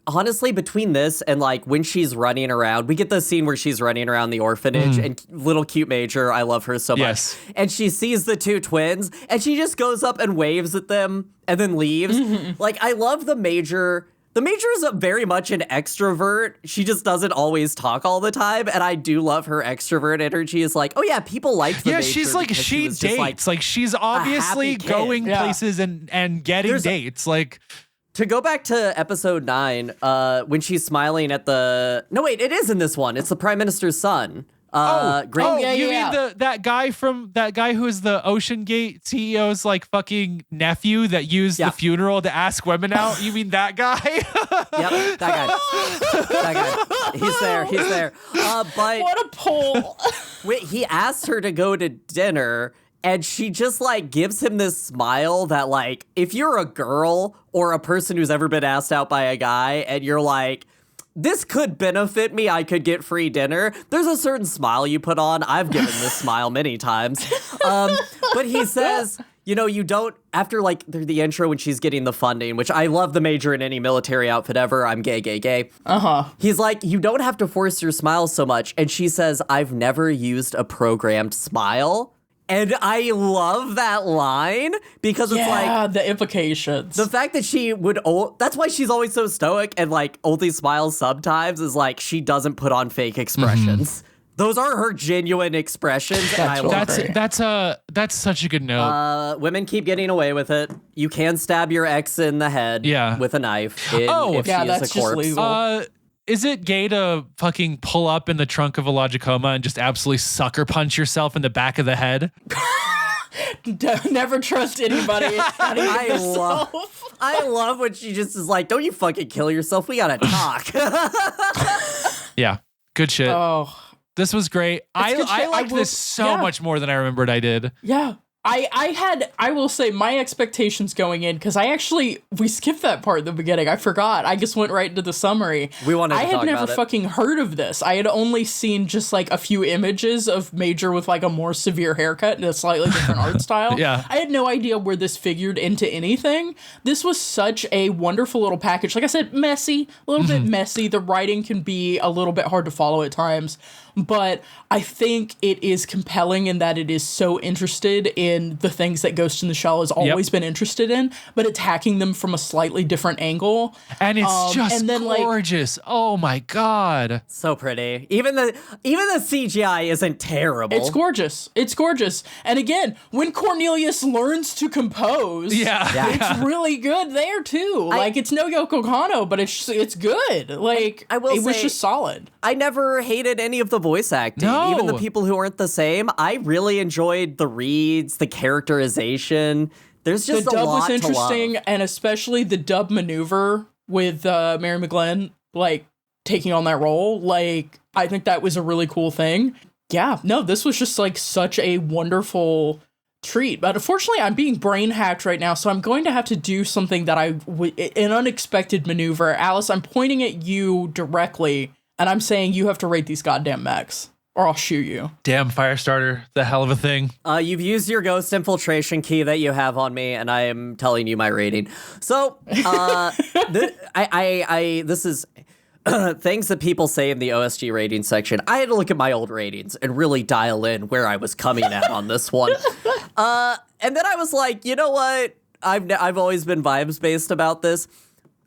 honestly, between this and like when she's running around, we get the scene where she's running around the orphanage and little cute Major, I love her so much. And she sees the two twins and she just goes up and waves at them and then leaves. Like, I love the Major. The Major is very much an extrovert. She just doesn't always talk all the time. And I do love her extrovert energy. Is like, oh yeah, people like the Major. Yeah, she's like, she dates. Like, she's obviously going places and getting dates. Like, to go back to episode 9, when she's smiling at the... No, wait, it is in this one. It's the Prime Minister's son. You mean that guy who is the Ocean Gate CEO's like fucking nephew that used the funeral to ask women out? You mean that guy? Yep, that guy. He's there. But what a pull. Wait, he asked her to go to dinner, and she just like gives him this smile that like, if you're a girl or a person who's ever been asked out by a guy and you're like, this could benefit me, I could get free dinner, there's a certain smile you put on. I've given this smile many times. But he says, you know, you don't, after like the intro when she's getting the funding, which I love the Major in any military outfit ever, I'm gay. He's like, you don't have to force your smile so much. And she says, I've never used a programmed smile. And I love that line because it's like... the implications. The fact that she would... That's why she's always so stoic and like only smiles sometimes is like she doesn't put on fake expressions. Those are her genuine expressions. That's such a good note. Women keep getting away with it. You can stab your ex in the head with a knife if she is a corpse. Legal. Is it gay to fucking pull up in the trunk of a Logicoma and just absolutely sucker punch yourself in the back of the head? Never trust anybody. I love when she just is like, don't you fucking kill yourself. We gotta talk. Yeah, good shit. Oh, this was great. I liked this so much more than I remembered I did. Yeah. I will say my expectations going in, because we skipped that part at the beginning. I forgot. I just went right into the summary. I had never fucking heard of this. I had only seen just like a few images of Major with like a more severe haircut and a slightly different art style. Yeah. I had no idea where this figured into anything. This was such a wonderful little package. Like I said, messy, a little bit messy. The writing can be a little bit hard to follow at times. But I think it is compelling in that it is so interested in the things that Ghost in the Shell has always been interested in, but attacking them from a slightly different angle. And it's just gorgeous. Oh my God. So pretty. Even the CGI isn't terrible. It's gorgeous. It's gorgeous. And again, when Cornelius learns to compose, it's really good there too. It's no Yoko Kanno, but it's good. Like, it was just solid. I never hated any of the voice acting. No. Even the people who aren't the same. I really enjoyed the reads, the characterization. There's just the a dub lot was interesting, to love. and especially the dub maneuver with Mary McGlynn, like, taking on that role. Like, I think that was a really cool thing. Yeah, no, this was just like such a wonderful treat. But unfortunately, I'm being brain hacked right now, so I'm going to have to do something that an unexpected maneuver. Alice, I'm pointing at you directly, and I'm saying you have to rate these goddamn mechs, or I'll shoot you. Damn, Firestarter, the hell of a thing. You've used your ghost infiltration key that you have on me, and I am telling you my rating. So, this is things that people say in the OSG rating section. I had to look at my old ratings and really dial in where I was coming at on this one. And then I was like, you know what? I've always been vibes based about this.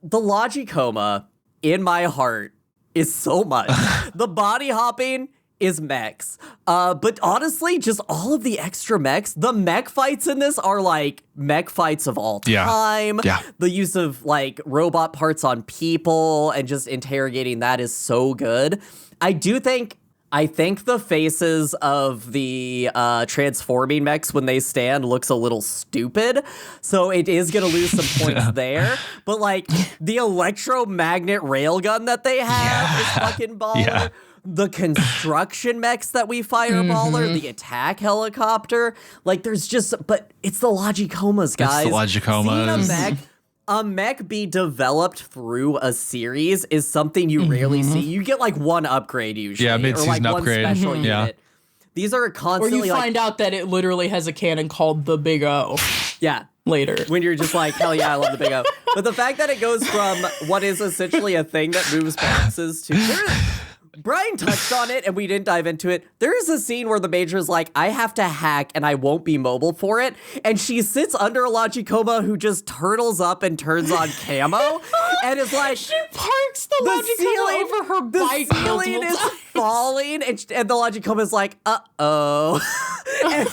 The Logicoma in my heart is so much. The body hopping is mechs. But honestly, just all of the extra mechs, the mech fights in this are like mech fights of all time. Yeah. The use of like robot parts on people and just interrogating that is so good. I think the faces of the transforming mechs when they stand looks a little stupid, so it is going to lose some points there. But like the electromagnet railgun that they have is fucking baller. the construction mechs that we fireballer, the attack helicopter. Like, there's just, but it's the Logicomas, guys. It's the Logicomas. Seeing a mech be developed through a series is something you rarely see. You get like one upgrade usually. Yeah, mid-season or like upgrade. One special unit. These are Or constantly you find out that it literally has a cannon called the Big O. Yeah. Later. When you're just like, hell yeah, I love the Big O. But the fact that it goes from what is essentially a thing that moves boxes to... Brian touched on it, and we didn't dive into it. There is a scene where the Major is like, I have to hack, and I won't be mobile for it. And she sits under a Logicoma who just turtles up and turns on camo, and is like... She parks the Logicoma over her bike. The ceiling is falling, and the Logicoma is like, uh-oh. And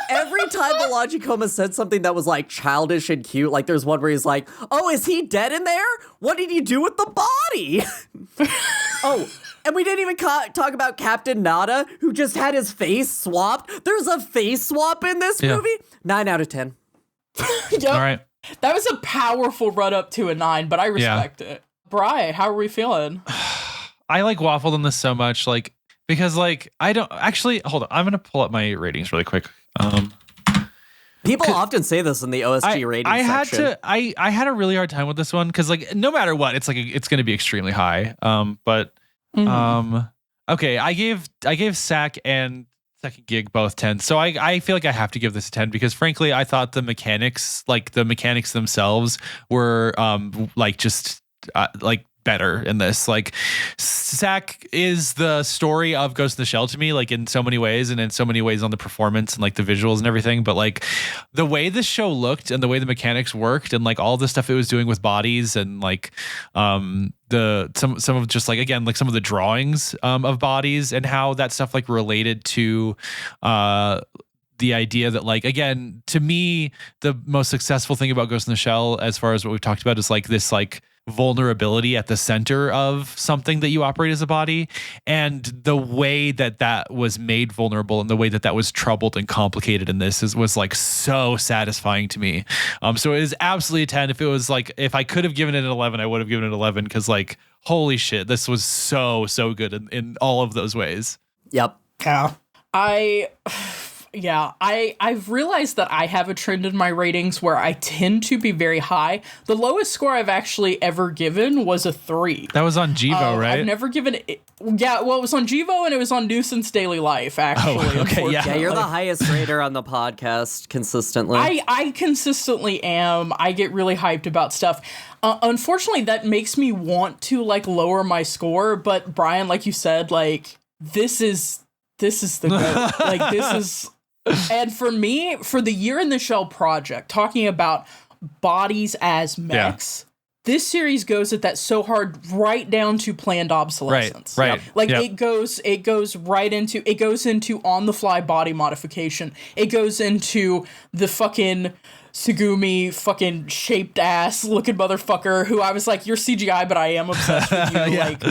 every time the Logicoma said something that was, like, childish and cute, like, there's one where he's like, oh, is he dead in there? What did you do with the body? Oh, and we didn't even talk about Captain Nada, who just had his face swapped. There's a face swap in this movie. 9 out of 10. Yep. All right. That was a powerful run up to a 9, but I respect it. Bri, how are we feeling? I like waffled on this so much, like, because like I don't actually hold on. I'm gonna pull up my ratings really quick. People often say this in the OSG rating section. I had a really hard time with this one because like no matter what, it's like it's gonna be extremely high. Okay, I gave SAC and Second Gig both 10. So I feel like I have to give this a 10 because frankly I thought the mechanics themselves were better in this. Like SAC is the story of Ghost in the Shell to me, like in so many ways and in so many ways on the performance and like the visuals and everything. But like the way this show looked and the way the mechanics worked and like all the stuff it was doing with bodies and like some of just like again like some of the drawings of bodies and how that stuff like related to the idea that like again to me the most successful thing about Ghost in the Shell as far as what we've talked about is like this like vulnerability at the center of something that you operate as a body, and the way that was made vulnerable and the way that was troubled and complicated in this was like so satisfying to me. So it is absolutely a 10. If I could have given it an 11, I would have given it an 11 because like holy shit, this was so good in all of those ways. Yep. Yeah. I've realized that I have a trend in my ratings where I tend to be very high. The lowest score I've actually ever given was a 3. That was on GIVO, right? I've never given it. Yeah, well, it was on GIVO and it was on Nuisance Daily Life, actually. Oh, okay, yeah, you're the highest rater on the podcast consistently. I consistently am. I get really hyped about stuff. Unfortunately, that makes me want to like lower my score. But Brian, like you said, like this is the goat. Like this is. And for me, for the Year in the Shell project, talking about bodies as mechs, this series goes at that so hard, right down to planned obsolescence. Right. Like it goes into on the fly body modification. It goes into the fucking Sugumi fucking shaped ass looking motherfucker who I was like, you're CGI, but I am obsessed with you. Like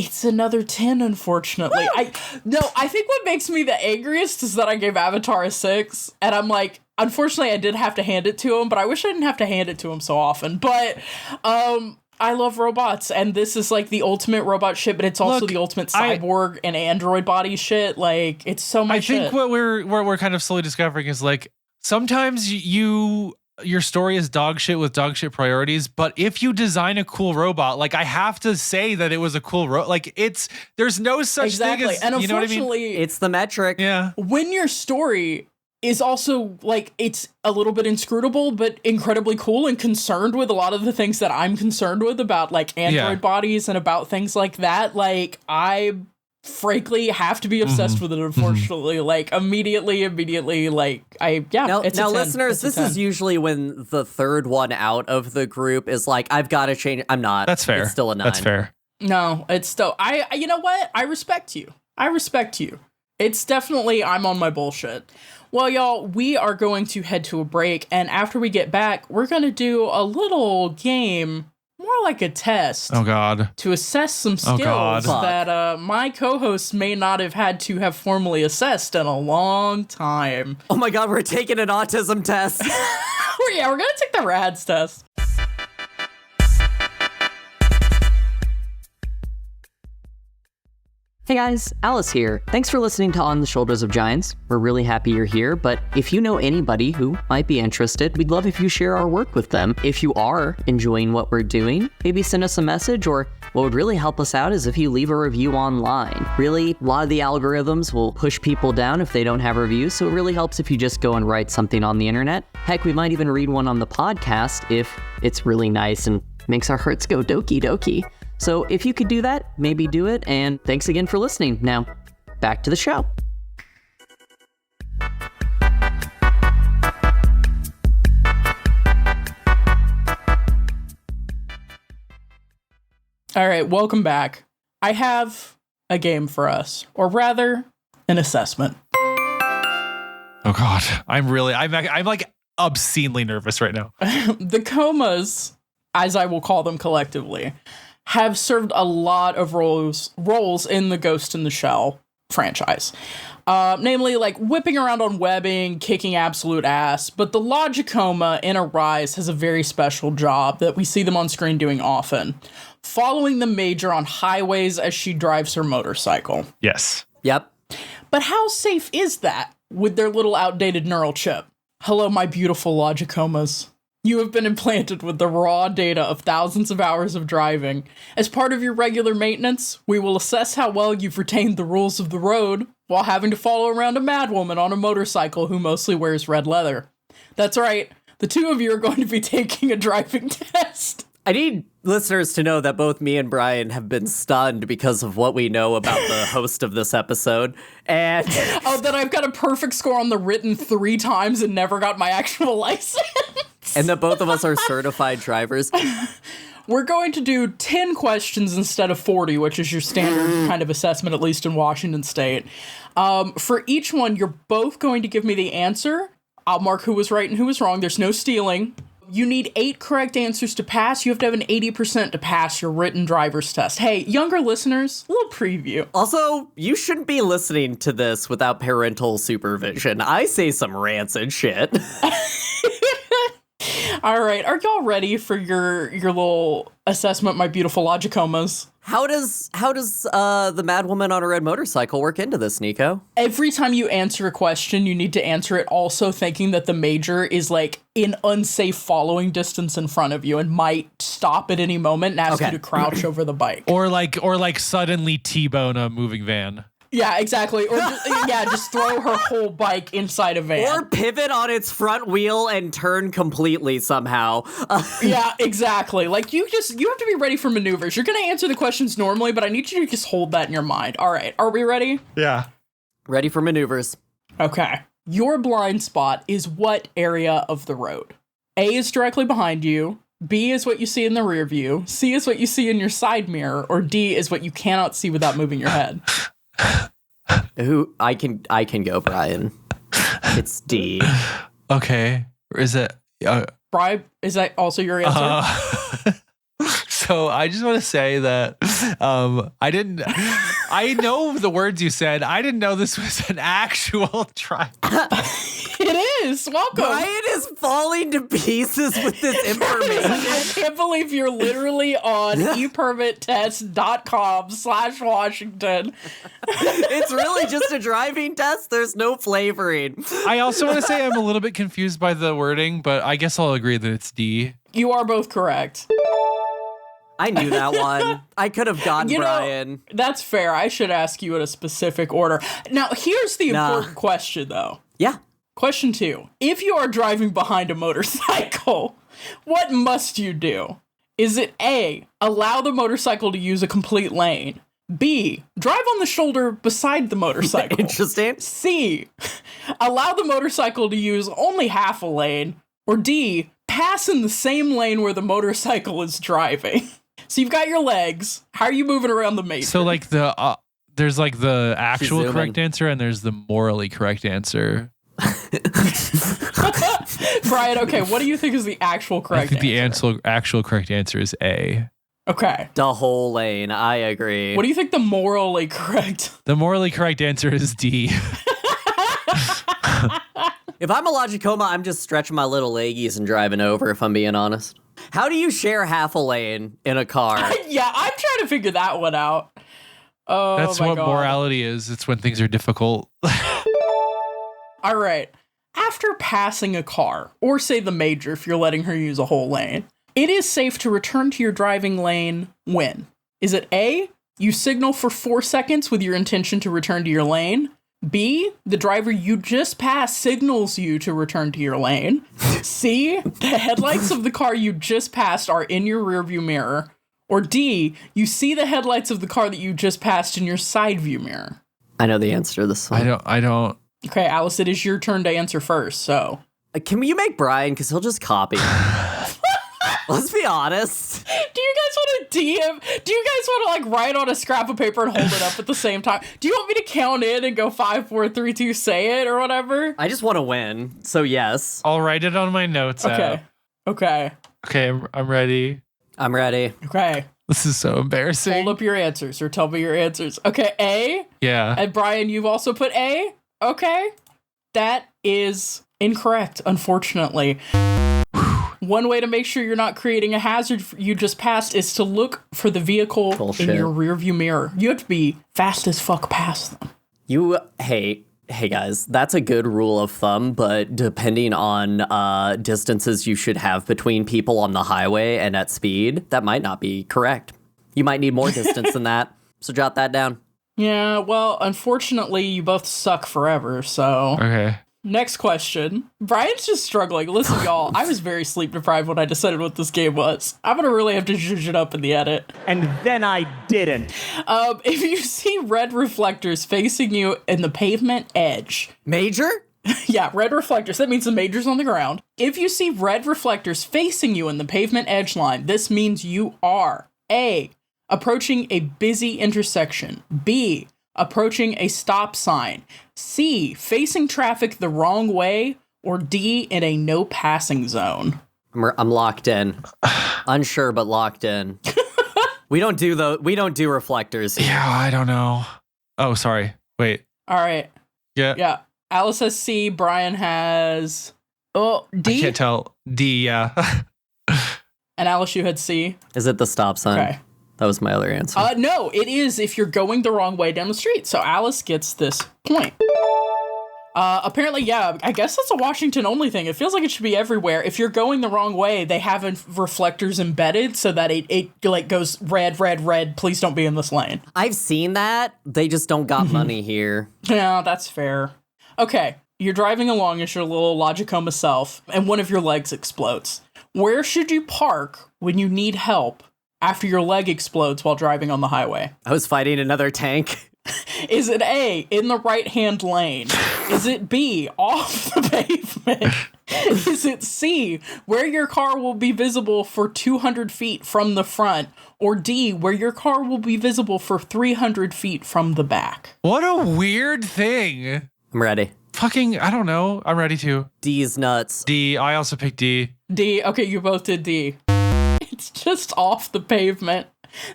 it's another 10, unfortunately. I think what makes me the angriest is that I gave Avatar a 6, and I'm like, unfortunately, I did have to hand it to him, but I wish I didn't have to hand it to him so often. But I love robots, and this is like the ultimate robot shit, but it's also the ultimate cyborg and android body shit. Like, it's so much shit. I think what we're kind of slowly discovering is like sometimes your story is dog shit with dog shit priorities, but if you design a cool robot, like I have to say that it was a cool robot. Like there's no such thing as, and you know what I mean? unfortunately, it's the metric. Yeah. When your story is also like, it's a little bit inscrutable, but incredibly cool and concerned with a lot of the things that I'm concerned with about like android bodies and about things like that. Like I frankly have to be obsessed with it, unfortunately. Like immediately like now it's a 10. Listeners, this is usually when the third one out of the group is like, I've got to change. I'm not. That's fair. It's still a 9. That's fair. No, it's still you know what, I respect you. It's definitely, I'm on my bullshit. Well, y'all, we are going to head to a break, and after we get back, we're going to do a little game, more like a test. Oh, God. To assess some skills that my co-hosts may not have had to have formally assessed in a long time. Oh my God, we're taking an autism test. We're going to take the RADS test. Hey guys, Alice here. Thanks for listening to On the Shoulders of Giants. We're really happy you're here, but if you know anybody who might be interested, we'd love if you share our work with them. If you are enjoying what we're doing, maybe send us a message, or what would really help us out is if you leave a review online. Really, a lot of the algorithms will push people down if they don't have reviews, so it really helps if you just go and write something on the internet. Heck, we might even read one on the podcast if it's really nice and makes our hearts go doki doki. So if you could do that, maybe do it, and thanks again for listening. Now, back to the show. All right, welcome back. I have a game for us, or rather, an assessment. Oh God, I'm like obscenely nervous right now. The comas, as I will call them collectively, have served a lot of roles in the Ghost in the Shell franchise. Namely, like whipping around on webbing, kicking absolute ass, but the Logicoma in Arise has a very special job that we see them on screen doing often. Following the Major on highways as she drives her motorcycle. Yes. Yep. But how safe is that with their little outdated neural chip? Hello, my beautiful Logicomas. You have been implanted with the raw data of thousands of hours of driving. As part of your regular maintenance, we will assess how well you've retained the rules of the road while having to follow around a madwoman on a motorcycle who mostly wears red leather. That's right, the two of you are going to be taking a driving test. I need listeners to know that both me and Brian have been stunned because of what we know about the host of this episode. And that I've got a perfect score on the written 3 times and never got my actual license. And that both of us are certified drivers. We're going to do 10 questions instead of 40, which is your standard kind of assessment, at least in Washington State. For each one, you're both going to give me the answer. I'll mark who was right and who was wrong. There's no stealing. You need 8 correct answers to pass. You have to have an 80% to pass your written driver's test. Hey, younger listeners, a little preview. Also, you shouldn't be listening to this without parental supervision. I say some rancid shit. All right, are y'all ready for your little assessment, my beautiful Logicomas? How does the madwoman on a red motorcycle work into this, Nico? Every time you answer a question, you need to answer it also thinking that the Major is like in unsafe following distance in front of you and might stop at any moment and ask you to crouch over the bike. Or like suddenly T-bone a moving van. Yeah, exactly. Or just throw her whole bike inside a van. Or pivot on its front wheel and turn completely somehow. Yeah, exactly. Like you have to be ready for maneuvers. You're going to answer the questions normally, but I need you to just hold that in your mind. All right, are we ready? Yeah. Ready for maneuvers. Okay. Your blind spot is what area of the road? A is directly behind you. B is what you see in the rear view. C is what you see in your side mirror. Or D is what you cannot see without moving your head. Who I can go, Brian. It's D. Okay. Is it Brian, is that also your answer? So I just want to say that I know the words you said. I didn't know this was an actual try. It is. Welcome. Brian is falling to pieces with this information. I can't believe you're literally on epermittest.com/Washington. It's really just a driving test. There's no flavoring. I also want to say I'm a little bit confused by the wording, but I guess I'll agree that it's D. You are both correct. I knew that one. I could have gotten Brian. That's fair. I should ask you in a specific order. Now, here's the important question, though. Yeah. Question 2. If you are driving behind a motorcycle, what must you do? Is it A, allow the motorcycle to use a complete lane? B, drive on the shoulder beside the motorcycle? Interesting. C, allow the motorcycle to use only half a lane? Or D, pass in the same lane where the motorcycle is driving? So you've got your legs. How are you moving around the Major? So like there's like the actual correct answer and there's the morally correct answer. Brian, okay, what do you think is the actual correct answer? The actual correct answer is A. Okay. The whole lane, I agree. What do you think the morally correct? The morally correct answer is D. If I'm a Logicoma, I'm just stretching my little leggies and driving over, if I'm being honest. How do you share half a lane in a car? Yeah, I'm trying to figure that one out. Oh, That's my what God. morality is. It's when things are difficult. All right. After passing a car, or say the major if you're letting her use a whole lane, it is safe to return to your driving lane when? Is it A, you signal for 4 seconds with your intention to return to your lane? B, the driver you just passed signals you to return to your lane? C, the headlights of the car you just passed are in your rearview mirror? Or D, you see the headlights of the car that you just passed in your side view mirror? I know the answer to this one. I don't. Okay, Alice, it is your turn to answer first, so. Can you make Brian? Because he'll just copy. Let's be honest. Do you guys want to DM? Do you guys want to write on a scrap of paper and hold it up at the same time? Do you want me to count in and go 5, 4, 3, 2, say it or whatever? I just want to win, so yes. I'll write it on my notes app. Okay. Okay, I'm ready. I'm ready. Okay. This is so embarrassing. Hold up your answers or tell me your answers. Okay, A. Yeah. And Brian, you've also put A? Okay. That is incorrect, unfortunately. One way to make sure you're not creating a hazard you just passed is to look for the vehicle in your rearview mirror. You have to be fast as fuck past them. Hey guys, that's a good rule of thumb, but depending on distances you should have between people on the highway and at speed, that might not be correct. You might need more distance than that, so jot that down. Yeah, well, unfortunately, you both suck forever, so... Okay. Next question. Brian's just struggling. Listen, y'all, I was very sleep deprived when I decided what this game was. I'm gonna really have to zhuzh it up in the edit. And then I didn't. If you see red reflectors facing you in the pavement edge... Major? Yeah, red reflectors. That means the major's on the ground. If you see red reflectors facing you in the pavement edge line, this means you are A, approaching a busy intersection. B, approaching a stop sign. C, facing traffic the wrong way. Or D, in a no passing zone. I'm locked in. Unsure, but locked in. We don't do reflectors here. Yeah, I don't know. Oh, sorry. Wait. All right. Yeah. Alice has C. Brian has... Oh, D? I can't tell. D, yeah. And Alice, you had C. Is it the stop sign? Okay. That was my other answer. No, it is if you're going the wrong way down the street. So Alice gets this point. Apparently, yeah, I guess that's a Washington only thing. It feels like it should be everywhere. If you're going the wrong way, they have reflectors embedded so that it goes red, red, red. Please don't be in this lane. I've seen that. They just don't got money here. Yeah, that's fair. Okay, you're driving along as your little Logicoma self, and one of your legs explodes. Where should you park when you need help after your leg explodes while driving on the highway? I was fighting another tank. Is it A, in the right-hand lane? Is it B, off the pavement? Is it C, where your car will be visible for 200 feet from the front? Or D, where your car will be visible for 300 feet from the back? What a weird thing. I'm ready. Fucking, I don't know. I'm ready to. D's nuts. D. I also picked D. D. Okay, you both did D. It's just off the pavement.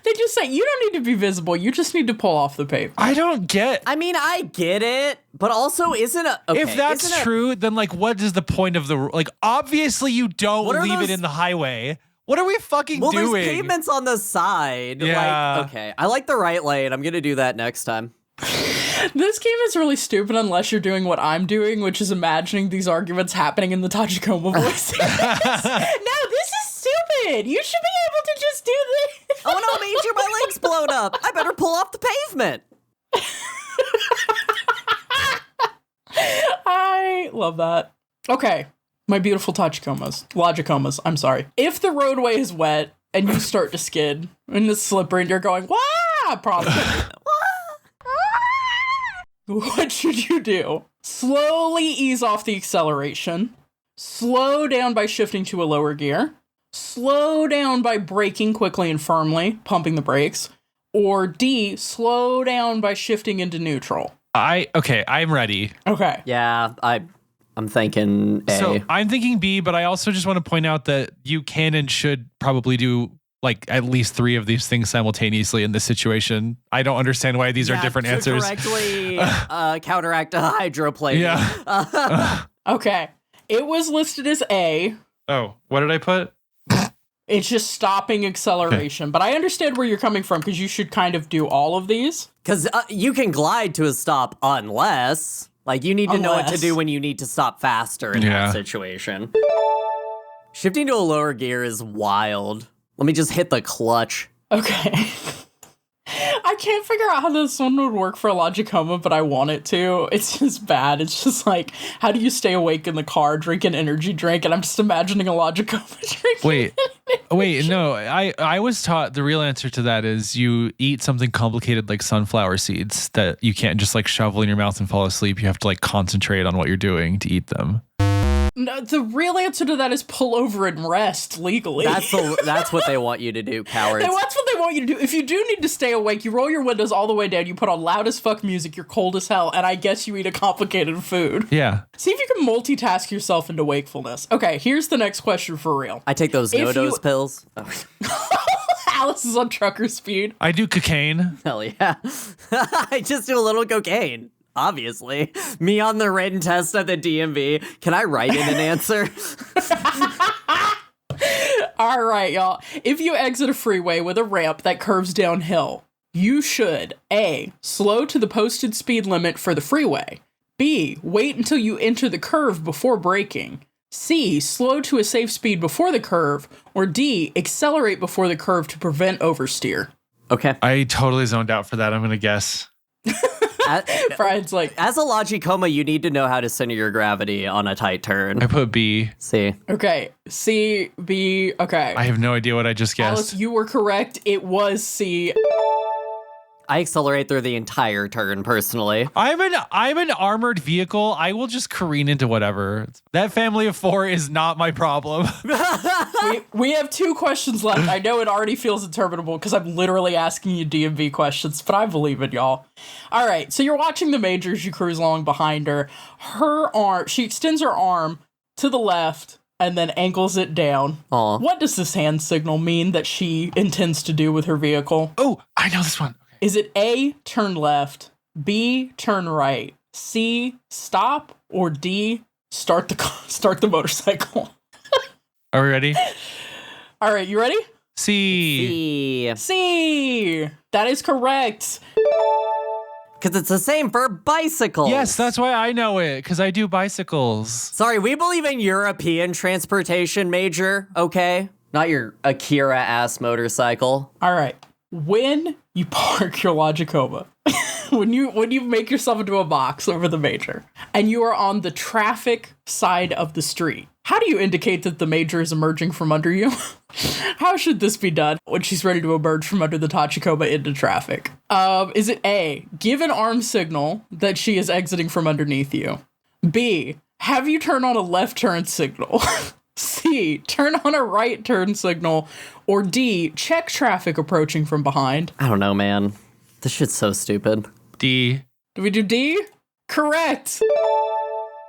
They just say, you don't need to be visible. You just need to pull off the pavement. I don't get. I mean, I get it, but also if that's true, then what is the point of the obviously you don't leave it in the highway. What are we fucking doing? Well, there's pavements on the side. Yeah. Okay. I like the right lane. I'm going to do that next time. This game is really stupid unless you're doing what I'm doing, which is imagining these arguments happening in the Tachikoma voice. No, this is stupid. You should be able to just do this. Oh no, Major, my leg's blown up. I better pull off the pavement. I love that. Okay, my beautiful Logicomas, I'm sorry. If the roadway is wet and you start to skid and it's slippery and you're going, wah, probably. What should you do? Slowly ease off the acceleration. Slow down by shifting to a lower gear. Slow down by braking quickly and firmly, pumping the brakes. Or D, slow down by shifting into neutral. I'm ready. Okay. Yeah, I'm thinking A. So I'm thinking B, but I also just want to point out that you can and should probably do at least 3 of these things simultaneously in this situation. I don't understand why these are different answers. Correctly counteract a hydroplane. Yeah. Okay. It was listed as A. Oh, what did I put? It's just stopping acceleration. But I understand where you're coming from because you should kind of do all of these. Because you can glide to a stop unless, like, you need to know what to do when you need to stop faster in that situation. Shifting to a lower gear is wild. Let me just hit the clutch. Okay. I can't figure out how this one would work for a Logicoma, but I want it to. It's just bad. It's just like, how do you stay awake in the car, drink an energy drink? And I'm just imagining a Logicoma drinking. Wait, no. I was taught the real answer to that is you eat something complicated like sunflower seeds that you can't just like shovel in your mouth and fall asleep. You have to like concentrate on what you're doing to eat them. No, the real answer to that is pull over and rest legally. That's what they want you to do, cowards. That's what they want you to do. If you do need to stay awake, you roll your windows all the way down, you put on loud as fuck music, you're cold as hell, and I guess you eat a complicated food. Yeah. See if you can multitask yourself into wakefulness. Okay, here's the next question for real. I take those no-dose pills. Alice is on trucker speed. I do cocaine. Hell yeah. I just do a little cocaine. Obviously. Me on the written test at the DMV. Can I write in an answer? All right, y'all. If you exit a freeway with a ramp that curves downhill, you should A, slow to the posted speed limit for the freeway. B, wait until you enter the curve before braking. C, slow to a safe speed before the curve. Or D, accelerate before the curve to prevent oversteer. Okay. I totally zoned out for that. I'm going to guess. Brian's like, as a Logicoma, you need to know how to center your gravity on a tight turn. I put B. C. Okay. C, B, okay. I have no idea what I just guessed. Alice, you were correct. It was C. I accelerate through the entire turn, personally. I'm an armored vehicle. I will just careen into whatever. That family of four is not my problem. we have 2 questions left. I know it already feels interminable because I'm literally asking you DMV questions, but I believe in y'all. All right, so you're watching the Majors. You cruise along behind her. She extends her arm to the left and then ankles it down. Aww. What does this hand signal mean that she intends to do with her vehicle? Oh, I know this one. Is it A, turn left, B, turn right, C, stop, or D, start the motorcycle? Are we ready? All right, you ready? C. C. That is correct. Because it's the same for bicycles. Yes, that's why I know it, because I do bicycles. Sorry, we believe in European transportation, Major, okay? Not your Akira-ass motorcycle. All right. When you park your Logicoma, when you make yourself into a box over the Major, and you are on the traffic side of the street, how do you indicate that the Major is emerging from under you? How should this be done when she's ready to emerge from under the Tachikoma into traffic? Is it A, give an arm signal that she is exiting from underneath you? B, have you turn on a left turn signal? C, turn on a right turn signal. Or D, check traffic approaching from behind. I don't know, man. This shit's so stupid. D. Do we do D? Correct.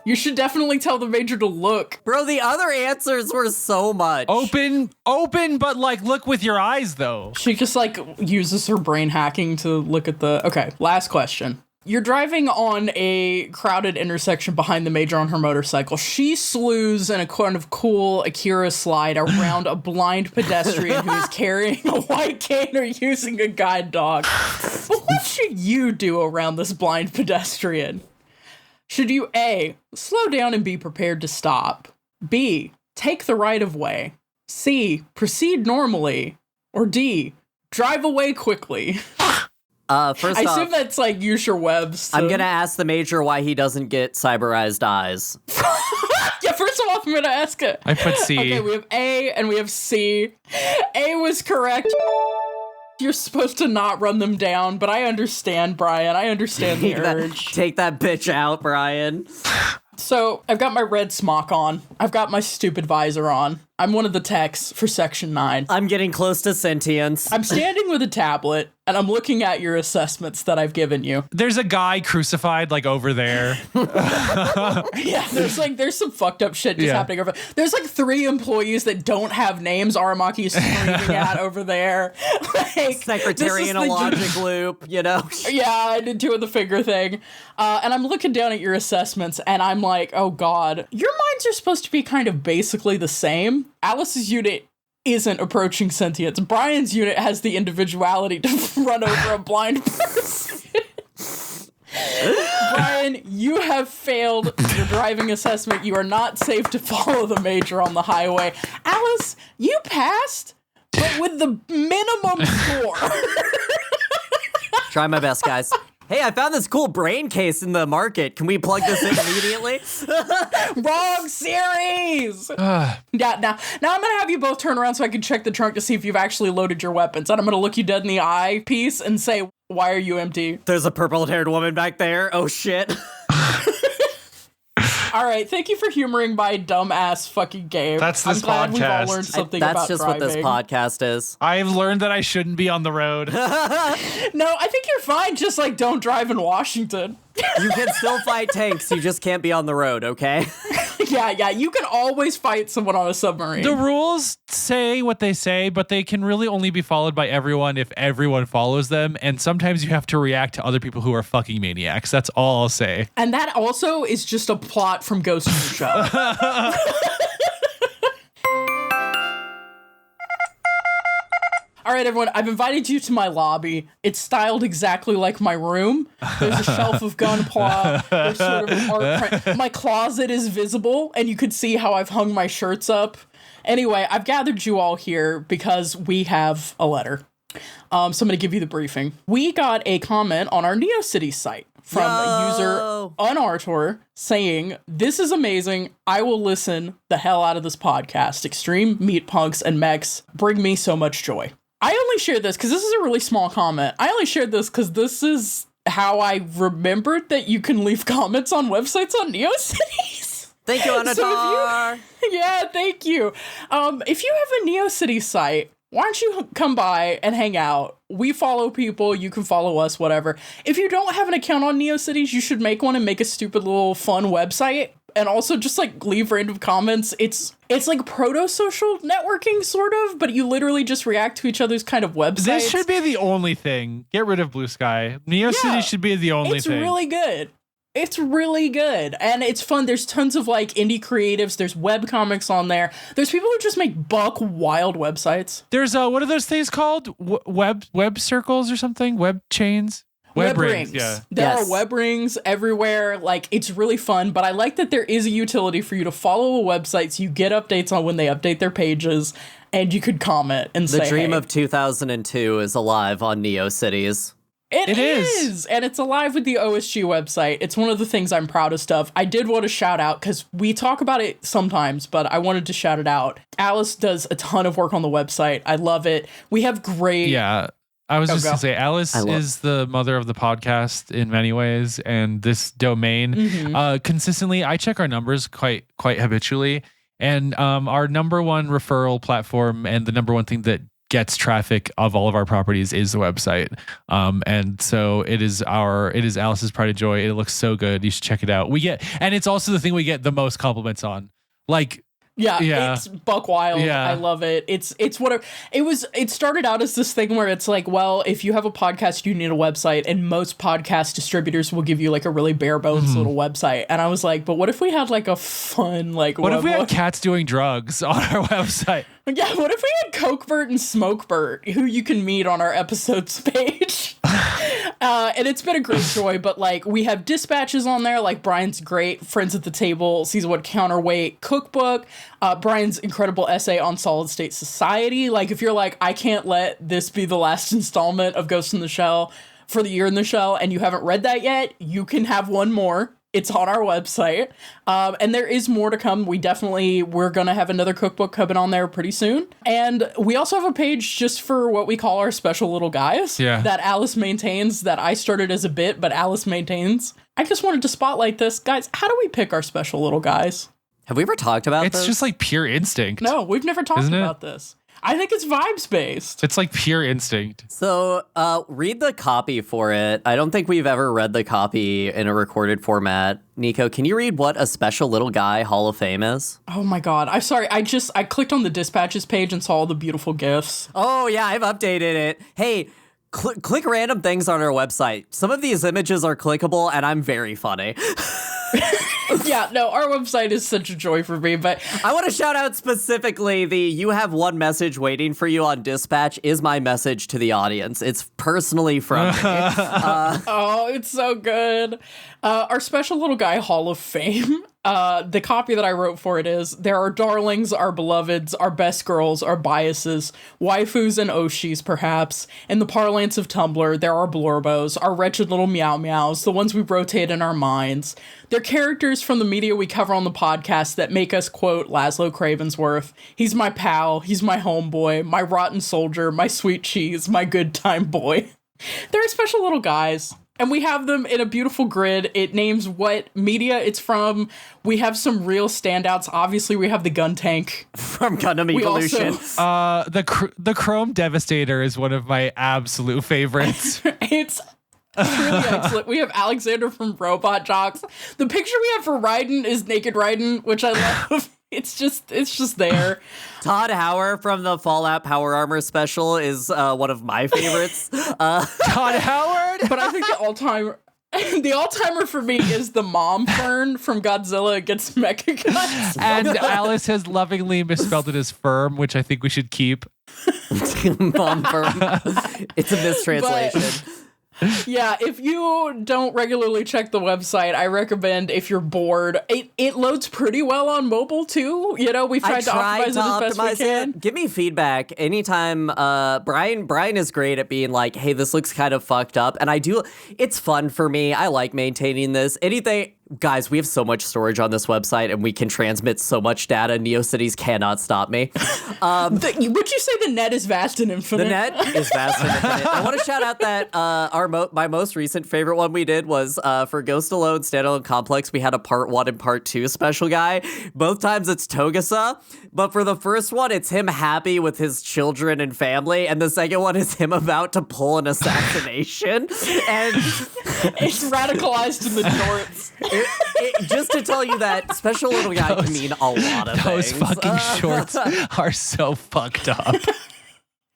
You should definitely tell the Major to look. Bro, the other answers were so much. Open, but like look with your eyes though. She just like uses her brain hacking to look at the... Okay, last question. You're driving on a crowded intersection behind the Major on her motorcycle. She slews in a kind of cool Akira slide around a blind pedestrian who is carrying a white cane or using a guide dog. But what should you do around this blind pedestrian? Should you A, slow down and be prepared to stop? B, take the right of way? C, proceed normally? Or D, drive away quickly? First I off, assume that's like use your webs. I'm gonna ask the Major why he doesn't get cyberized eyes. Yeah, first of all, I'm gonna ask it. I put C. Okay, we have A and we have C. A was correct. You're supposed to not run them down, but I understand, Brian. I understand the urge. Take that bitch out, Brian. So, I've got my red smock on. I've got my stupid visor on. I'm one of the techs for Section 9. I'm getting close to sentience. I'm standing with a tablet, and I'm looking at your assessments that I've given you. There's a guy crucified like over there. Yeah, there's some fucked up shit just happening over there. There's like 3 employees that don't have names Aramaki is screaming at over there. Like, secretary in a logic loop, you know? Yeah, I did doing the finger thing. And I'm looking down at your assessments, and I'm like, oh god, your minds are supposed to be kind of basically the same. Alice's unit isn't approaching sentience. Brian's unit has the individuality to run over a blind person. Brian, you have failed your driving assessment. You are not safe to follow the major on the highway. Alice, you passed, but with the minimum score. Try my best, guys. Hey, I found this cool brain case in the market. Can we plug this in immediately? Wrong series! Yeah, now I'm gonna have you both turn around so I can check the trunk to see if you've actually loaded your weapons. And I'm gonna look you dead in the eye, piece, and say, why are you empty? There's a purple-haired woman back there. Oh, shit. All right, thank you for humoring my dumb-ass fucking game. That's this I'm glad podcast. We've all learned something about That's just driving. what this podcast is. I've learned that I shouldn't be on the road. No, I think you're fine. Just, like, don't drive in Washington. You can still fight tanks. You just can't be on the road, okay? Yeah, you can always fight someone on a submarine. The rules say what they say, but they can really only be followed by everyone if everyone follows them. And sometimes you have to react to other people who are fucking maniacs. That's all I'll say. And that also is just a plot from Ghost in the Shell. All right, everyone, I've invited you to my lobby. It's styled exactly like my room. There's a shelf of gunpla. There's sort of an art print. My closet is visible, and you could see how I've hung my shirts up. Anyway, I've gathered you all here because we have a letter. So I'm going to give you the briefing. We got a comment on our NeoCity site from a user Unartor saying, "This is amazing. I will listen the hell out of this podcast. Extreme Meat Punks and Mechs bring me so much joy." I only shared this because this is a really small comment. I only shared this because this is how I remembered that you can leave comments on websites on NeoCities. Thank you, Anatar. Yeah, thank you. If you have a NeoCity site, why don't you come by and hang out? We follow people. You can follow us, whatever. If you don't have an account on NeoCities, you should make one and make a stupid little fun website. And also just like leave random comments. It's like proto-social networking sort of, but you literally just react to each other's kind of websites. This should be the only thing. Get rid of Blue Sky. NeoCity should be the only thing. It's really good. It's really good. And it's fun. There's tons of like indie creatives. There's webcomics on there. There's people who just make buck wild websites. There's what are those things called? Web circles or something? Web chains? Web rings. Yeah. There are web rings everywhere. Like, it's really fun, but I like that there is a utility for you to follow a website so you get updates on when they update their pages, and you could comment and say, The dream hey. of 2002 is alive on NeoCities. It is. And it's alive with the OSG website. It's one of the things I'm proudest of. I did want to shout out, because we talk about it sometimes, but I wanted to shout it out. Alice does a ton of work on the website. I love it. We have great... Yeah. I was just going to say, Alice is the mother of the podcast in many ways, and this domain, consistently, I check our numbers quite habitually, and our number one referral platform and the number one thing that gets traffic of all of our properties is the website. And so it is Alice's pride and joy. It looks so good. You should check it out. And it's also the thing we get the most compliments on. Like, Yeah, it's buck wild. Yeah. I love it. It's whatever. It started out as this thing where it's like, well, if you have a podcast, you need a website, and most podcast distributors will give you like a really bare bones little website. And I was like, but what if we had like a fun like what if we had cats doing drugs on our website? Yeah, what if we had Cokebert and Smokebert, who you can meet on our episodes page? And it's been a great joy, but like we have dispatches on there, like Brian's great Friends at the Table sees what counterweight cookbook, Brian's incredible essay on solid state society. Like if you're like, I can't let this be the last installment of Ghost in the Shell for the Year in the Shell, and you haven't read that yet, you can have one more. It's on our website. And there is more to come. We're going to have another cookbook coming on there pretty soon. And we also have a page just for what we call our special little guys that Alice maintains, that I started as a bit, but Alice maintains. I just wanted to spotlight this. Guys, how do we pick our special little guys? Have we ever talked about this? It's just like pure instinct. No, we've never talked about this. I think it's vibes based. It's like pure instinct. So read the copy for it. I don't think we've ever read the copy in a recorded format. Nico, can you read what a special little guy Hall of Fame is? Oh my God. I'm sorry. I clicked on the dispatches page and saw all the beautiful GIFs. Oh yeah, I've updated it. Hey, click random things on our website. Some of these images are clickable and I'm very funny. Yeah, no, our website is such a joy for me, but I want to shout out specifically the "you have one message waiting for you" on Dispatch is my message to the audience. It's personally from me. Oh, it's so good. Our special little guy Hall of Fame. The copy that I wrote for it is, there are darlings, our beloveds, our best girls, our biases, waifus and oshis, perhaps. In the parlance of Tumblr, there are blorbos, our wretched little meow meows, the ones we rotate in our minds. They're characters from the media we cover on the podcast that make us quote Laszlo Cravensworth. He's my pal, he's my homeboy, my rotten soldier, my sweet cheese, my good time boy. They're special little guys. And we have them in a beautiful grid. It names what media it's from. We have some real standouts. Obviously, we have the gun tank from Gundam Evolution. The Chrome Devastator is one of my absolute favorites. It's really excellent. We have Alexander from Robot Jocks. The picture we have for Raiden is Naked Raiden, which I love. It's just there. Todd Hauer from the Fallout Power Armor special is one of my favorites. Todd Howard? But I think the all-timer for me is the Mom Fern from Godzilla Against Mechaguns. And Alice has lovingly misspelled it as firm, which I think we should keep. Mom Fern. It's a mistranslation. Yeah, if you don't regularly check the website, I recommend if you're bored. It loads pretty well on mobile too. You know, we tried to optimize it as best we can. Give me feedback anytime. Brian is great at being like, hey, this looks kind of fucked up. And it's fun for me. I like maintaining this. Guys, we have so much storage on this website and we can transmit so much data. NeoCities cannot stop me. Would you say the net is vast and infinite? The net is vast and infinite. I want to shout out that my most recent favorite one we did was for Ghost Alone Standalone Complex. We had a part 1 and part 2 special guy. Both times it's Togusa, but for the first one, it's him happy with his children and family, and the second one is him about to pull an assassination. And it's radicalized in the jorts. Just to tell you that special little guy can mean a lot of those things. Those fucking shorts are so fucked up.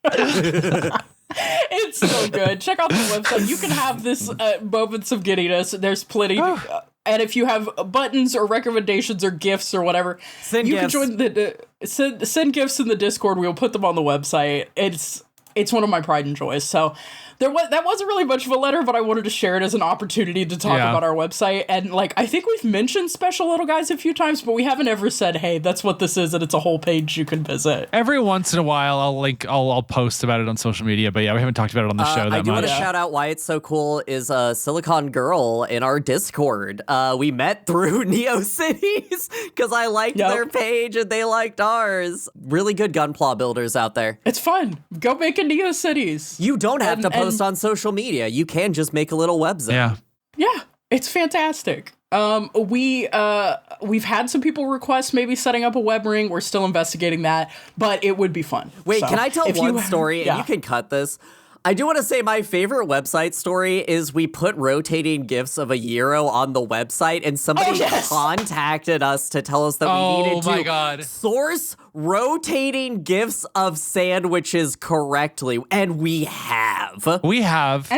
It's so good. Check out the website. You can have this moments of giddiness. There's plenty. And if you have buttons or recommendations or gifts or whatever, send you gifts. can join send gifts in the Discord. We'll put them on the website. It's one of my pride and joys. So that wasn't really much of a letter, but I wanted to share it as an opportunity to talk about our website. And I think we've mentioned Special Little Guys a few times, but we haven't ever said, hey, that's what this is, and it's a whole page you can visit. Every once in a while, I'll post about it on social media, but yeah, we haven't talked about it on the show that much. I do want to shout out why it's so cool is Silicon Girl in our Discord. We met through NeoCities because I liked their page and they liked ours. Really good Gunpla builders out there. It's fun. Go make a NeoCities. You don't have to post on social media. You can just make a little web zone. Yeah, it's fantastic. We've had some people request maybe setting up a web ring. We're still investigating that, but it would be fun. Wait, can I tell one story? And you can cut this. I do want to say my favorite website story is we put rotating GIFs of a gyro on the website, and somebody contacted us to tell us that we needed to source rotating GIFs of sandwiches correctly, and we have. And we have.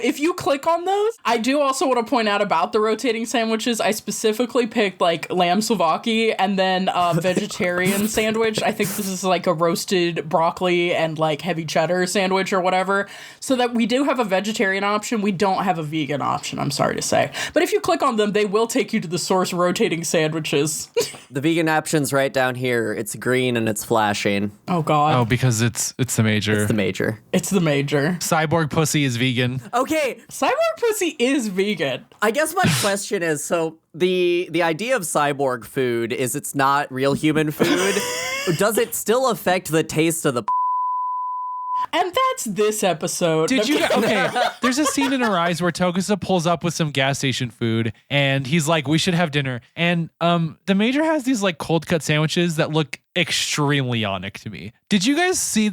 If you click on those, I do also want to point out about the rotating sandwiches. I specifically picked lamb souvlaki and then vegetarian sandwich. I think this is a roasted broccoli and heavy cheddar sandwich or whatever. So that we do have a vegetarian option. We don't have a vegan option, I'm sorry to say. But if you click on them, they will take you to the source rotating sandwiches. The vegan option's right down here. It's green and it's flashing. Oh, God. Oh, because it's the major. It's the major. It's the major. Cyborg pussy is vegan. Okay. Cyborg pussy is vegan. I guess my question is, so the idea of cyborg food is it's not real human food. Does it still affect the taste of the And that's this episode. Did you? Okay, there's a scene in Arise where Togusa pulls up with some gas station food, and he's like, "We should have dinner." And the Major has these cold cut sandwiches that look extremely Yonic to me. Did you guys see?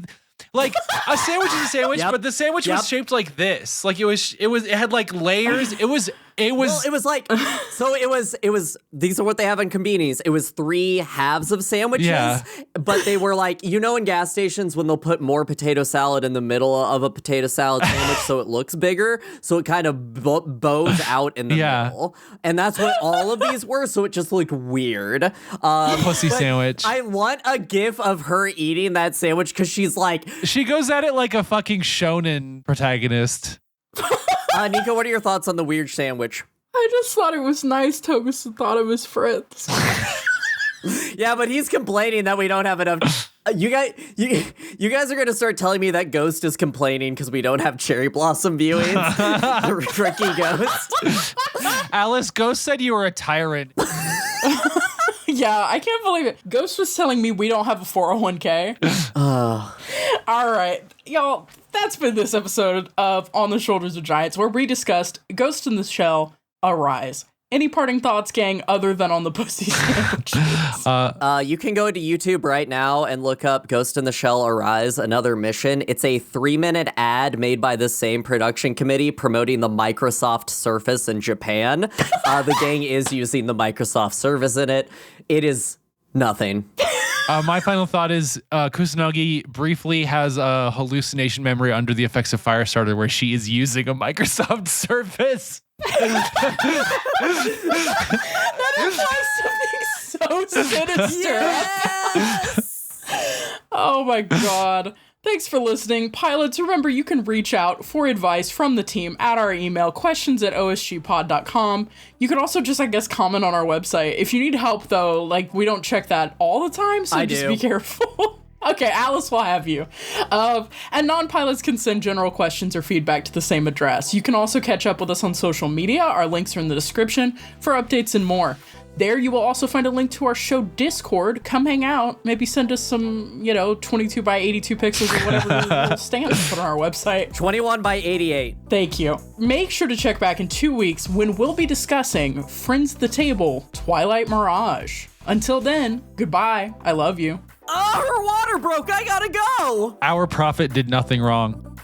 A sandwich is a sandwich, but the sandwich was shaped like this. It had layers. It was It was. Well, it was like, so it was, these are what they have in convenience. It was 3 halves of sandwiches, but they were like, you know, in gas stations when they'll put more potato salad in the middle of a potato salad sandwich so it looks bigger, so it kind of bows out in the middle. And that's what all of these were, so it just looked weird. Pussy sandwich. I want a gif of her eating that sandwich because she's like... She goes at it like a fucking shonen protagonist. Nico, what are your thoughts on the weird sandwich? I just thought it was nice Togus thought of his friends. Yeah, but he's complaining that we don't have enough. You guys are going to start telling me that Ghost is complaining because we don't have cherry blossom viewings. The Ricky Ghost. Alice, Ghost said you were a tyrant. Yeah, I can't believe it. Ghost was telling me we don't have a 401k. All right, y'all, that's been this episode of On the Shoulders of Giants, where we discussed Ghost in the Shell, Arise. Any parting thoughts, gang, other than on the pussy sandwiches? You can go to YouTube right now and look up Ghost in the Shell Arise, Another Mission. It's a 3-minute ad made by the same production committee promoting the Microsoft Surface in Japan. The gang is using the Microsoft Surface in it. It is nothing. My final thought is Kusanagi briefly has a hallucination memory under the effects of Firestarter where she is using a Microsoft Surface. That implies something so sinister. Yes! Oh my god. Thanks for listening. Pilots, remember you can reach out for advice from the team at our email, questions@osgpod.com. You can also just, I guess, comment on our website. If you need help, though, like, we don't check that all the time, so just be careful. Okay, Alice will have you. And non-pilots can send general questions or feedback to the same address. You can also catch up with us on social media. Our links are in the description for updates and more. There you will also find a link to our show Discord. Come hang out. Maybe send us some, 22 by 82 pixels or whatever little stamps put on our website. 21 by 88. Thank you. Make sure to check back in 2 weeks when we'll be discussing Friends at the Table, Twilight Mirage. Until then, goodbye. I love you. Oh, her water broke. I gotta go. Our prophet did nothing wrong.